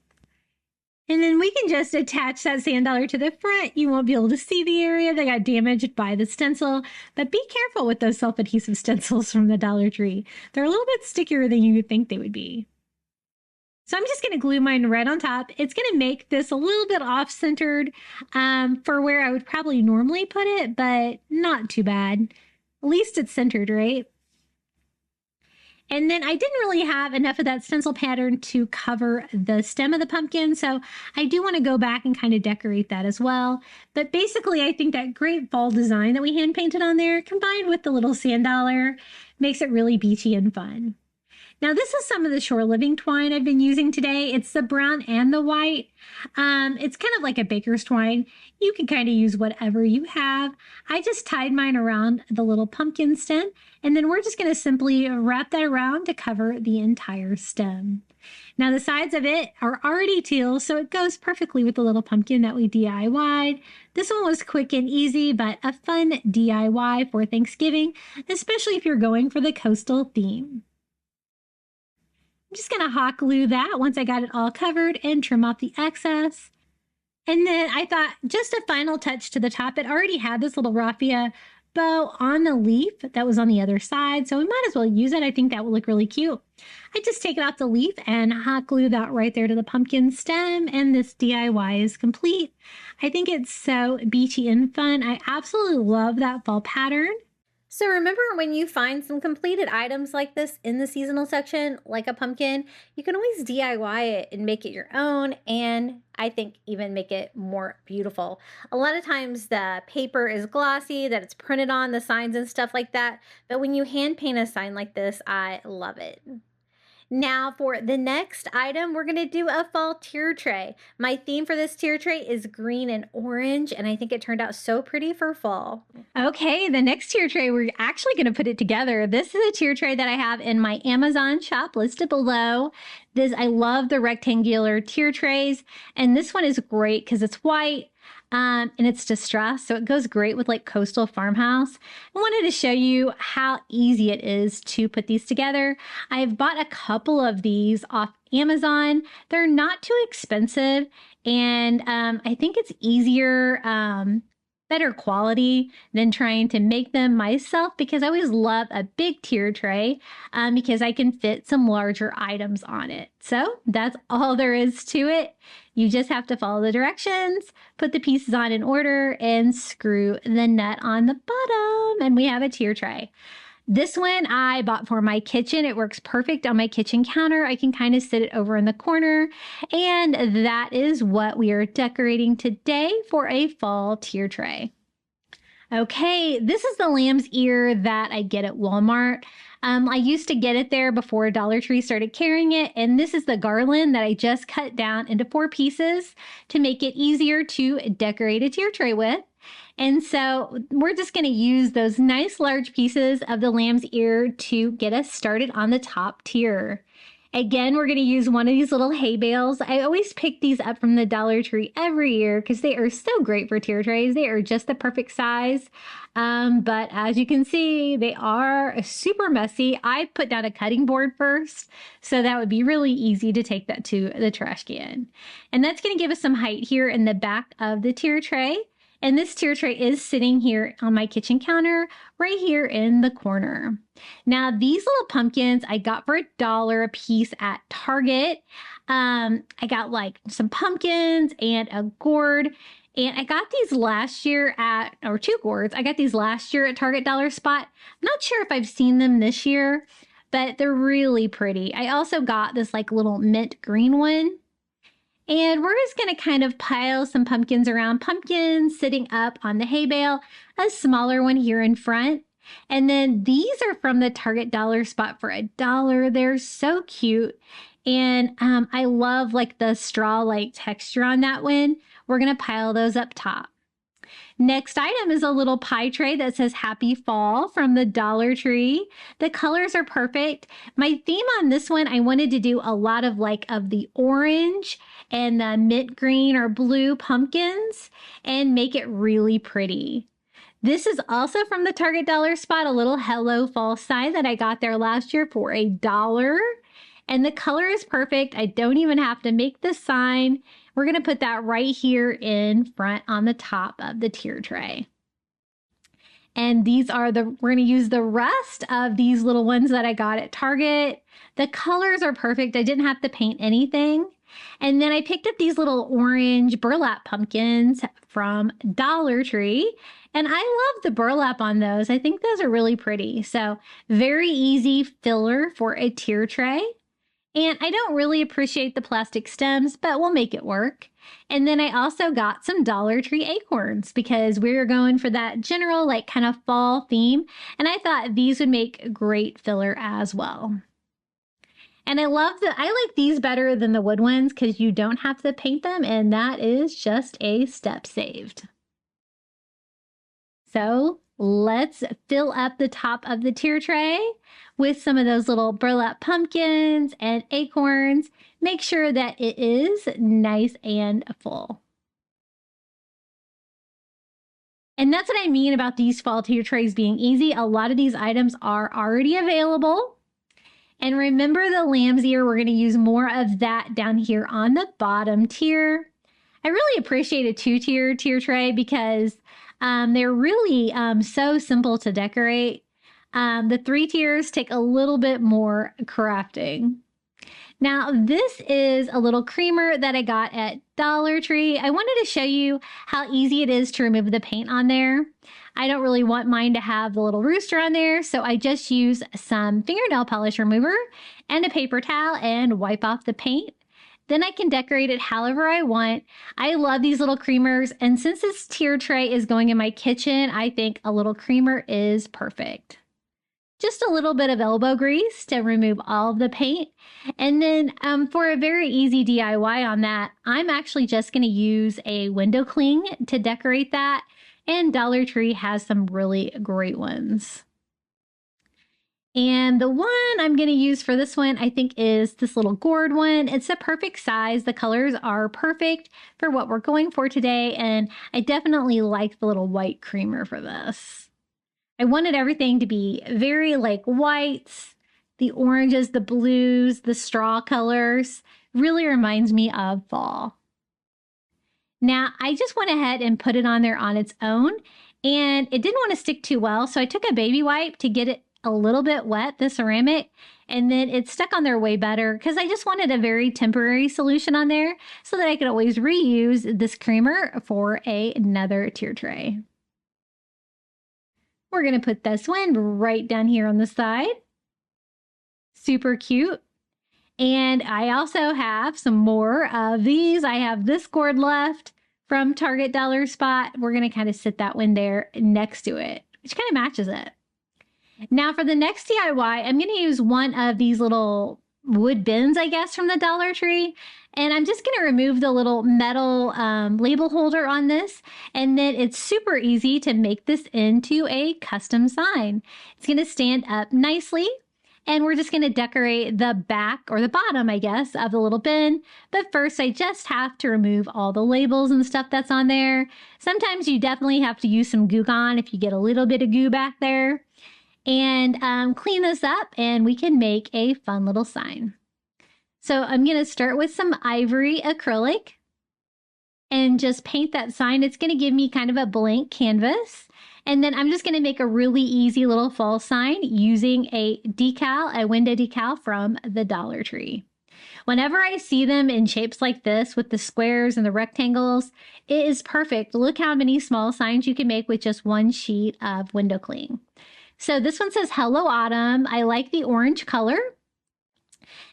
And then we can just attach that sand dollar to the front. You won't be able to see the area that got damaged by the stencil, but be careful with those self-adhesive stencils from the Dollar Tree. They're a little bit stickier than you would think they would be. So I'm just going to glue mine right on top. It's going to make this a little bit off-centered for where I would probably normally put it, but not too bad. At least it's centered, right? And then I didn't really have enough of that stencil pattern to cover the stem of the pumpkin, so I do want to go back and kind of decorate that as well. But basically, I think that great fall design that we hand painted on there, combined with the little sand dollar, makes it really beachy and fun. Now, this is some of the Shore Living twine I've been using today. It's the brown and the white. It's kind of like a baker's twine. You can kind of use whatever you have. I just tied mine around the little pumpkin stem, and then we're just going to simply wrap that around to cover the entire stem. Now, the sides of it are already teal, so it goes perfectly with the little pumpkin that we DIY'd. This one was quick and easy, but a fun DIY for Thanksgiving, especially if you're going for the coastal theme. I'm just going to hot glue that once I got it all covered and trim off the excess. And then I thought just a final touch to the top. It already had this little raffia bow on the leaf that was on the other side, so we might as well use it. I think that will look really cute. I just take it off the leaf and hot glue that right there to the pumpkin stem, and this DIY is complete. I think it's so beachy and fun. I absolutely love that fall pattern. So remember, when you find some completed items like this in the seasonal section, like a pumpkin, you can always DIY it and make it your own, and I think even make it more beautiful. A lot of times the paper is glossy, that it's printed on, the signs and stuff like that, but when you hand paint a sign like this, I love it. Now for the next item, we're going to do a fall tier tray. My theme for this tier tray is green and orange, and I think it turned out so pretty for fall. Okay, the next tier tray, we're actually going to put it together. This is a tier tray that I have in my Amazon shop listed below. I love the rectangular tier trays, and this one is great because it's white. And it's distressed, so it goes great with like coastal farmhouse. I wanted to show you how easy it is to put these together. I've bought a couple of these off Amazon. They're not too expensive, and I think it's easier, better quality than trying to make them myself, because I always love a big tier tray because I can fit some larger items on it. So that's all there is to it. You just have to follow the directions, put the pieces on in order, and screw the nut on the bottom, and we have a tier tray. This one I bought for my kitchen. It works perfect on my kitchen counter. I can kind of sit it over in the corner, and that is what we are decorating today for a fall tier tray. Okay, this is the lamb's ear that I get at Walmart. I used to get it there before Dollar Tree started carrying it, and this is the garland that I just cut down into 4 pieces to make it easier to decorate a tier tray with. And so we're just going to use those nice large pieces of the lamb's ear to get us started on the top tier. Again, we're going to use one of these little hay bales. I always pick these up from the Dollar Tree every year because they are so great for tier trays. They are just the perfect size. But as you can see, they are super messy. I put down a cutting board first, so that would be really easy to take that to the trash can. And that's going to give us some height here in the back of the tier tray. And this tier tray is sitting here on my kitchen counter right here in the corner. Now, these little pumpkins I got for $1 a piece at Target. I got like some pumpkins and a gourd. And I got these last year or 2 gourds. I got these last year at Target Dollar Spot. I'm not sure if I've seen them this year, but they're really pretty. I also got this like little mint green one. And we're just going to kind of pile some pumpkins around. Pumpkins sitting up on the hay bale, a smaller one here in front. And then these are from the Target Dollar Spot for $1. They're so cute. And I love like the straw-like texture on that one. We're going to pile those up top. Next item is a little pie tray that says Happy Fall from the Dollar Tree. The colors are perfect. My theme on this one, I wanted to do a lot of the orange and the mint green or blue pumpkins and make it really pretty. This is also from the Target Dollar Spot, a little Hello Fall sign that I got there last year for $1. And the color is perfect. I don't even have to make the sign. We're going to put that right here in front on the top of the tier tray. And these are we're going to use the rest of these little ones that I got at Target. The colors are perfect. I didn't have to paint anything. And then I picked up these little orange burlap pumpkins from Dollar Tree. And I love the burlap on those. I think those are really pretty. So very easy filler for a tier tray. And I don't really appreciate the plastic stems, but we'll make it work. And then I also got some Dollar Tree acorns because we were going for that general kind of fall theme. And I thought these would make great filler as well. And I like these better than the wood ones because you don't have to paint them, and that is just a step saved. So let's fill up the top of the tier tray with some of those little burlap pumpkins and acorns. Make sure that it is nice and full. And that's what I mean about these fall tier trays being easy. A lot of these items are already available. And remember the lamb's ear, we're going to use more of that down here on the bottom tier. I really appreciate a 2-tier tier tray because they're really so simple to decorate. The 3 tiers take a little bit more crafting. Now, this is a little creamer that I got at Dollar Tree. I wanted to show you how easy it is to remove the paint on there. I don't really want mine to have the little rooster on there, so I just use some fingernail polish remover and a paper towel and wipe off the paint. Then I can decorate it however I want. I love these little creamers, and since this tier tray is going in my kitchen, I think a little creamer is perfect. Just a little bit of elbow grease to remove all of the paint. And then for a very easy DIY on that, I'm actually just going to use a window cling to decorate that. And Dollar Tree has some really great ones. And the one I'm going to use for this one, I think, is this little gourd one. It's a perfect size. The colors are perfect for what we're going for today. And I definitely like the little white creamer for this. I wanted everything to be very whites, the oranges, the blues, the straw colors. Really reminds me of fall. Now, I just went ahead and put it on there on its own, and it didn't want to stick too well, so I took a baby wipe to get it a little bit wet, the ceramic, and then it stuck on there way better because I just wanted a very temporary solution on there so that I could always reuse this creamer for another tier tray. We're going to put this one right down here on the side. Super cute. And I also have some more of these. I have this gourd left from Target Dollar Spot. We're going to kind of sit that one there next to it, which kind of matches it. Now for the next DIY, I'm going to use one of these little wood bins, I guess, from the Dollar Tree. And I'm just going to remove the little metal label holder on this. And then it's super easy to make this into a custom sign. It's going to stand up nicely. And we're just going to decorate the back or the bottom, I guess, of the little bin. But first, I just have to remove all the labels and stuff that's on there. Sometimes you definitely have to use some Goo Gone if you get a little bit of goo back there. And clean this up and we can make a fun little sign. So I'm going to start with some ivory acrylic and just paint that sign. It's going to give me kind of a blank canvas. And then I'm just going to make a really easy little fall sign using a decal, a window decal from the Dollar Tree. Whenever I see them in shapes like this with the squares and the rectangles, it is perfect. Look how many small signs you can make with just one sheet of window cling. So this one says Hello Autumn. I like the orange color.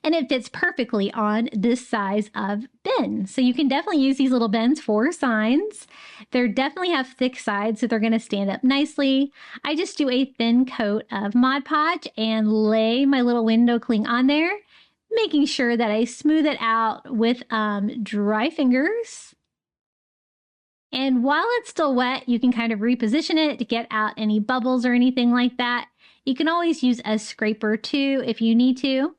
And it fits perfectly on this size of bin. So you can definitely use these little bins for signs. They definitely have thick sides, so they're going to stand up nicely. I just do a thin coat of Mod Podge and lay my little window cling on there, making sure that I smooth it out with dry fingers. And while it's still wet, you can kind of reposition it to get out any bubbles or anything like that. You can always use a scraper too if you need to.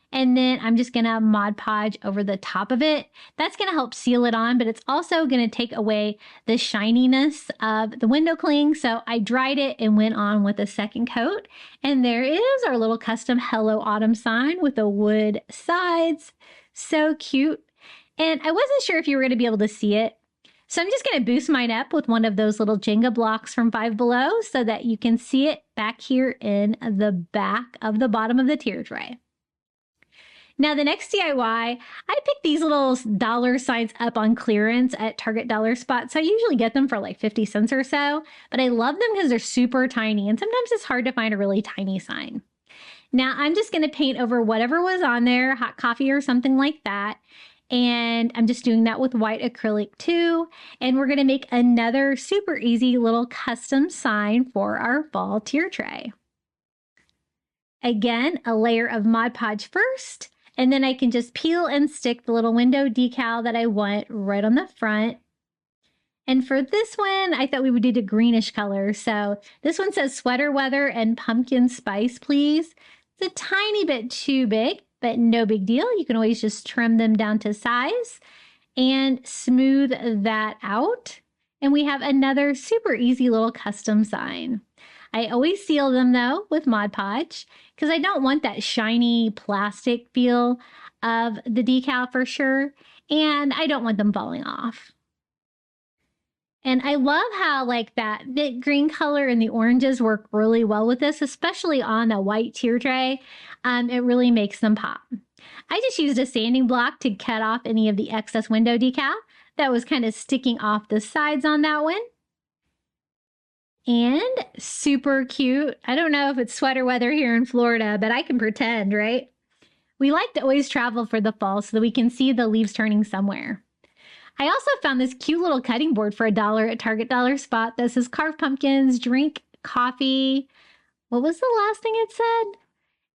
And then I'm just going to Mod Podge over the top of it. That's going to help seal it on, but it's also going to take away the shininess of the window cling. So I dried it and went on with a second coat. And there is our little custom Hello Autumn sign with the wood sides. So cute. And I wasn't sure if you were going to be able to see it. So I'm just going to boost mine up with one of those little Jenga blocks from Five Below so that you can see it back here in the back of the bottom of the tier tray. Now the next DIY, I picked these little dollar signs up on clearance at Target Dollar Spot. So I usually get them for like 50 cents or so, but I love them because they're super tiny and sometimes it's hard to find a really tiny sign. Now I'm just going to paint over whatever was on there, hot coffee or something like that. And I'm just doing that with white acrylic too. And we're going to make another super easy little custom sign for our fall tier tray. Again, a layer of Mod Podge first, and then I can just peel and stick the little window decal that I want right on the front. And for this one, I thought we would do the greenish color. So this one says sweater weather and pumpkin spice, please. It's a tiny bit too big, but no big deal. You can always just trim them down to size and smooth that out. And we have another super easy little custom sign. I always seal them though with Mod Podge because I don't want that shiny plastic feel of the decal for sure. And I don't want them falling off. And I love how like that mint green color and the oranges work really well with this, especially on a white tier tray. It really makes them pop. I just used a sanding block to cut off any of the excess window decal that was kind of sticking off the sides on that one. And super cute. I don't know if it's sweater weather here in Florida, but I can pretend, right? We like to always travel for the fall so that we can see the leaves turning somewhere. I also found this cute little cutting board for $1 at Target Dollar Spot that says carve pumpkins, drink coffee. What was the last thing it said?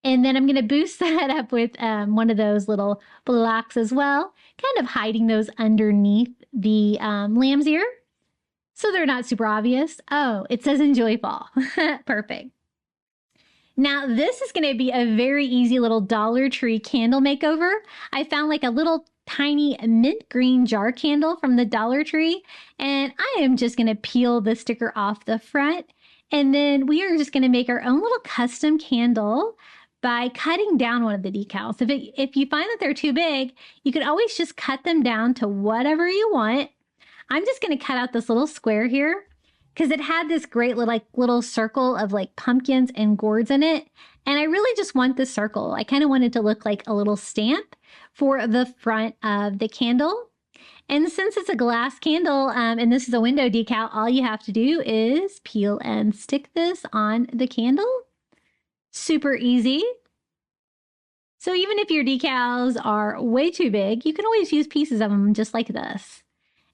And then I'm going to boost that up with one of those little blocks as well, kind of hiding those underneath the lamb's ear so they're not super obvious. Oh, it says enjoy fall. Perfect. Now this is going to be a very easy little Dollar Tree candle makeover. I found like a little tiny mint green jar candle from the Dollar Tree, and I am just going to peel the sticker off the front, and then we are just going to make our own little custom candle by cutting down one of the decals. If you find that they're too big, you can always just cut them down to whatever you want. I'm just going to cut out this little square here because it had this great little circle of like pumpkins and gourds in it. And I really just want the circle. I kind of wanted to look like a little stamp for the front of the candle. And since it's a glass candle and this is a window decal, all you have to do is peel and stick this on the candle. Super easy. So even if your decals are way too big, you can always use pieces of them just like this.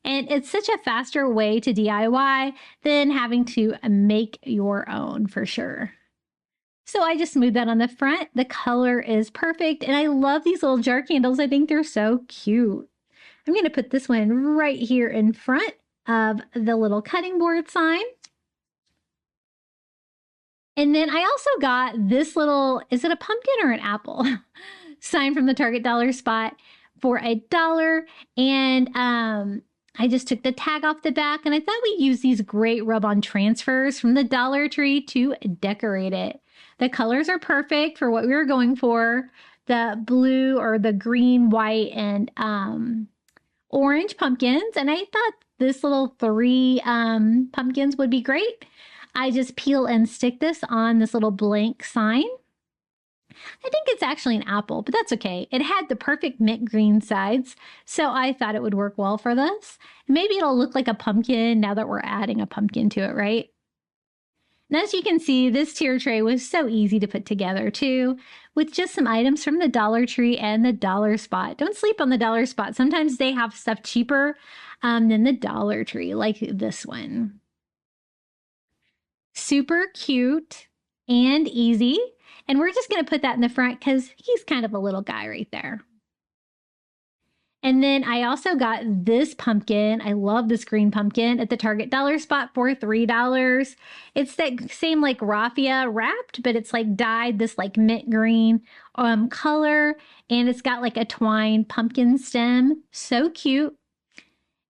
And it's such a faster way to DIY than having to make your own for sure. So I just smoothed that on the front. The color is perfect. And I love these little jar candles. I think they're so cute. I'm going to put this one right here in front of the little cutting board sign. And then I also got this little, is it a pumpkin or an apple? Sign from the Target dollar spot for $1. And I just took the tag off the back, and I thought we'd use these great rub-on transfers from the Dollar Tree to decorate it. The colors are perfect for what we were going for. The blue or the green, white, and orange pumpkins. And I thought this little 3 pumpkins would be great. I just peel and stick this on this little blank sign. I think it's actually an apple, but that's okay. It had the perfect mint green sides, so I thought it would work well for this. Maybe it'll look like a pumpkin now that we're adding a pumpkin to it, right? And as you can see, this tier tray was so easy to put together too, with just some items from the Dollar Tree and the Dollar Spot. Don't sleep on the Dollar Spot. Sometimes they have stuff cheaper than the Dollar Tree, like this one. Super cute and easy. And we're just going to put that in the front because he's kind of a little guy right there. And then I also got this pumpkin. I love this green pumpkin at the Target dollar spot for $3. It's that same like raffia wrapped, but it's like dyed this like mint green color. And it's got like a twine pumpkin stem. So cute.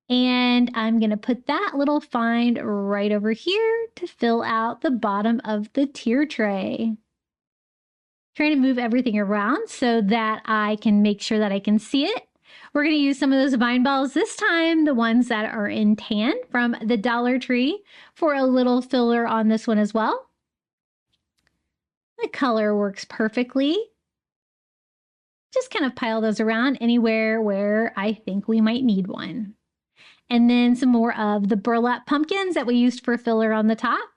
And I'm going to put that little find right over here to fill out the bottom of the tier tray. Trying to move everything around so that I can make sure that I can see it. We're going to use some of those vine balls this time, the ones that are in tan from the Dollar Tree, for a little filler on this one as well. The color works perfectly. Just kind of pile those around anywhere where I think we might need one. And then some more of the burlap pumpkins that we used for filler on the top.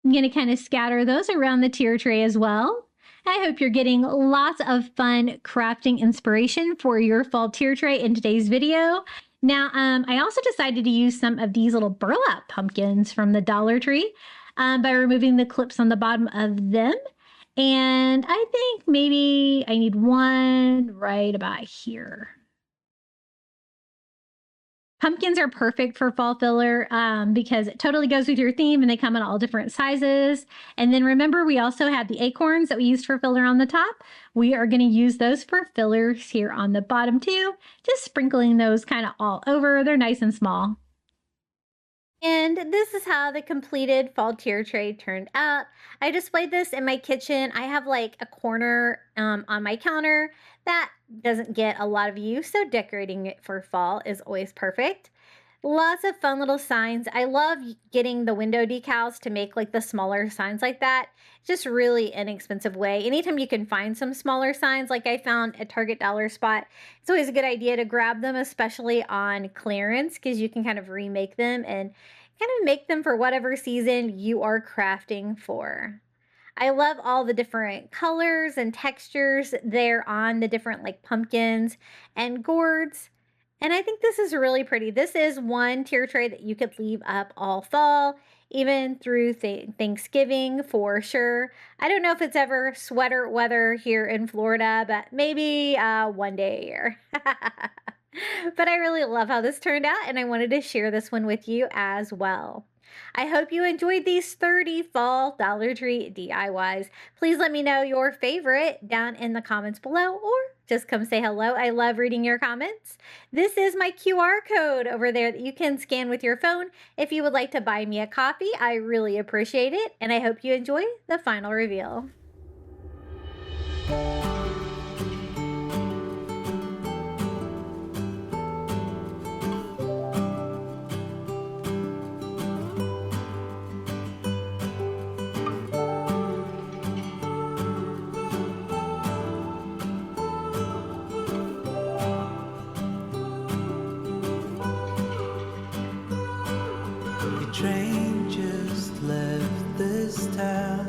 I'm going to kind of scatter those around the tier tray as well. I hope you're getting lots of fun crafting inspiration for your fall tier tray in today's video. Now, I also decided to use some of these little burlap pumpkins from the Dollar Tree by removing the clips on the bottom of them. And I think maybe I need one right about here. Pumpkins are perfect for fall filler because it totally goes with your theme and they come in all different sizes. And then remember, we also have the acorns that we used for filler on the top. We are going to use those for fillers here on the bottom too, just sprinkling those kind of all over. They're nice and small. And this is how the completed fall tier tray turned out. I displayed this in my kitchen. I have like a corner on my counter that doesn't get a lot of use, so decorating it for fall is always perfect. Lots of fun little signs. I love getting the window decals to make like the smaller signs like that. Just really inexpensive way. Anytime you can find some smaller signs like I found at Target dollar spot, it's always a good idea to grab them, especially on clearance, because you can kind of remake them and kind of make them for whatever season you are crafting for. I love all the different colors and textures there on the different like pumpkins and gourds. And I think this is really pretty. This is one tier tray that you could leave up all fall, even through Thanksgiving for sure. I don't know if it's ever sweater weather here in Florida, but maybe one day a year. But I really love how this turned out, and I wanted to share this one with you as well. I hope you enjoyed these 30 fall Dollar Tree DIYs. Please let me know your favorite down in the comments below, or just come say hello. I love reading your comments. This is my QR code over there that you can scan with your phone if you would like to buy me a coffee. I really appreciate it, and I hope you enjoy the final reveal. Train just left this town.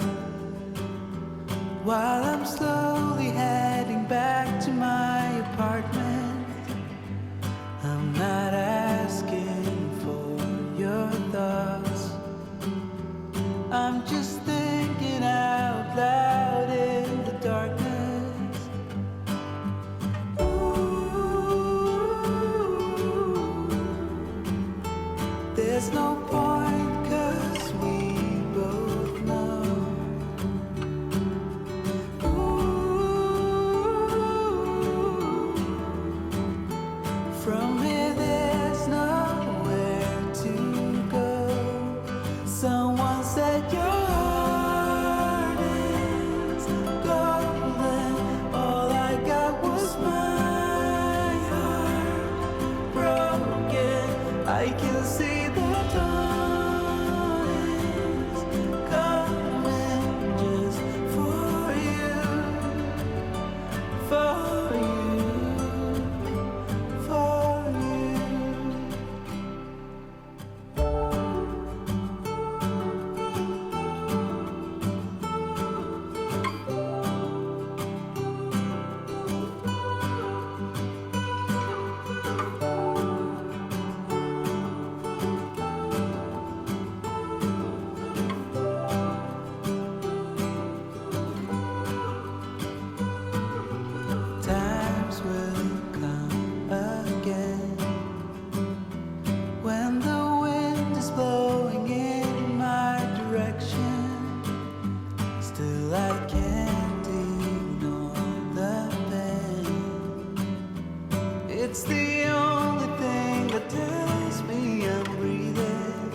It's the only thing that tells me I'm breathing.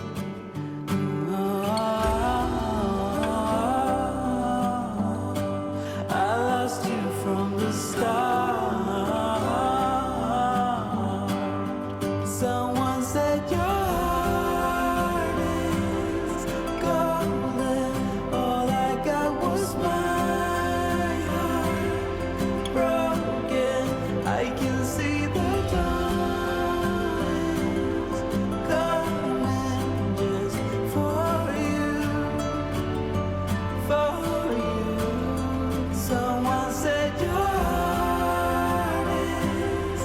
I lost you from the start. Someone said your heart is golden. All I got was my heart broken. I can see the dawn is coming just for you, for you. Someone said your heart is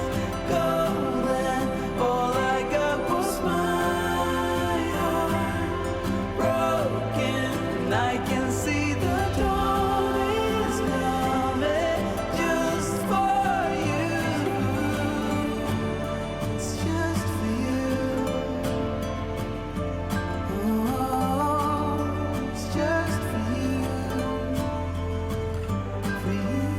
golden. All I got was my heart broken. And I can see the dawn is coming just for you. It's just for you. Oh, it's just for you. For you.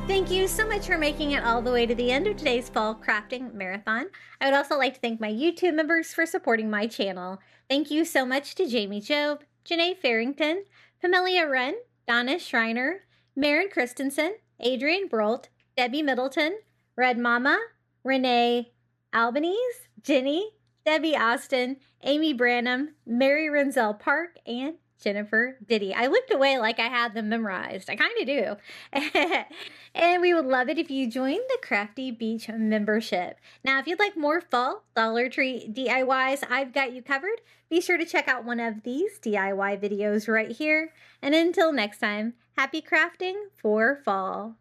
Thank you so much for making it all the way to the end of today's fall crafting marathon. I would also like to thank my YouTube members for supporting my channel. Thank you so much to Jamie Job, Janae Farrington, Pamelia Wren, Donna Schreiner, Maren Christensen, Adrian Brolt, Debbie Middleton, Red Mama, Renee Albanese, Jenny, Debbie Austin, Amy Branham, Mary Renzel Park, and Jennifer Diddy. I looked away like I had them memorized. I kind of do. And we would love it if you join the Crafty Beach membership. Now, if you'd like more fall Dollar Tree DIYs, I've got you covered. Be sure to check out one of these DIY videos right here. And until next time, happy crafting for fall.